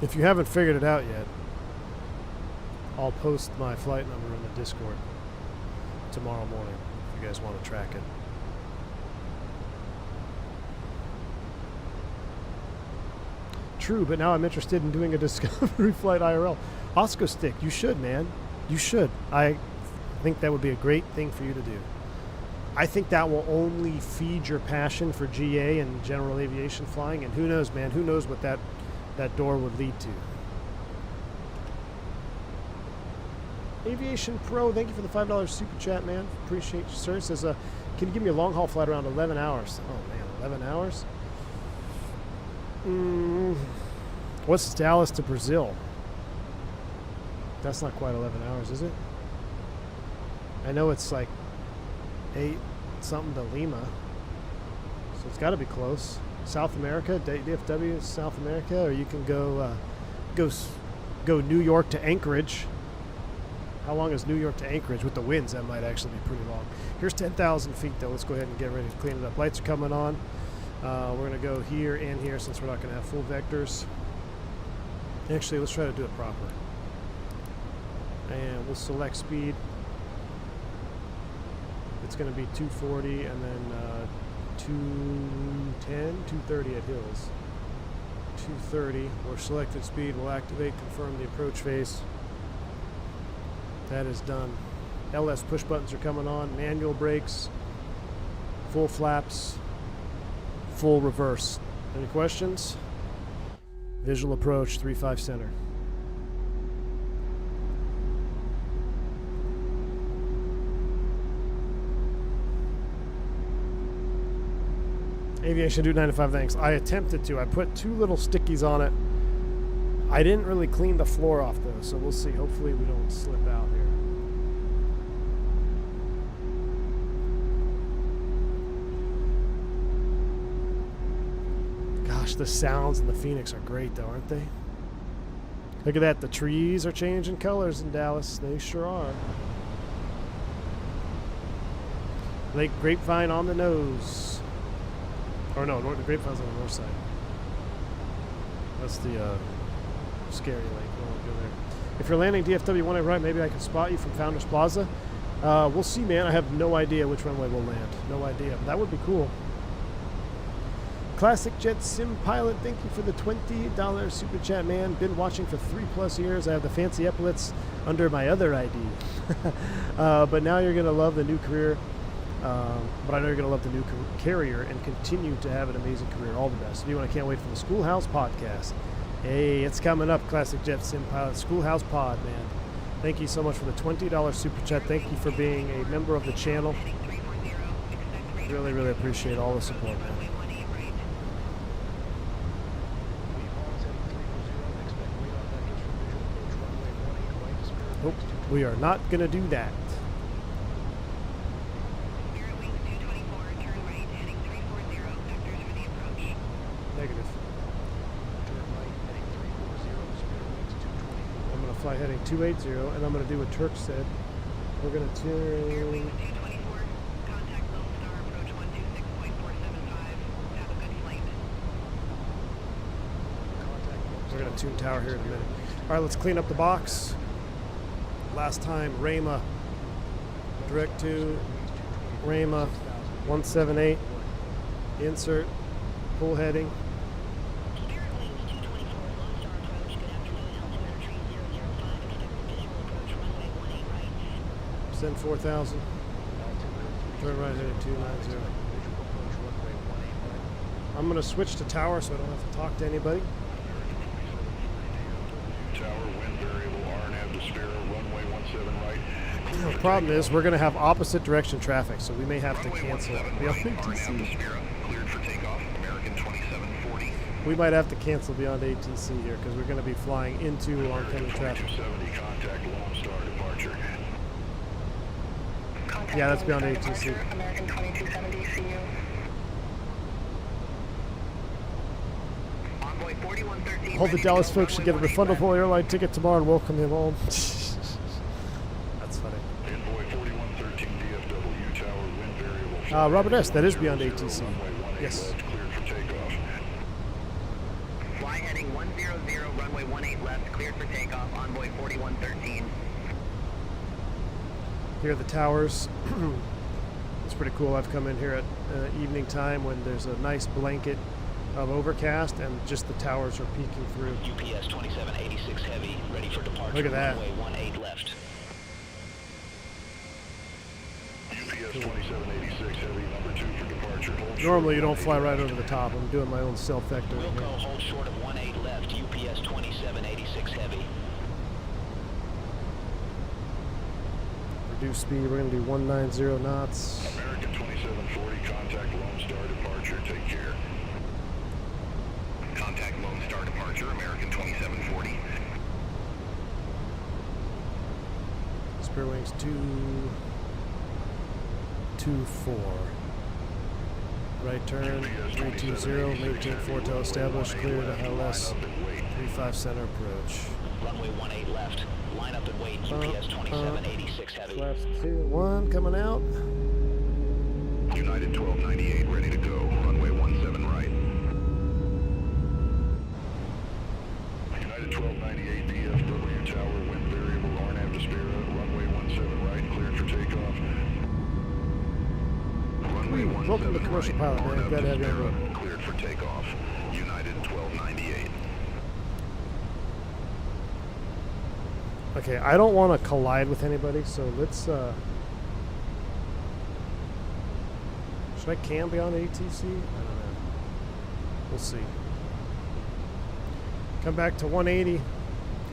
If you haven't figured it out yet, I'll post my flight number in the Discord tomorrow morning if you guys want to track it. True, but now I'm interested in doing a Discovery flight IRL. Osco Stick, you should, man. You should. I think that would be a great thing for you to do. I think that will only feed your passion for GA and general aviation flying, and who knows, man, who knows what that door would lead to. Aviation Pro, thank you for the $5 super chat, man. Appreciate you, sir. It says, can you give me a long haul flight around 11 hours? Oh, man, 11 hours? What's Dallas to Brazil? That's not quite 11 hours, is it? I know it's like 8 something to Lima, so it's got to be close. South America, DFW, South America, or you can go New York to Anchorage. How long is New York to Anchorage? With the winds, that might actually be pretty long. Here's 10,000 feet, though. Let's go ahead and get ready to clean it up. Lights are coming on. We're going to go here and here since we're not going to have full vectors. Actually, let's try to do it proper. And we'll select speed. It's going to be 240 and then 210, 230 at hills. 230. We're selected speed. We'll activate, confirm the approach phase. That is done. LS push buttons are coming on. Manual brakes. Full flaps. Full reverse. Any questions? Visual approach, 3-5 center. Aviation Dude 95, thanks. I attempted to. I put 2 little stickies on it. I didn't really clean the floor off though, so we'll see. Hopefully we don't slip out here. Gosh, the sounds in the Fenix are great though, aren't they? Look at that. The trees are changing colors in Dallas. They sure are. Lake Grapevine on the nose. Or no, the Grapevine's on the north side. That's the scary lake. Don't want to go there. If you're landing DFW 1 right, maybe I can spot you from Founders Plaza. We'll see, man. I have no idea which runway we'll land. No idea. But that would be cool. Classic Jet Sim Pilot, thank you for the $20 super chat, man. Been watching for 3+ years. I have the fancy epaulets under my other ID. But now you're going to love the new career. But I know you're going to love the new carrier and continue to have an amazing career. All the best. I can't wait for the Schoolhouse podcast. Hey, it's coming up, Classic Jet Sim Pilot. Schoolhouse Pod, man. Thank you so much for the $20 super chat. Thank you for being a member of the channel. Really, really appreciate all the support, man. Nope, we are not going to do that. Spirit Wings 224, turn right, heading 340, vectors for the approach. Negative. Turn right, heading 340, Spirit Wings 224. I'm going to fly heading 280, and I'm going to do what Turk said. We're going to Spirit turn... Wings 224, contact Lone Star, approach 126.475. Have a good flight. We're going to tune tower here in a minute. All right, let's clean up the box. Last time, Rama. Direct to Rama 178. Insert. Pull heading. Spirit Wings 224, Lone Star approach. Good afternoon, altimeter tree 005. Expected visual approach, runway 18 right. Send 4,000. Turn right heading 290. I'm going to switch to tower so I don't have to talk to anybody. Tower, wind variable, RNAV to Spiro, runway 17 right. The problem is we're going to have opposite direction traffic, so we may have to cancel. Beyond ATC. Cleared for takeoff, American 2740. We might have to cancel beyond ATC here because we're going to be flying into oncoming traffic. 2270, contact Lone Star departure. Yeah, that's beyond ATC. American 2270, see you. Envoy 4113. All the Dallas folks should get a refundable airline ticket tomorrow and welcome him home. That's funny. Envoy 4113 DFW tower, wind variable. Robert S., that is beyond ATC. Runway 18 Yes. left, cleared for takeoff. Fly heading 100, runway 18 left, cleared for takeoff, Envoy 4113. Here are the towers. It's pretty cool. I've come in here at evening time when there's a nice blanket of overcast and just the towers are peeking through. UPS 2786 heavy, ready for departure. Look at that. Runway 18 left. UPS 2786 heavy, number 2 for departure. Hold Normally you short don't fly right left. over the top. I'm doing my own self-vector Wilco, here. hold short of 18 left, UPS 2786 heavy. Reduce speed. We're going to do 190 knots. American 2740, contact Lone Star departure, take care. Contact Lone Star departure, American 2740. Spirit Wings 224. Right turn, 320, maintain 4 tail established, clear to LS 35 center approach. Runway 18 left, line up and wait, UPS 2786 heavy. Left 2, 1, coming out. United 1298, ready to go, runway 17 right. United 1298 DFW tower, wind variable, RNAV to Spiro, runway 17 right, cleared for takeoff. Runway 17 Welcome to commercial right, pilot, man. RNAV Glad to have you on Spiro, board. cleared for takeoff. United 1298. Okay, I don't want to collide with anybody, so let's, should I cam beyond ATC? I don't know. We'll see. Come back to 180.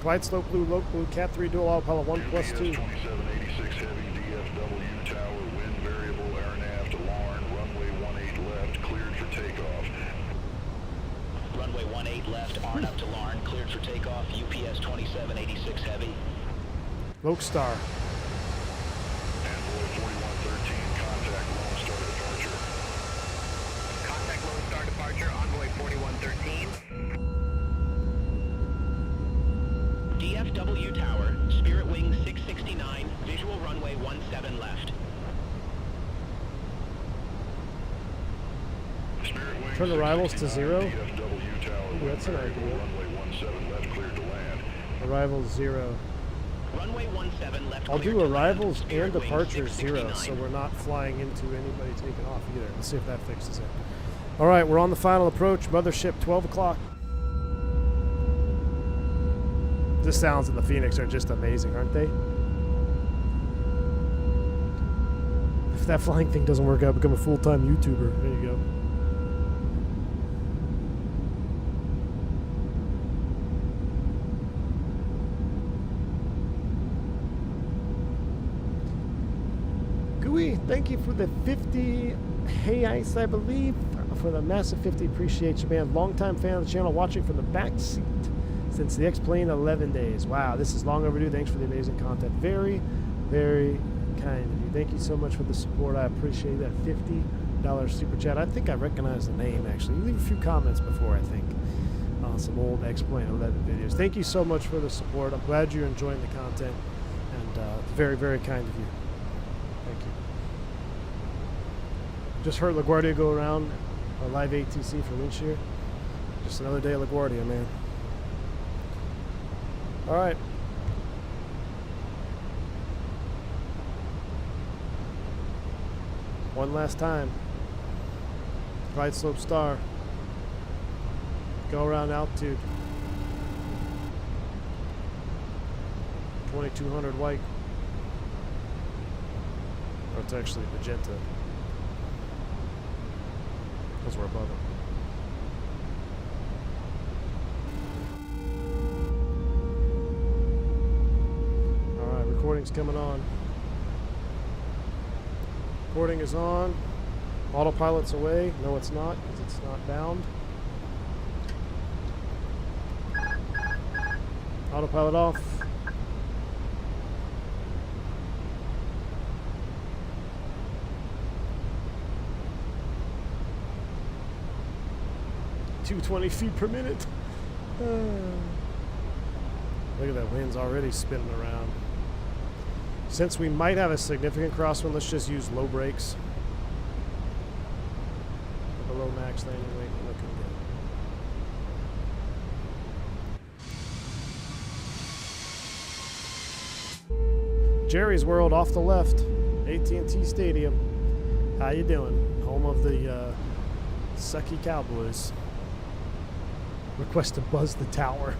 Glide slope blue, local blue, Cat 3 dual autopilot 1+2. 2786 heavy DFW tower, wind variable, airnav to Larn, runway 18 left, cleared for takeoff. Runway 18 left, arm up to Larn, cleared for takeoff, UPS 2786 heavy. Lokestar. Envoy 4113, contact Lone Star departure. Contact Lone Star departure, Envoy 4113. DFW tower, Spirit Wings 669, visual runway 17 left. Spirit Wings Turn arrivals to 0. DFW tower, Ooh, that's an idea. runway 17 left, cleared to land. Arrivals 0. Runway 17 left. I'll cleared do to land. arrivals Spirit and Wings departures 0, 669. so we're not flying into anybody taking off either. Let's see if that fixes it. All right, we're on the final approach. Mothership, 12 o'clock. The sounds in the Phoenix are just amazing, aren't they? If that flying thing doesn't work out, become a full-time YouTuber. There you go. Gooey, thank you for the 50 Hey Ice, I believe, for the massive 50. Appreciate you, man. Longtime fan of the channel, watching from the back seat. Since the X-Plane, 11 days. Wow, this is long overdue. Thanks for the amazing content. Very, very kind of you. Thank you so much for the support. I appreciate that. $50 super chat. I think I recognize the name, actually. You leave a few comments before, I think, on some old X-Plane 11 videos. Thank you so much for the support. I'm glad you're enjoying the content, and very, very kind of you. Thank you. Just heard LaGuardia go around a live ATC for winch shear. Just another day of LaGuardia, man. All right. One last time. Glide slope star. Go around altitude. 2200 white. Oh, it's actually magenta. Because we're above it. Alright, recording's coming on. Recording is on. Autopilot's away. No, it's not, because it's not bound. Autopilot off. $220 feet per minute. Look at that, wind's already spinning around. Since we might have a significant crosswind, let's just use low brakes. Below max landing weight, looking good. Jerry's World off the left, AT&T Stadium. How you doing? Home of the sucky Cowboys. Request to buzz the tower.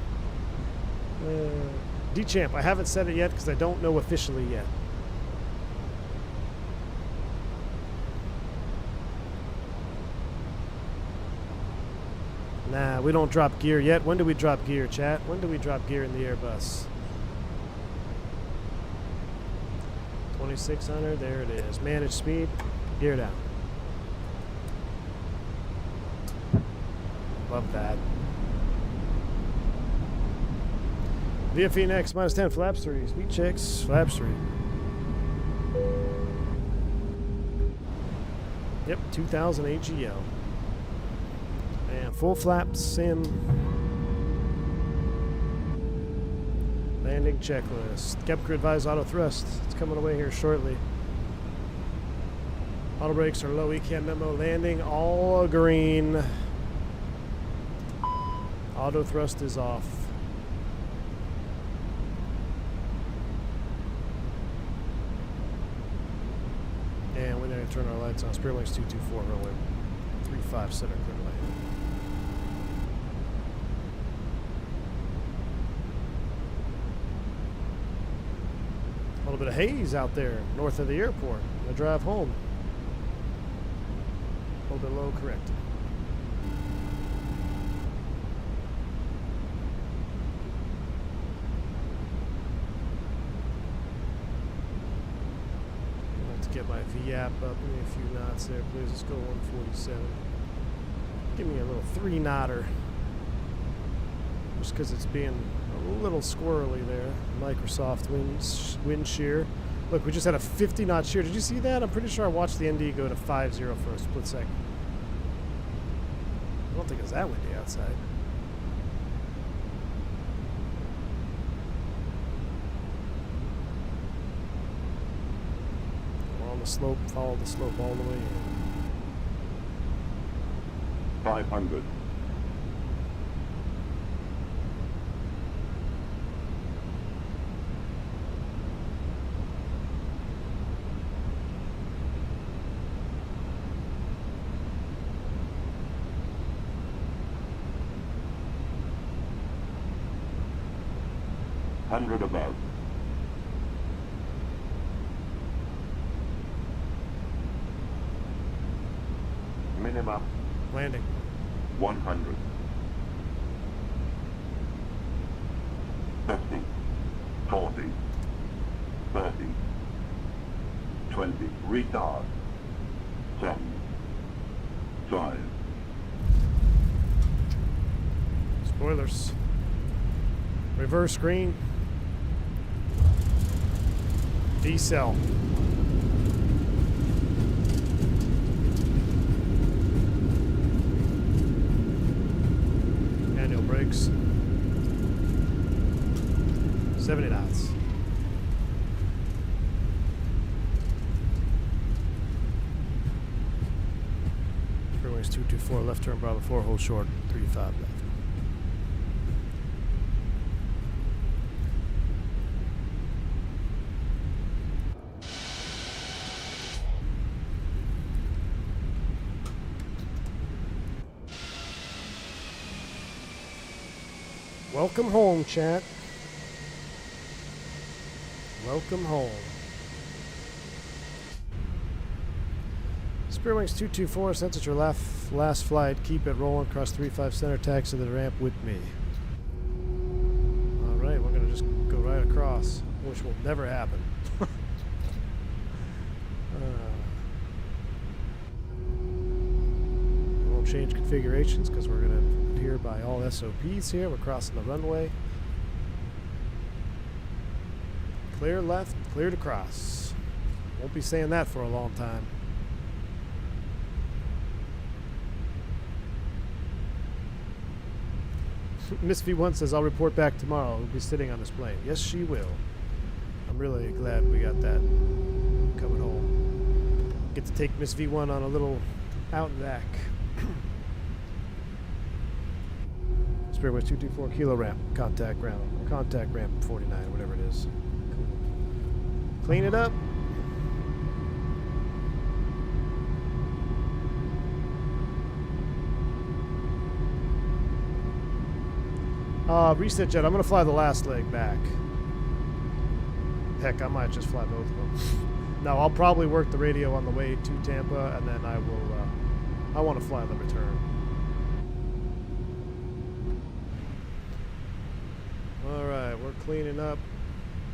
D-Champ, I haven't said it yet because I don't know officially yet. Nah, we don't drop gear yet. When do we drop gear, chat? When do we drop gear in the Airbus? 2600, there it is. Manage speed, gear down. Love that. Via Phoenix, minus 10, flaps 3. Sweet chicks, flaps 3. Yep, 2000 AGL. And full flaps sim. Landing checklist. Captain advised auto thrust. It's coming away here shortly. Auto brakes are low, ECAM memo. Landing all green. Auto thrust is off. And we're going to turn our lights on. Spirit Wings 224, runway 35, center clear to land. A little bit of haze out there north of the airport. I'm going to drive home. A little bit low, correct. Get my VAP up. Give me a few knots there, please. Let's go 147. Give me a little 3-knotter. Just because it's being a little squirrely there. Microsoft wind shear. Look, we just had a 50-knot shear. Did you see that? I'm pretty sure I watched the ND go to 5-0 for a split second. I don't think it was that windy outside. The slope, follow the slope all the way in. 500. $100 above. Minimum. Landing. 100. 50. 40. 30. 20. Retard. 7. 5. Spoilers. Reverse screen. Decel. Manual brakes. 70 knots. Wings 224, left turn Bravo 4, hold short, 35 left. Welcome home, chat. Welcome home. Spirit Wings 224, since it's your last flight, keep it rolling across 35 center taxi to the ramp with me. Alright, we're going to just go right across, which will never happen. We won't change configurations because we're going to adhere by all SOPs here. We're crossing the runway. Clear left, clear to cross. Won't be saying that for a long time. Miss V1 says, I'll report back tomorrow. We'll be sitting on this plane. Yes, she will. I'm really glad we got that coming home. Get to take Miss V1 on a little out and back. Spirit West 224 kilo ramp, contact ramp 49, whatever it is. Cool. Clean it up. Reset jet, I'm going to fly the last leg back. Heck, I might just fly both of them. No, I'll probably work the radio on the way to Tampa, and then I will, I want to fly the return. Alright, we're cleaning up.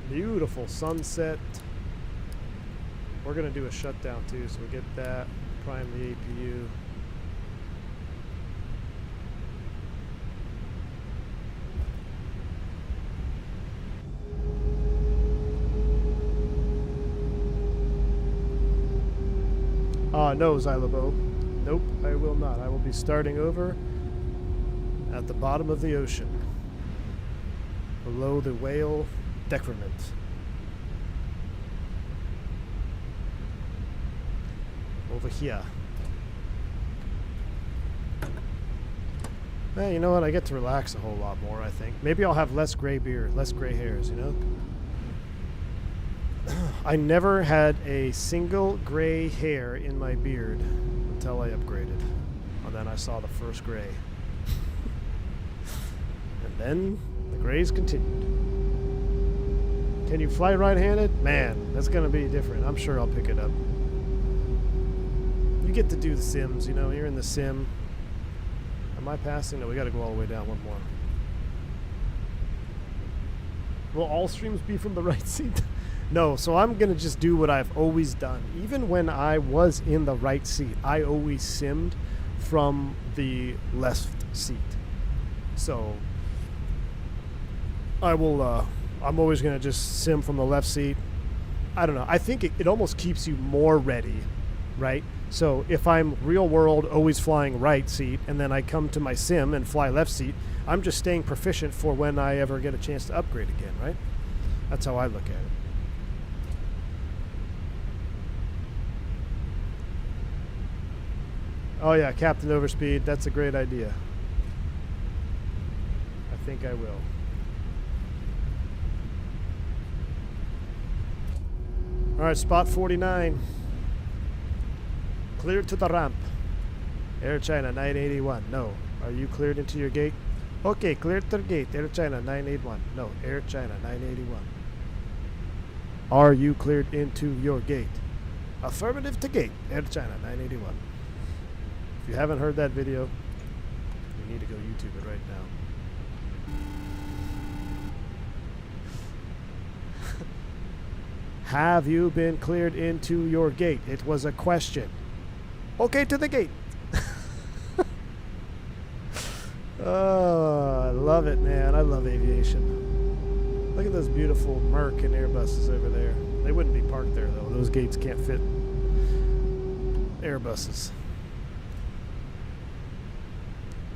Beautiful sunset. We're going to do a shutdown too, so we get that, prime the APU. No, Xylabo. Nope, I will not. I will be starting over at the bottom of the ocean, below the whale decrement. Over here. Well, you know what? I get to relax a whole lot more, I think. Maybe I'll have less gray beard, less gray hairs, you know? I never had a single gray hair in my beard until I upgraded. And then I saw the first gray. And then the grays continued. Can you fly right-handed? Man, that's going to be different. I'm sure I'll pick it up. You get to do the sims, you know, you're in the sim. Am I passing? No, we got to go all the way down one more. Will all streams be from the right seat? No, so I'm going to just do what I've always done. Even when I was in the right seat, I always simmed from the left seat. So I will, I'm always going to just sim from the left seat. I don't know. I think it almost keeps you more ready, right? So if I'm real world, always flying right seat, and then I come to my sim and fly left seat, I'm just staying proficient for when I ever get a chance to upgrade again, right? That's how I look at it. Oh yeah, Captain Overspeed, that's a great idea. I think I will. Alright, spot 49. Cleared to the ramp. Air China 981. No. Are you cleared into your gate? Okay, cleared to the gate. Air China 981. No, Air China 981. Are you cleared into your gate? Affirmative to gate. Air China 981. If you haven't heard that video, you need to go YouTube it right now. Have you been cleared into your gate? It was a question. Okay, to the gate. Oh, I love it, man. I love aviation. Look at those beautiful Merc and Airbuses over there. They wouldn't be parked there though. Those gates can't fit Airbuses.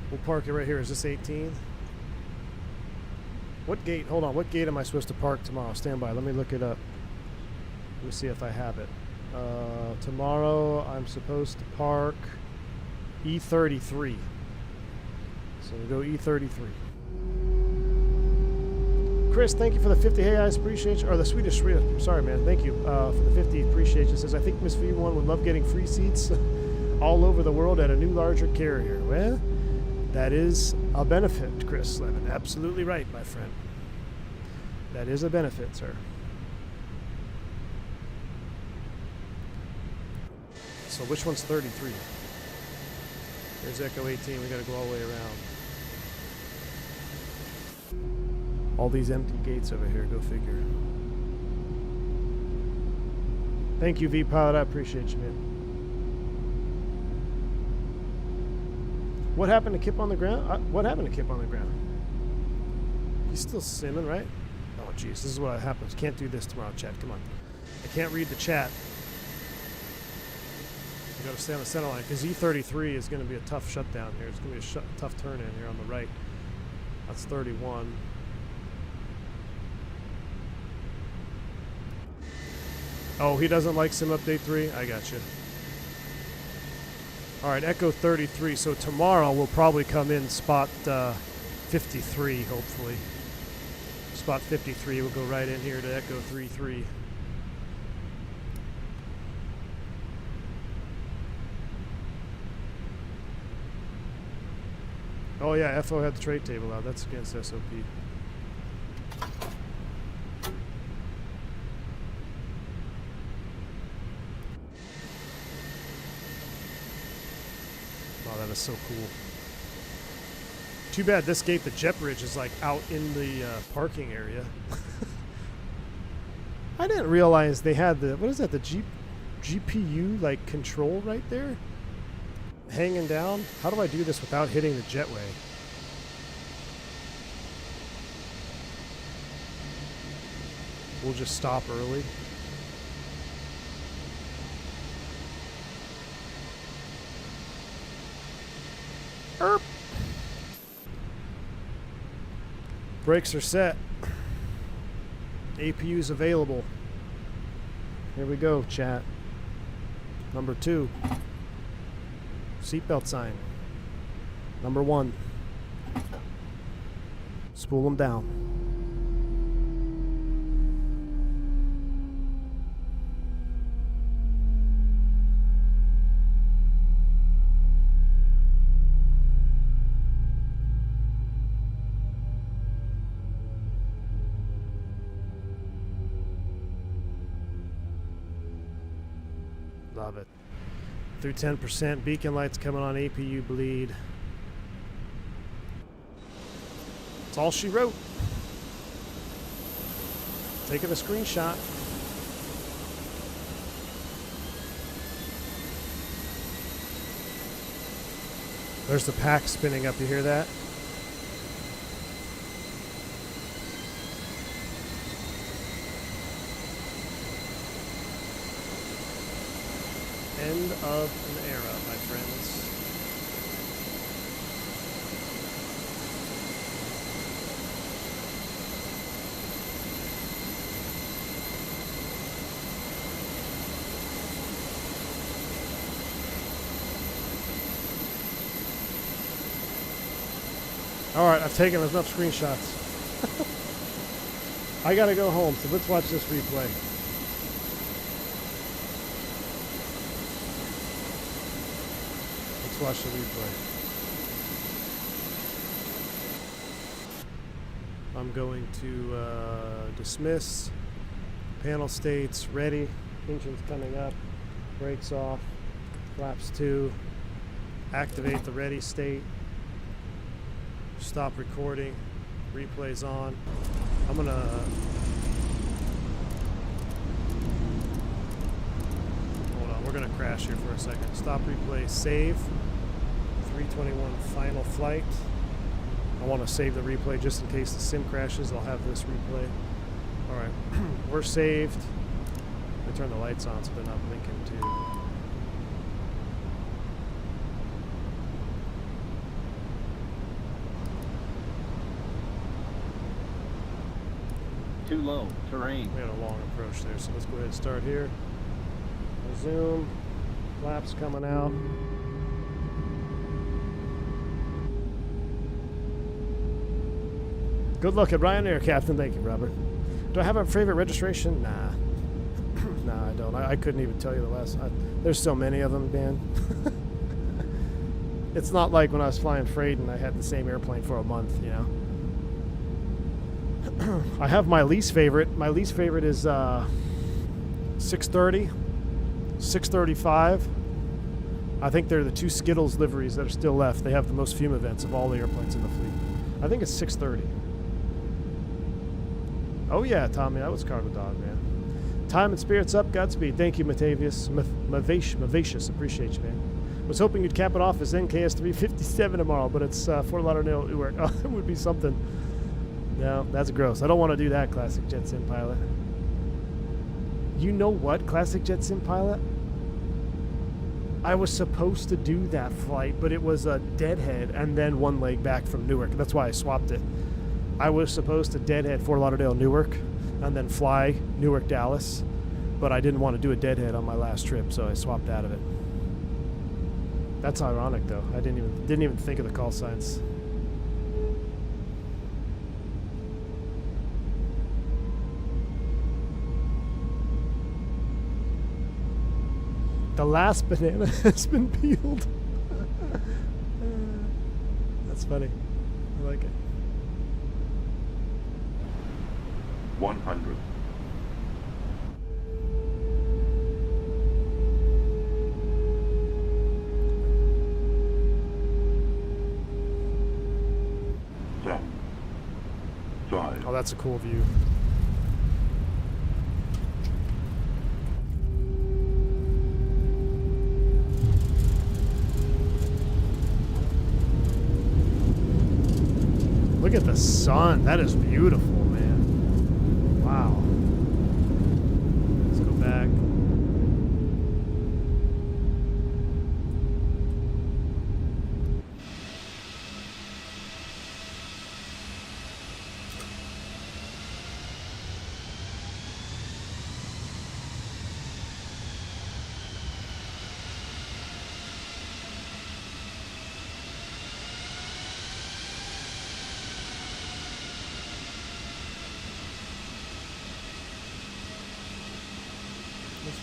We'll park it right here. Is this 18? What gate? Hold on. What gate am I supposed to park tomorrow? Stand by. Let me look it up. Let me see if I have it. Tomorrow I'm supposed to park E33. So we'll go E33. Chris, thank you for the 50. Hey guys, appreciate you. Or the Swedish, sorry man, thank you for the 50. Appreciate you. Says, I think Miss V1 would love getting free seats all over the world at a new larger carrier. Well, that is a benefit, Chris Levin. Absolutely right, my friend. That is a benefit, sir. So which one's 33? There's Echo 18. We got to go all the way around. All these empty gates over here. Go figure. Thank you, V-Pilot. I appreciate you, man. What happened to Kip on the ground? What happened to Kip on the ground? He's still simming, right? Oh, jeez. This is what happens. Can't do this tomorrow, chat. Come on. I can't read the chat. I got to stay on the center line because E33 is going to be a tough shutdown here. It's going to be a tough turn in here on the right. That's 31. Oh, he doesn't like Sim Update 3? I got you. All right, Echo 33. So tomorrow we'll probably come in spot 53, hopefully. Spot 53. We'll go right in here to Echo 33. Oh yeah, FO had the tray table out. That's against SOP. Wow, that is so cool. Too bad this gate, the jet bridge, is like out in the parking area. I didn't realize they had the, what is that, the GPU like control right there? Hanging down. How do I do this without hitting the jetway? We'll just stop early. Erp. Brakes are set. APU's available. Here we go, chat. Number 2. Seatbelt sign. Number 1. Spool them down. Love it. Through 10%. Beacon lights coming on. APU bleed. That's all she wrote. Taking a screenshot. There's the pack spinning up. You hear that? End of an era, my friends. All right, I've taken enough screenshots. I gotta go home, so let's watch this replay. Let's watch the replay. I'm going to dismiss. Panel states ready. Engine's coming up. Brakes off. Flaps 2. Activate the ready state. Stop recording. Replay's on. I'm gonna hold on. We're gonna crash here for a second. Stop replay. Save. 321 final flight. I want to save the replay just in case the sim crashes. I'll have this replay. All right, we're saved. Let me turn the lights on so they're not blinking too. Too low. Terrain. We had a long approach there, so let's go ahead and start here. Resume. Flaps coming out. Good luck at Ryanair, Captain. Thank you, Robert. Do I have a favorite registration? Nah. Nah, I don't. I couldn't even tell you the last. There's so many of them, man. It's not like when I was flying freight and I had the same airplane for a month, you know. I have my least favorite. My least favorite is 630, 635. I think they're the two Skittles liveries that are still left. They have the most fume events of all the airplanes in the fleet. I think it's 630. Oh yeah, Tommy, that was Cargo Dog, man. Time and spirits up, Godspeed. Thank you, Matavius. Mavacious, appreciate you, man. Was hoping you'd cap it off as NKS 357 tomorrow, but it's Fort Lauderdale, Newark. Oh, it would be something. No, that's gross. I don't want to do that, Classic Jet Sim Pilot. You know what, Classic Jet Sim Pilot? I was supposed to do that flight, but it was a deadhead and then one leg back from Newark. That's why I swapped it. I was supposed to deadhead Fort Lauderdale, Newark, and then fly Newark, Dallas, but I didn't want to do a deadhead on my last trip, so I swapped out of it. That's ironic, though. I didn't even think of the call signs. The last banana has been peeled. That's funny. I like it. 100. Oh, that's a cool view. Look at the sun. That is beautiful, man. Wow. Let's go back.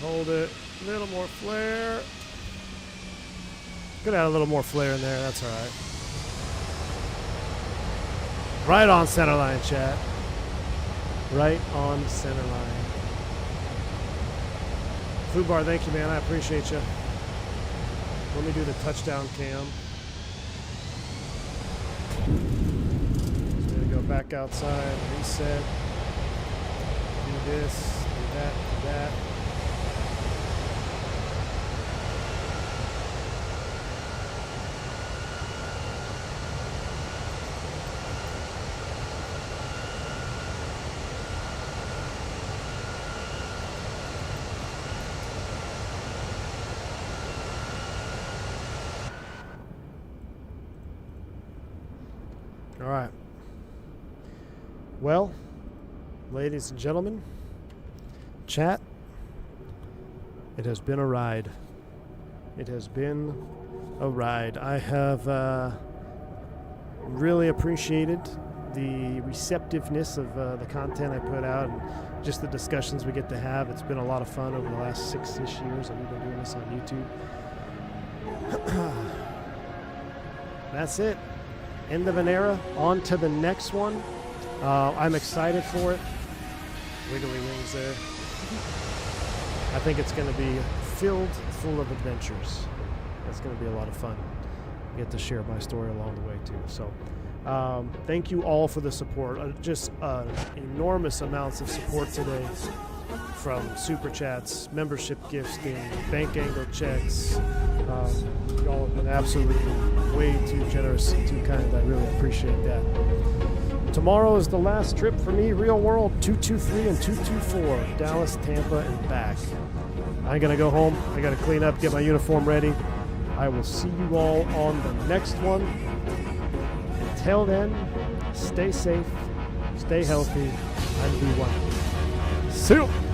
Hold it. A little more flare. Could add a little more flare in there. That's all right. Right on center line, chat. Right on center line. Food bar, thank you, man. I appreciate you. Let me do the touchdown cam. So we're going to go back outside, reset. Do this, do that, do that. All right. Well, ladies and gentlemen, chat, it has been a ride. It has been a ride. I have really appreciated the receptiveness of the content I put out and just the discussions we get to have. It's been a lot of fun over the last 6-ish years that we've been doing this on YouTube. That's it. End of an era. On to the next one. I'm excited for it. Wiggly wings there. I think it's going to be filled full of adventures. It's going to be a lot of fun. I get to share my story along the way too. So thank you all for the support. Just enormous amounts of support today, from super chats, membership gifting, bank angle checks. Y'all have been absolutely way too generous and too kind. I really appreciate that. tomorrow is the last trip for me, real world, 223 and 224, Dallas, Tampa, and back. I'm going to go home. I got to clean up, get my uniform ready. I will see you all on the next one. Until then, stay safe, stay healthy, and be one. See you.